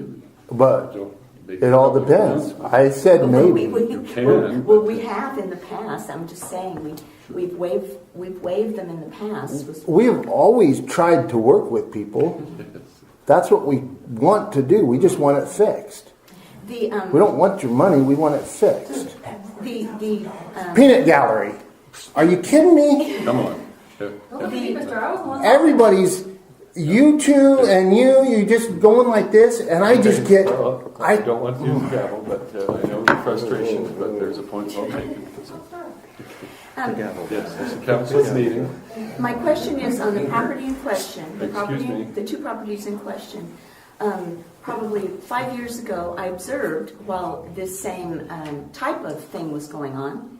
[SPEAKER 6] but
[SPEAKER 1] Don't make
[SPEAKER 6] it all depends. I said maybe.
[SPEAKER 1] You can,
[SPEAKER 4] Well,
[SPEAKER 1] but-
[SPEAKER 4] we have in the past. I'm just saying we've waived them in the past.
[SPEAKER 6] We've always tried to work with people. That's what we want to do. We just want it fixed. We don't want your money. We want it fixed. Peanut gallery. Are you kidding me?
[SPEAKER 1] Come on.
[SPEAKER 9] Don't be Mr. I was the one.
[SPEAKER 6] Everybody's, you two and you just going like this, and I just get,
[SPEAKER 1] Well, I don't want to use the gavel, but I know the frustration, but there's a point well taken. Yes, it's a council's meeting.
[SPEAKER 4] My question is on the property in question,
[SPEAKER 1] Excuse me.
[SPEAKER 4] the two properties in question. Probably 5 years ago, I observed while this same type of thing was going on,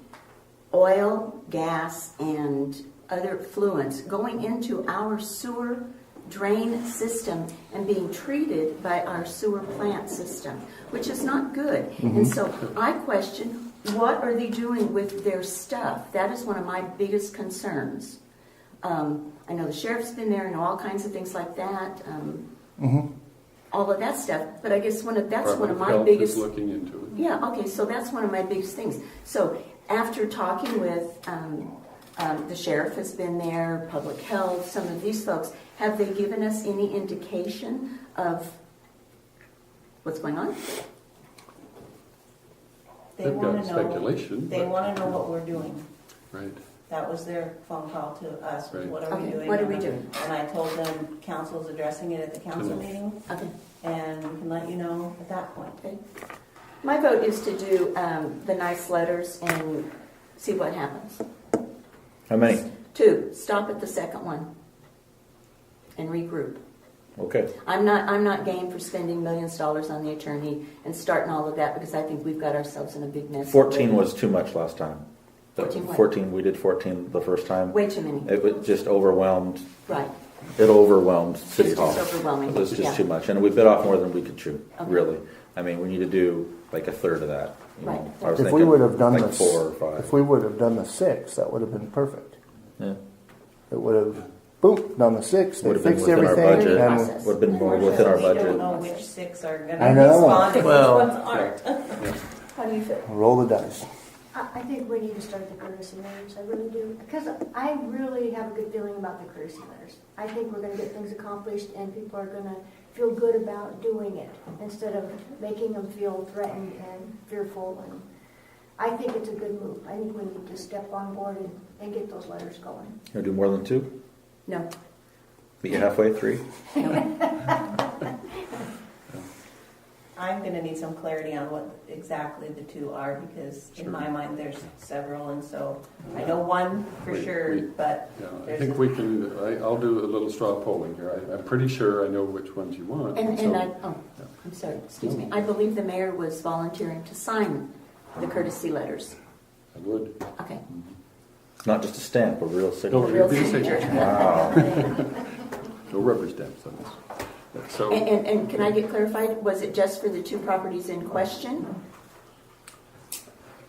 [SPEAKER 4] oil, gas, and other effluents going into our sewer drain system and being treated by our sewer plant system, which is not good. And so I question, what are they doing with their stuff? That is one of my biggest concerns. I know the sheriff's been there and all kinds of things like that. All of that stuff, but I guess that's one of my
[SPEAKER 1] Health
[SPEAKER 4] biggest.
[SPEAKER 1] is looking into it.
[SPEAKER 4] Yeah, okay, so that's one of my biggest things. So after talking with the sheriff has been there, public health, some of these folks, have they given us any indication of what's going on?
[SPEAKER 2] They
[SPEAKER 1] They've
[SPEAKER 2] want
[SPEAKER 1] got
[SPEAKER 2] to know.
[SPEAKER 1] speculation.
[SPEAKER 2] They
[SPEAKER 1] but-
[SPEAKER 2] want to know what we're doing.
[SPEAKER 1] Right.
[SPEAKER 2] That was their phone call to us.
[SPEAKER 1] Right.
[SPEAKER 2] What are we
[SPEAKER 4] Okay,
[SPEAKER 2] doing?
[SPEAKER 4] what are we doing?
[SPEAKER 2] And I told them council's addressing it at the council meeting,
[SPEAKER 4] Okay.
[SPEAKER 2] and we can let you know at that point.
[SPEAKER 4] Okay. My vote is to do the nice letters and see what happens.
[SPEAKER 3] How many?
[SPEAKER 4] 2, stop at the second one and regroup.
[SPEAKER 3] Okay.
[SPEAKER 4] I'm not game for spending millions of dollars on the attorney and starting all of that because I think we've got ourselves in a big mess.
[SPEAKER 3] 14
[SPEAKER 4] already.
[SPEAKER 3] was too much last time.
[SPEAKER 4] 14 what?
[SPEAKER 3] 14. We did 14 the first time.
[SPEAKER 4] Way too many.
[SPEAKER 3] It was just overwhelmed.
[SPEAKER 4] Right.
[SPEAKER 3] It overwhelmed City
[SPEAKER 4] It's
[SPEAKER 3] Hall.
[SPEAKER 4] just overwhelming.
[SPEAKER 3] It was just
[SPEAKER 4] Yeah.
[SPEAKER 3] too much, and we bit off more than we could chew.
[SPEAKER 4] Okay.
[SPEAKER 3] Really. I mean, we need to do like a third of that. You know.
[SPEAKER 4] Right.
[SPEAKER 3] I was
[SPEAKER 6] If we
[SPEAKER 3] thinking
[SPEAKER 6] would have done
[SPEAKER 3] like
[SPEAKER 6] this,
[SPEAKER 3] 4 or 5.
[SPEAKER 6] if we would have done the 6, that would have been perfect.
[SPEAKER 3] Yeah.
[SPEAKER 6] It would have, boom, done the 6. They
[SPEAKER 3] Would have been
[SPEAKER 6] fixed
[SPEAKER 3] within our
[SPEAKER 6] everything.
[SPEAKER 3] budget.
[SPEAKER 6] And
[SPEAKER 4] Process.
[SPEAKER 3] Would have been more within our
[SPEAKER 2] We don't
[SPEAKER 3] budget.
[SPEAKER 2] know which 6 are going
[SPEAKER 6] I
[SPEAKER 2] to
[SPEAKER 6] know.
[SPEAKER 2] respond and
[SPEAKER 3] Well,
[SPEAKER 2] which ones aren't.
[SPEAKER 4] How do you feel?
[SPEAKER 6] roll the dice.
[SPEAKER 7] I think we need to start the courtesy letters, I really do, because I really have a good feeling about the courtesy letters. I think we're gonna get things accomplished and people are gonna feel good about doing it, instead of making them feel threatened and fearful. And I think it's a good move. I think we need to step on board and get those letters going.
[SPEAKER 3] You want to do more than 2?
[SPEAKER 4] No.
[SPEAKER 3] Meet you halfway, 3?
[SPEAKER 2] I'm going to need some clarity on what exactly the 2 are, because in my mind there's several, and so I know one for sure, but
[SPEAKER 1] Yeah, I
[SPEAKER 2] there's
[SPEAKER 1] think we can, I'll do a little straw polling here. I'm pretty sure I know which ones you want.
[SPEAKER 4] And
[SPEAKER 1] so-
[SPEAKER 4] I'm sorry, excuse me. I believe the mayor was volunteering to sign the courtesy letters.
[SPEAKER 1] I would.
[SPEAKER 4] Okay.
[SPEAKER 3] Not just a stamp, a real
[SPEAKER 1] No,
[SPEAKER 3] signature.
[SPEAKER 4] real
[SPEAKER 1] it'd be a
[SPEAKER 4] signature.
[SPEAKER 1] signature.
[SPEAKER 3] Wow.
[SPEAKER 1] No rubber stamps on this. So,
[SPEAKER 4] And can I get clarified? Was it just for the 2 properties in question?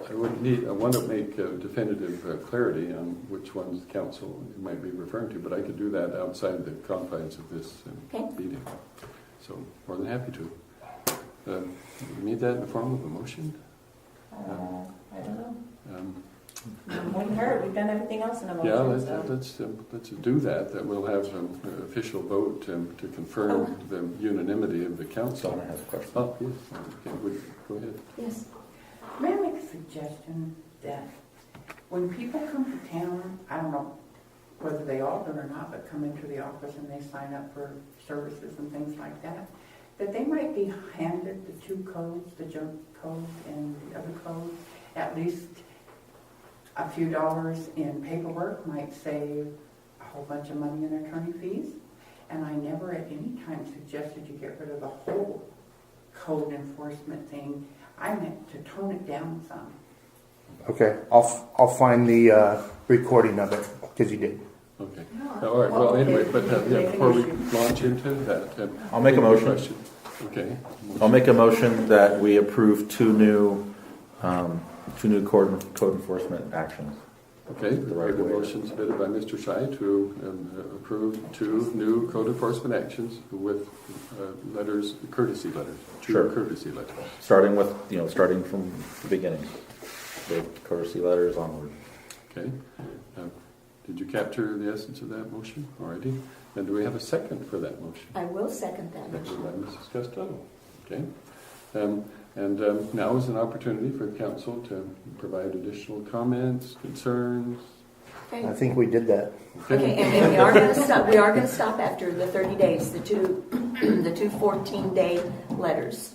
[SPEAKER 1] I want to make definitive clarity on which ones the council might be referring to, but I could do that outside the confines of this
[SPEAKER 4] Okay.
[SPEAKER 1] meeting. So, more than happy to. You need that in the form of a motion?
[SPEAKER 2] I don't know.
[SPEAKER 1] Um,
[SPEAKER 2] Wouldn't hurt, we've done everything else in a
[SPEAKER 1] Yeah,
[SPEAKER 2] motion, so.
[SPEAKER 1] let's do that. That we'll have an official vote to confirm the unanimity of the council.
[SPEAKER 3] Donna has a question.
[SPEAKER 1] Oh, yes. Okay, go ahead.
[SPEAKER 4] Yes.
[SPEAKER 11] May I make a suggestion that when people come to town, I don't know whether they all do or not, but come into the office and they sign up for services and things like that, that they might be handed the two codes, the junk code and the other code, at least a few dollars in paperwork might save a whole bunch of money in attorney fees. And I never at any time suggested you get rid of the whole code enforcement thing. I meant to tone it down some.
[SPEAKER 6] Okay, I'll find the recording of it, because you did.
[SPEAKER 1] Okay. All right. Well, anyway, but before we launch into that,
[SPEAKER 3] I'll make a motion.
[SPEAKER 1] question. Okay.
[SPEAKER 3] I'll make a motion that we approve two new code enforcement actions.
[SPEAKER 1] Okay.
[SPEAKER 3] The right
[SPEAKER 1] We have a
[SPEAKER 3] way.
[SPEAKER 1] motion submitted by Mr. Scheid to approve two new code enforcement actions with letters, courtesy letters. Two
[SPEAKER 3] Sure.
[SPEAKER 1] courtesy letters.
[SPEAKER 3] Starting from the beginning, the courtesy letters onward.
[SPEAKER 1] Okay. Did you capture the essence of that motion already? And do we have a second for that motion?
[SPEAKER 4] I will second that
[SPEAKER 1] Seconded
[SPEAKER 4] motion.
[SPEAKER 1] by Mrs. Costello. Okay. Now is an opportunity for council to provide additional comments, concerns.
[SPEAKER 4] Okay.
[SPEAKER 6] I think we did that.
[SPEAKER 4] Okay, and we are going to stop. We are going to stop after the 30 days. The two 14-day letters.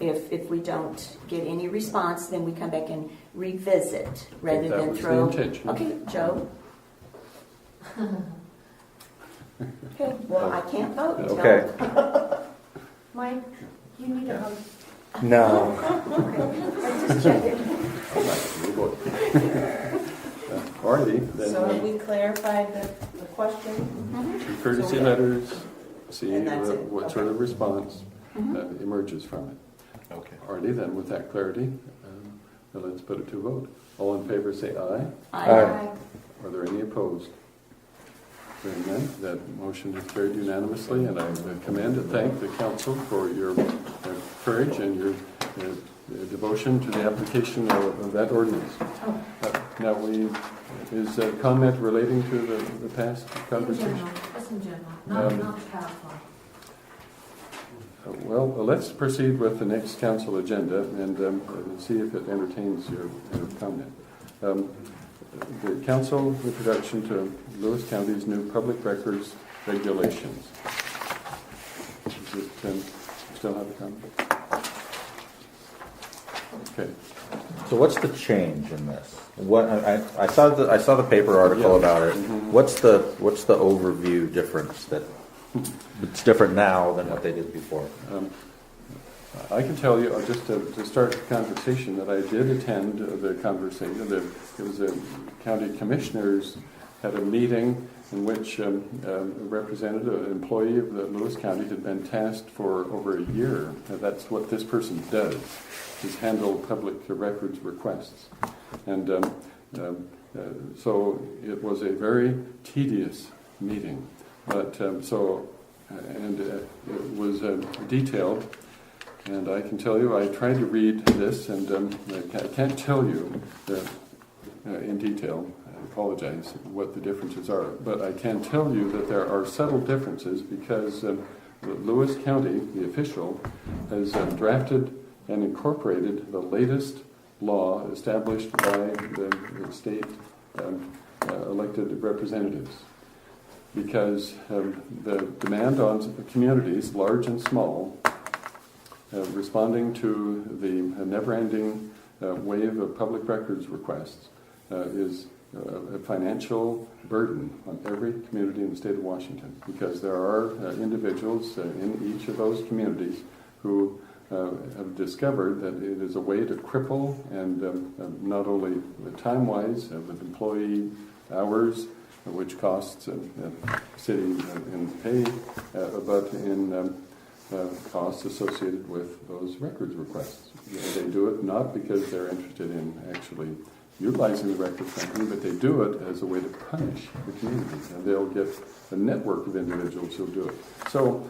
[SPEAKER 4] If we don't get any response, then we come back and revisit rather
[SPEAKER 1] That
[SPEAKER 4] than
[SPEAKER 1] was the
[SPEAKER 4] throw.
[SPEAKER 1] intention.
[SPEAKER 4] Okay, Joe. Okay. Well, I can't vote. until-
[SPEAKER 3] Okay.
[SPEAKER 7] Mike, you need a vote.
[SPEAKER 6] No.
[SPEAKER 7] I just checked it.
[SPEAKER 1] Alrighty,
[SPEAKER 2] So have
[SPEAKER 1] then
[SPEAKER 2] we clarified the question?
[SPEAKER 1] two courtesy letters, see
[SPEAKER 2] And that's it.
[SPEAKER 1] what sort of response emerges from it.
[SPEAKER 3] Okay.
[SPEAKER 1] Alrighty, then with that clarity, let's put it to a vote. All in favor say aye.
[SPEAKER 6] Aye.
[SPEAKER 1] Are there any opposed? Hearing none, that motion is carried unanimously, and I commend and thank the council for your courage and your devotion to the application of that ordinance. Now, is a comment relating to the past
[SPEAKER 9] In
[SPEAKER 1] conversation?
[SPEAKER 9] general, just in general, not the past one.
[SPEAKER 1] Well, let's proceed with the next council agenda and see if it entertains your comment. The council introduction to Lewis County's new public records regulations. Is it, still have a comment? Okay.
[SPEAKER 3] So what's the change in this? What I saw the paper article about it.
[SPEAKER 1] Mm-hmm.
[SPEAKER 3] What's the overview difference that it's different now than what they did before?
[SPEAKER 1] I can tell you, just to start the conversation, that I did attend the conversation. It was a county commissioners had a meeting in which a representative, an employee of the Lewis County had been tasked for over a year. That's what this person does, is handle public records requests. And so it was a very tedious meeting. But it was detailed. And I can tell you, I tried to read this, and I can't tell you in detail, I apologize, what the differences are. But I can tell you that there are subtle differences because Lewis County, the official, has drafted and incorporated the latest law established by the state elected representatives. Because the demand on communities, large and small, responding to the never-ending wave of public records requests is a financial burden on every community in the state of Washington, because there are individuals in each of those communities who have discovered that it is a way to cripple and not only time-wise with employee hours, which costs city in pay, but in costs associated with those records requests. They do it not because they're interested in actually utilizing the records company, but they do it as a way to punish the communities, and they'll get a network of individuals who'll do it. So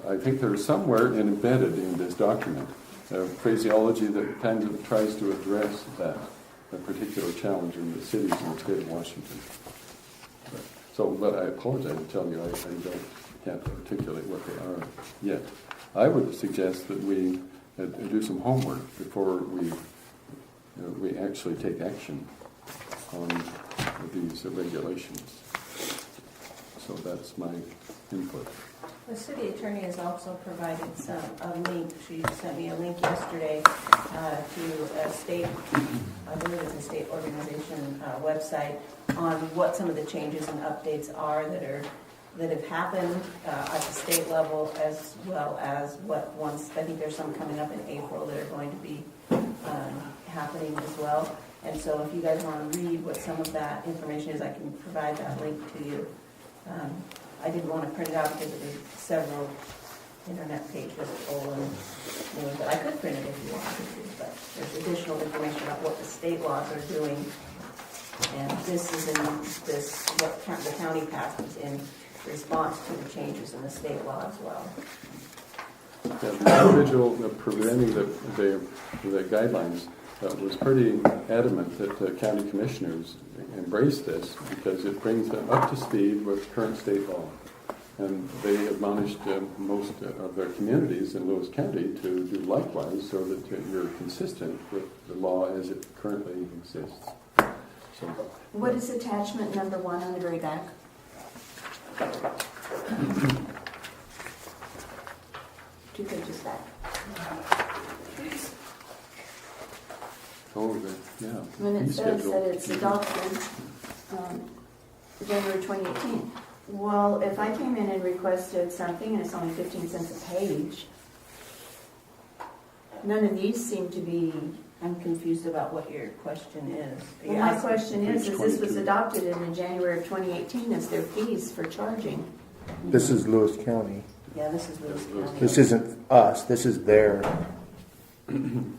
[SPEAKER 1] I think there's somewhere embedded in this document phraseology that kind of tries to address that. a particular challenge in the cities in the state of Washington. But I apologize to tell you, I can't articulate what they are yet. I would suggest that we do some homework before we actually take action on these regulations. So that's my input.
[SPEAKER 2] The city attorney has also provided a link. She sent me a link yesterday to a state, I believe it's a state organization website, on what some of the changes and updates are that have happened at the state level, as well as what ones. I think there's some coming up in April that are going to be happening as well. And so, if you guys want to read what some of that information is, I can provide that link to you. I didn't want to print it out because it was several internet pages full and new, but I could print it if you wanted to. But there's additional information about what the state laws are doing, and this is in what the county passed is in response to the changes in the state law as well.
[SPEAKER 1] The individual presenting the guidelines was pretty adamant that county commissioners embrace this because it brings them up to speed with current state law. And they admonished most of their communities in Lewis County to do likewise so that you're consistent with the law as it currently exists. So,
[SPEAKER 4] What is attachment number 1 on the very back? Two pages back. When it
[SPEAKER 1] fee
[SPEAKER 4] says
[SPEAKER 1] schedule.
[SPEAKER 4] that it's adopted January 2018. Well, if I came in and requested something and it's only 15 cents a page, none of these seem to be.
[SPEAKER 2] I'm confused about what your question is.
[SPEAKER 4] Well, my question is
[SPEAKER 1] Page
[SPEAKER 4] this was
[SPEAKER 1] 22.
[SPEAKER 4] adopted in January of 2018 as their fees for charging.
[SPEAKER 6] This is Lewis County.
[SPEAKER 2] Yeah, this is Lewis County.
[SPEAKER 6] This isn't us, this is their.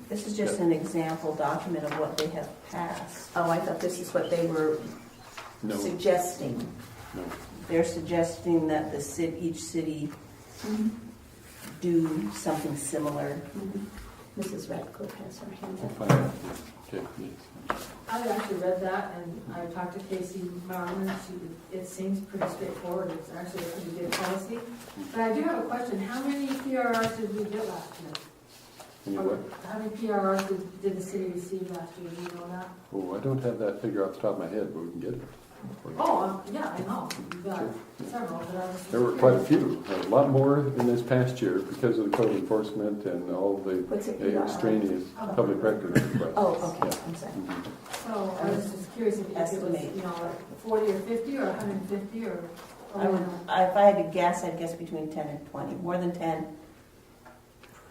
[SPEAKER 2] This is just an example document of what they have passed.
[SPEAKER 4] Oh, I thought this is what they were
[SPEAKER 1] No,
[SPEAKER 4] suggesting.
[SPEAKER 1] no.
[SPEAKER 2] They're suggesting that each city do something similar.
[SPEAKER 4] Mrs. Radcliffe has her hand
[SPEAKER 1] I'll
[SPEAKER 4] up.
[SPEAKER 1] find out. Okay, yes.
[SPEAKER 9] I actually read that, and I talked to Casey Marlin. It seems pretty straightforward. It's actually a pretty good policy. But I do have a question. How many PRRs did we get last year?
[SPEAKER 1] Anyway,
[SPEAKER 9] How many PRRs did the city receive last year? Do you know that?
[SPEAKER 1] I don't have that figure off the top of my head, but we can get it.
[SPEAKER 9] Oh, yeah, I know. You've got several, but I was just
[SPEAKER 1] There were quite a few, a lot more in this past year because of the code enforcement and all the
[SPEAKER 4] What's it, PR?
[SPEAKER 1] extraneous public record requests.
[SPEAKER 4] Oh, okay,
[SPEAKER 1] Yeah.
[SPEAKER 4] I'm sorry.
[SPEAKER 1] Mhm.
[SPEAKER 9] So I was just curious if it was,
[SPEAKER 2] Estimate.
[SPEAKER 9] like 40 or 50 or 150 or.
[SPEAKER 2] If I had to guess, I'd guess between 10 and 20. More than 10,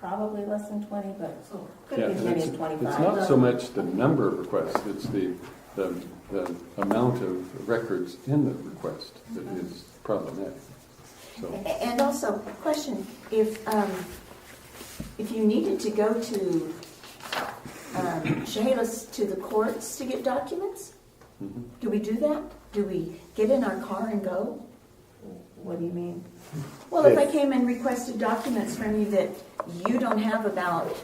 [SPEAKER 2] probably less than 20, but
[SPEAKER 9] So,
[SPEAKER 2] could
[SPEAKER 1] Yeah,
[SPEAKER 2] be as
[SPEAKER 1] and
[SPEAKER 2] many as
[SPEAKER 1] it's
[SPEAKER 2] 25.
[SPEAKER 1] not so much the number of requests, it's the amount of records in the request that is problematic. So,
[SPEAKER 4] And also, question, if you needed to go to Chehalis to the courts to get documents,
[SPEAKER 1] mhm.
[SPEAKER 4] do we do that? Do we get in our car and go?
[SPEAKER 2] What do you mean?
[SPEAKER 4] Well, if I came and requested documents from you that you don't have about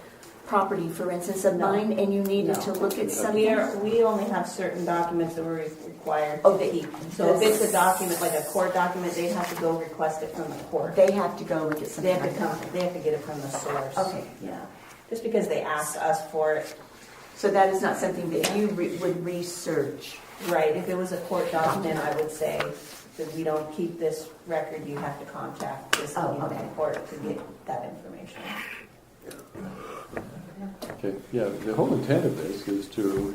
[SPEAKER 4] property, for instance, of
[SPEAKER 2] No.
[SPEAKER 4] mine, and you needed
[SPEAKER 2] No.
[SPEAKER 4] to look at something.
[SPEAKER 2] We only have certain documents that we're required
[SPEAKER 4] Oh,
[SPEAKER 2] to keep. So if it's a document, like a court document, they'd have to go request it from the court.
[SPEAKER 4] They have to go and get
[SPEAKER 2] They
[SPEAKER 4] something
[SPEAKER 2] have to
[SPEAKER 4] like
[SPEAKER 2] come,
[SPEAKER 4] that.
[SPEAKER 2] they have to get it from the source.
[SPEAKER 4] Okay.
[SPEAKER 2] Yeah. Just because they ask us for it.
[SPEAKER 4] So that is not something that you would research.
[SPEAKER 2] Right, if it was a court document, I would say that we don't keep this record, you have to contact this,
[SPEAKER 4] Oh,
[SPEAKER 2] the
[SPEAKER 4] okay.
[SPEAKER 2] court to get that information.
[SPEAKER 1] Okay, yeah, the whole intent of this is to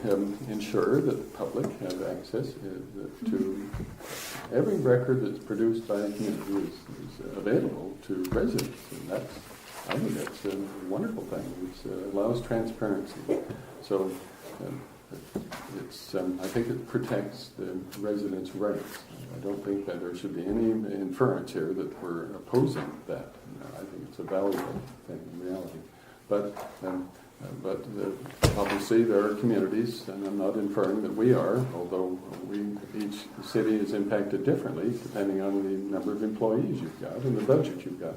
[SPEAKER 1] ensure that the public have access to every record that's produced by a community is available to residents, and I think that's a wonderful thing. It allows transparency. So I think it protects the residents' rights. I don't think that there should be any inference here that we're opposing that. I think it's a valuable thing in reality. But obviously there are communities, and I'm not inferring that we are, although each city is impacted differently depending on the number of employees you've got and the budget you've got.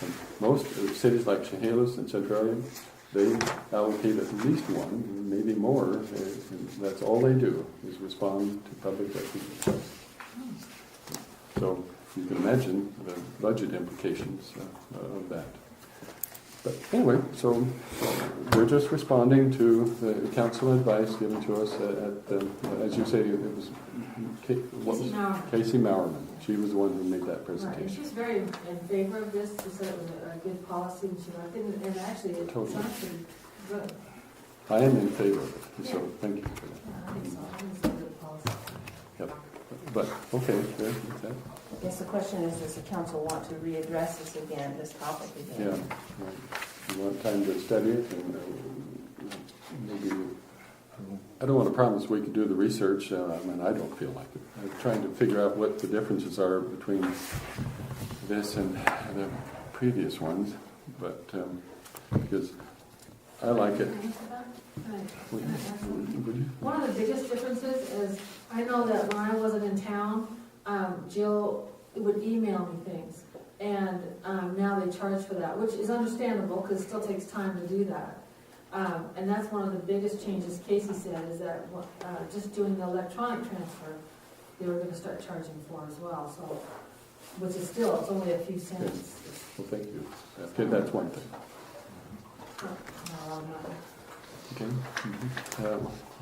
[SPEAKER 1] And most cities like Chehalis and Centralia they allocate at least one, maybe more. And that's all they do is respond to public requests. So you can imagine the budget implications of that. But anyway, so we're just responding to the council advice given to us as you say, it was Casey Mowerman. She was the one who made that
[SPEAKER 9] Right, and
[SPEAKER 1] presentation.
[SPEAKER 9] she's very in favor of this, she said it was a good policy, and she liked it, and actually it
[SPEAKER 1] Totally.
[SPEAKER 9] sounds pretty good.
[SPEAKER 1] I am in favor of it, so thank you for that.
[SPEAKER 9] Yeah, I think so, I think it's a good policy.
[SPEAKER 1] Yep. But, okay, there, is that?
[SPEAKER 2] I guess the question is, does the council want to readdress this again, this topic
[SPEAKER 1] Yeah.
[SPEAKER 2] again?
[SPEAKER 1] Right. You want time to study it and maybe, I don't want to promise we could do the research. I mean, I don't feel like it. I'm trying to figure out what the differences are between this and the previous ones, but because I like it. Would you?
[SPEAKER 9] One of the biggest differences is, I know that when I wasn't in town, Jill would email me things, and now they charge for that, which is understandable, because it still takes time to do that. And that's one of the biggest changes Casey said, is that just doing the electronic transfer, they were gonna start charging for as well, so, which is still, it's only a few cents.
[SPEAKER 1] Well, thank you. Okay, that's one thing. Okay.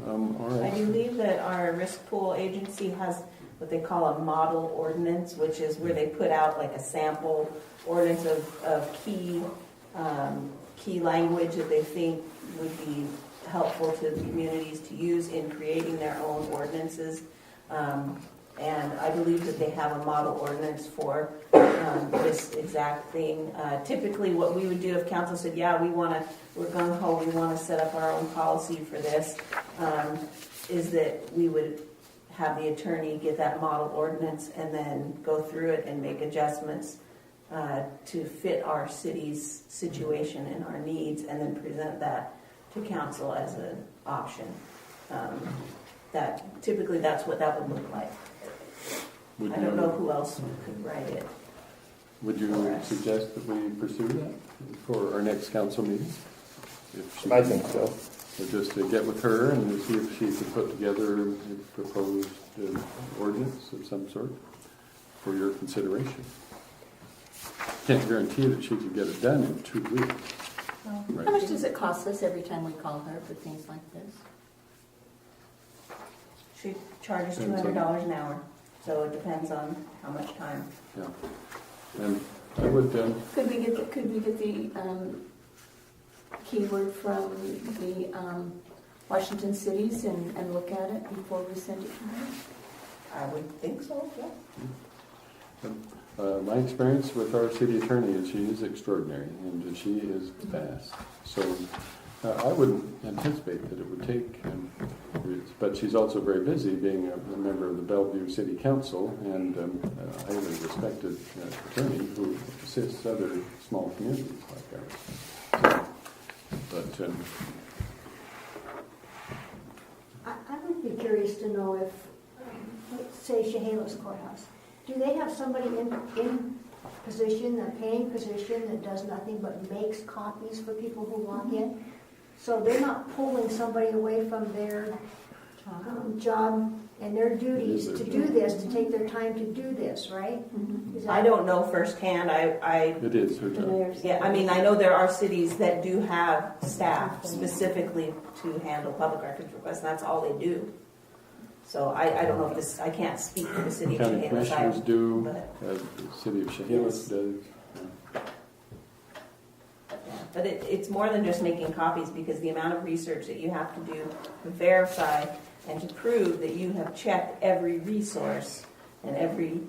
[SPEAKER 1] All
[SPEAKER 2] I
[SPEAKER 1] right.
[SPEAKER 2] believe that our risk pool agency has what they call a model ordinance, which is where they put out like a sample ordinance of key language that they think would be helpful to the communities to use in creating their own ordinances. And I believe that they have a model ordinance for this exact thing. Typically, what we would do if council said, yeah, we're gung-ho, we want to set up our own policy for this, is that we would have the attorney get that model ordinance and then go through it and make adjustments to fit our city's situation and our needs, and then present that to council as an option. Typically, that's what that would look like.
[SPEAKER 1] Would
[SPEAKER 2] I don't know
[SPEAKER 1] you,
[SPEAKER 2] who else could write it.
[SPEAKER 1] would you suggest that we pursue that for our next council meeting? If she
[SPEAKER 6] I think so.
[SPEAKER 1] Or just to get with her and see if she could put together a proposed ordinance of some sort for your consideration. Can't guarantee that she could get it done in 2 weeks. Right.
[SPEAKER 4] How much does it cost us every time we call her for things like this?
[SPEAKER 2] She charges $200 an hour, so it depends on how much time.
[SPEAKER 1] Yeah. And I would,
[SPEAKER 4] Could we get the keyword from the Washington cities and look at it before we send it to her?
[SPEAKER 2] I would think so, yeah.
[SPEAKER 1] my experience with our city attorney is she is extraordinary and she is fast. So I wouldn't anticipate that it would take, but she's also very busy being a member of the Bellevue City Council and a highly respected attorney who assists other small communities like ours. But
[SPEAKER 7] I would be curious to know if, let's say Chehalis Courthouse, do they have somebody in position, a paying position that does nothing but makes copies for people who walk in? So they're not pulling somebody away from their job and their duties to do this, to take their time to do this, right? Is that-
[SPEAKER 2] I don't know firsthand.
[SPEAKER 1] it is her job.
[SPEAKER 2] Yeah, I mean, I know there are cities that do have staff specifically to handle public records requests, and that's all they do. So I don't know if this, I can't speak for the city of
[SPEAKER 1] County
[SPEAKER 2] Chehalis.
[SPEAKER 1] commissioners do,
[SPEAKER 2] but-
[SPEAKER 1] the city of Chehalis does.
[SPEAKER 2] But it's more than just making copies, because the amount of research that you have to do to verify and to prove that you have checked every resource and every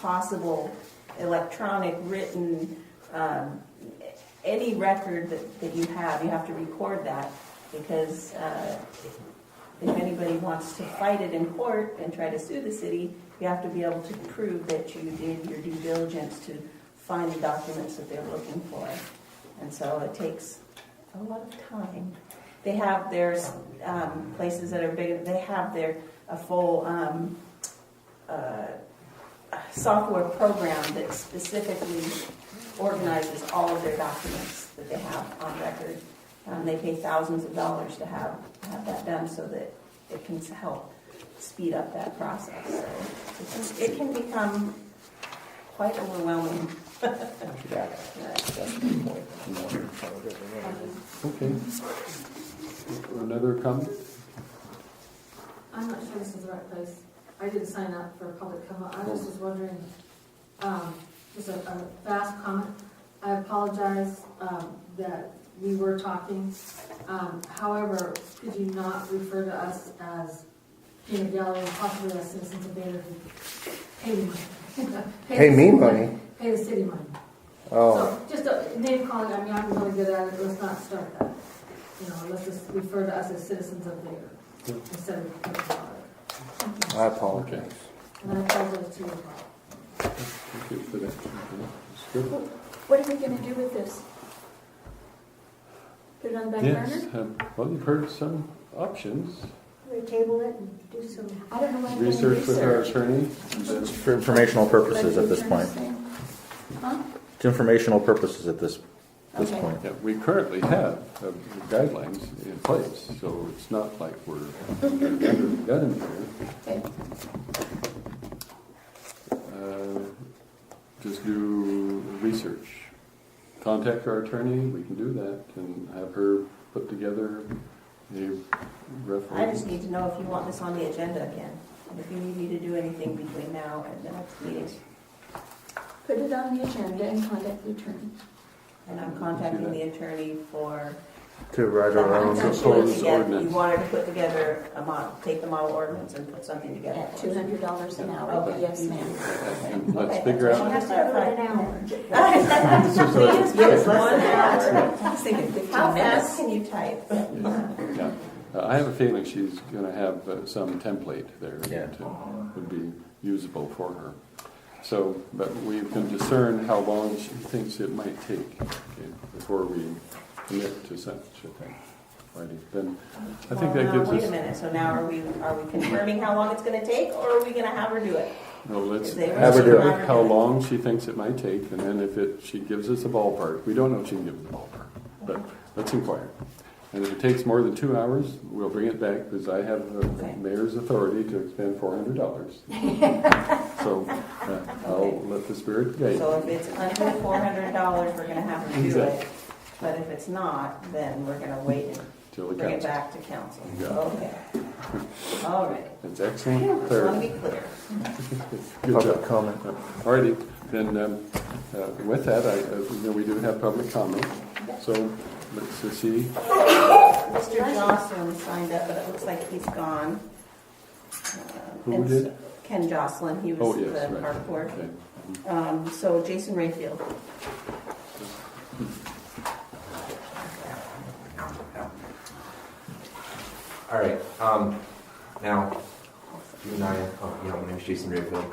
[SPEAKER 2] possible electronic, written, any record that you have to record that, because if anybody wants to fight it in court and try to sue the city, you have to be able to prove that you did your due diligence to find the documents that they're looking for. And so it takes a lot of time. They have their places that are big. They have a full software program that specifically organizes all of their documents that they have on record. They pay thousands of dollars to have that done so that it can help speed up that process. So it can become quite overwhelming.
[SPEAKER 1] Okay. Another comment?
[SPEAKER 9] I'm not sure this is the right place. I didn't sign up for a public comment. I just was wondering, just a fast comment. I apologize that we were talking. However, could you not refer to us as peanut gallery and possibly as citizens of Vader who pay me money?
[SPEAKER 6] Pay me money?
[SPEAKER 9] Pay the city money.
[SPEAKER 6] Oh,
[SPEAKER 9] So just a name calling, I mean, I'm really good at it. Let's not start that. You know, let's just refer to us as citizens of Vader instead of peanut gallery.
[SPEAKER 6] I apologize.
[SPEAKER 9] And I apologize to you as well.
[SPEAKER 1] Thank you for that. That's good.
[SPEAKER 4] What are we gonna do with this? Put it on the back
[SPEAKER 1] Yes,
[SPEAKER 4] burner?
[SPEAKER 1] well, you've heard some options.
[SPEAKER 7] We table it and do some.
[SPEAKER 4] I don't know what I'm gonna
[SPEAKER 1] Research with our
[SPEAKER 4] research.
[SPEAKER 1] attorney.
[SPEAKER 3] For informational purposes at this point.
[SPEAKER 4] Huh?
[SPEAKER 3] It's informational purposes at this
[SPEAKER 4] Okay.
[SPEAKER 3] point.
[SPEAKER 1] Yeah, we currently have guidelines in place, so it's not like we're under the gun here.
[SPEAKER 4] Okay.
[SPEAKER 1] Just do research. Contact our attorney, we can do that, and have her put together a reference.
[SPEAKER 2] I just need to know if you want this on the agenda again, and if you need me to do anything between now and the next meeting.
[SPEAKER 4] Put it on the agenda and contact the attorney.
[SPEAKER 2] And I'm contacting the attorney for
[SPEAKER 6] To write our own.
[SPEAKER 2] to put
[SPEAKER 1] proposed
[SPEAKER 2] together, you
[SPEAKER 1] ordinance.
[SPEAKER 2] wanted to put together a model, take the model ordinance and put something together.
[SPEAKER 4] At $200 an hour,
[SPEAKER 2] Okay.
[SPEAKER 4] yes, ma'am.
[SPEAKER 1] And let's
[SPEAKER 2] Okay,
[SPEAKER 1] figure
[SPEAKER 2] that's
[SPEAKER 1] out.
[SPEAKER 2] what
[SPEAKER 7] Have to do it an hour.
[SPEAKER 2] Please give us less than an hour.
[SPEAKER 4] I was thinking 15
[SPEAKER 2] How
[SPEAKER 4] minutes.
[SPEAKER 2] fast can you type?
[SPEAKER 1] Yeah. I have a feeling she's going to have some template there
[SPEAKER 3] Yeah.
[SPEAKER 1] that would be usable for her. So, but we can discern how long she thinks it might take before we commit to such a thing. Righty. Then I think that gives
[SPEAKER 2] Wait a
[SPEAKER 1] us.
[SPEAKER 2] minute, so now are we confirming how long it's gonna take, or are we gonna have her do it?
[SPEAKER 1] No, let's
[SPEAKER 2] If they
[SPEAKER 6] Have her do it.
[SPEAKER 1] estimate how long she thinks it might take, and then if she gives us a ballpark, we don't know if she can give us a ballpark, but let's inquire. And if it takes more than 2 hours, we'll bring it back, because I have the
[SPEAKER 2] Okay.
[SPEAKER 1] mayor's authority to expend $400. So I'll let the spirit guide.
[SPEAKER 2] So if it's under $400, we're gonna have her do it.
[SPEAKER 1] Exactly.
[SPEAKER 2] But if it's not, then we're gonna wait and
[SPEAKER 1] Till the
[SPEAKER 2] bring it
[SPEAKER 1] council.
[SPEAKER 2] back to council.
[SPEAKER 1] Yeah.
[SPEAKER 2] Okay. All right.
[SPEAKER 1] It's excellent
[SPEAKER 2] Just wanna
[SPEAKER 1] clarity.
[SPEAKER 2] be clear.
[SPEAKER 1] Good
[SPEAKER 6] Public
[SPEAKER 1] job.
[SPEAKER 6] comment.
[SPEAKER 1] Alrighty, then with that, we do have public comment. So let's see.
[SPEAKER 2] Mr. Jocelyn signed up, but it looks like he's gone.
[SPEAKER 1] Who
[SPEAKER 2] And
[SPEAKER 1] did?
[SPEAKER 2] Ken Jocelyn, he
[SPEAKER 1] Oh,
[SPEAKER 2] was
[SPEAKER 1] yes,
[SPEAKER 2] the
[SPEAKER 1] right.
[SPEAKER 2] park board.
[SPEAKER 1] Okay.
[SPEAKER 2] So Jason Rayfield.
[SPEAKER 12] All right. Now, you and I, my name is Jason Rayfield,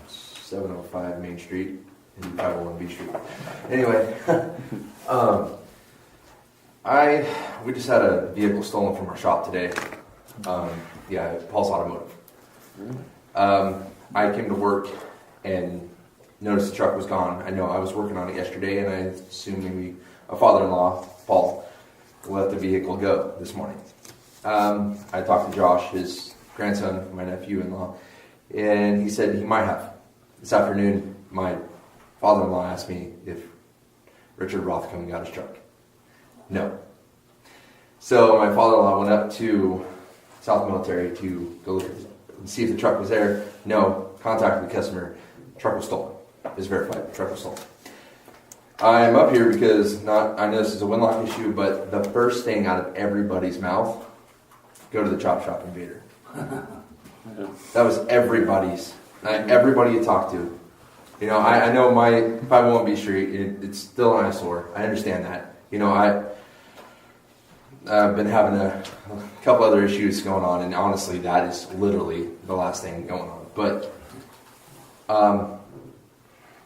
[SPEAKER 12] 705 Main Street, and 501 B Street. Anyway, we just had a vehicle stolen from our shop today. Paul's Automotive. I came to work and noticed the truck was gone. I know I was working on it yesterday, and I assumed maybe a father-in-law, Paul, let the vehicle go this morning. I talked to Josh, his grandson, my nephew-in-law, and he said he might have. This afternoon, my father-in-law asked me if Richard Roth coming got his truck. No. So my father-in-law went up to South Military to go look at and see if the truck was there. No. Contacted the customer. Truck was stolen. It's verified. The truck was stolen. I'm up here because I know this is a Winlock issue, but the first thing out of everybody's mouth, go to the chop shop in Vader. That was everybody's. Everybody you talk to. You know, I know my 501 B Street, it's still an eyesore. I understand that. You know, I've been having a couple other issues going on, and honestly, that is literally the last thing going on. But,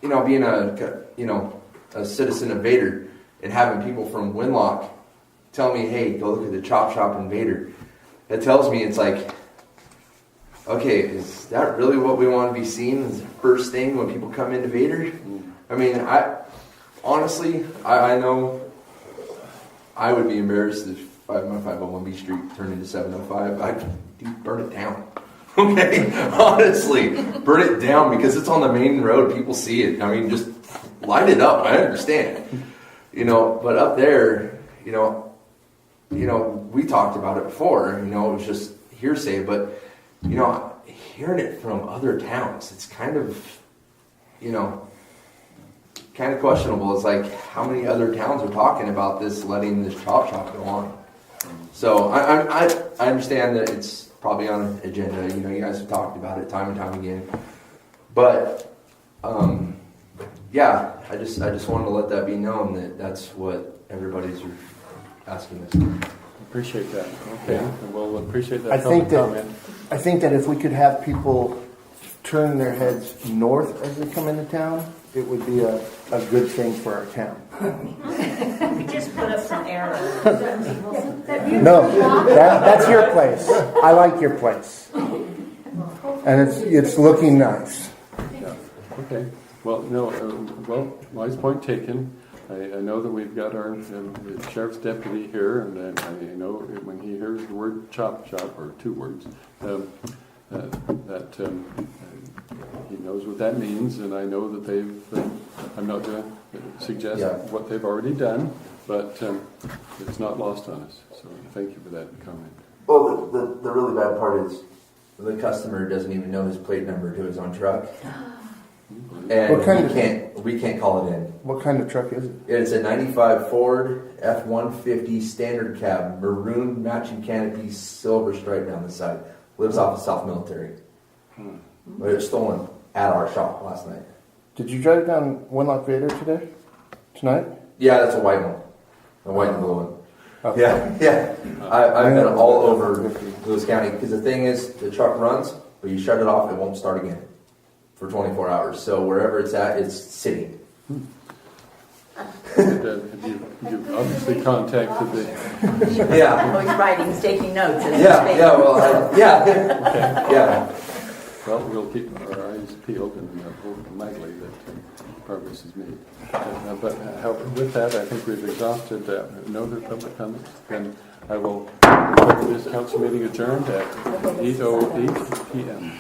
[SPEAKER 12] being a citizen of Vader and having people from Winlock tell me, hey, go look at the chop shop in Vader, it tells me it's like, okay, is that really what we want to be seen as the first thing when people come into Vader? I mean, honestly, I know I would be embarrassed if 501B Street turned into 705. I'd burn it down. Okay, honestly, burn it down because it's on the main road. People see it. I mean, just light it up. I understand, But up there, we talked about it before. It was just hearsay. But hearing it from other towns, it's kind of questionable. It's like how many other towns are talking about this, letting this chop shop go on. So I understand that it's probably on an agenda. You guys have talked about it time and time again. But yeah, I just wanted to let that be known that that's what everybody's asking us.
[SPEAKER 1] Appreciate that. Okay, we'll appreciate that
[SPEAKER 6] I think
[SPEAKER 1] comment.
[SPEAKER 6] I think that if we could have people turn their heads north as they come into town, it would be a good thing for our town.
[SPEAKER 2] Just put up some arrows.
[SPEAKER 6] No, that's your place. I like your place, and it's looking nice.
[SPEAKER 1] Yeah. Okay. Well, no. Wise point taken. I know that we've got our sheriff's deputy here, and I know when he hears the word chop shop, or two words, that he knows what that means, and I know that they've. I'm not going to suggest what they've already done, but it's not lost on us. So thank you for that comment.
[SPEAKER 12] Well, the really bad part is the customer doesn't even know his plate number to his own truck, and we can't call it in.
[SPEAKER 6] What kind of truck is it?
[SPEAKER 12] It's a 95 Ford F-150 standard cab, maroon matching canopy, silver stripe down the side. Lives off of South Military. But it was stolen at our shop last night.
[SPEAKER 6] Did you drive down Wenlock Vader tonight?
[SPEAKER 12] Yeah, that's a white one. A white and blue one.
[SPEAKER 6] Okay.
[SPEAKER 12] Yeah. I've been all over Lewis County because the thing is, the truck runs, but you shut it off, it won't start again for 24 hours. So wherever it's at, it's sitting.
[SPEAKER 1] You've obviously contacted the.
[SPEAKER 12] Yeah.
[SPEAKER 4] Oh, he's writing, he's taking notes.
[SPEAKER 12] Yeah.
[SPEAKER 1] Well, we'll keep our eyes peeled and hope gladly that progress is made. But with that, I think we've exhausted no other public comments. Then I will declare this council meeting adjourned at 8:08 p.m.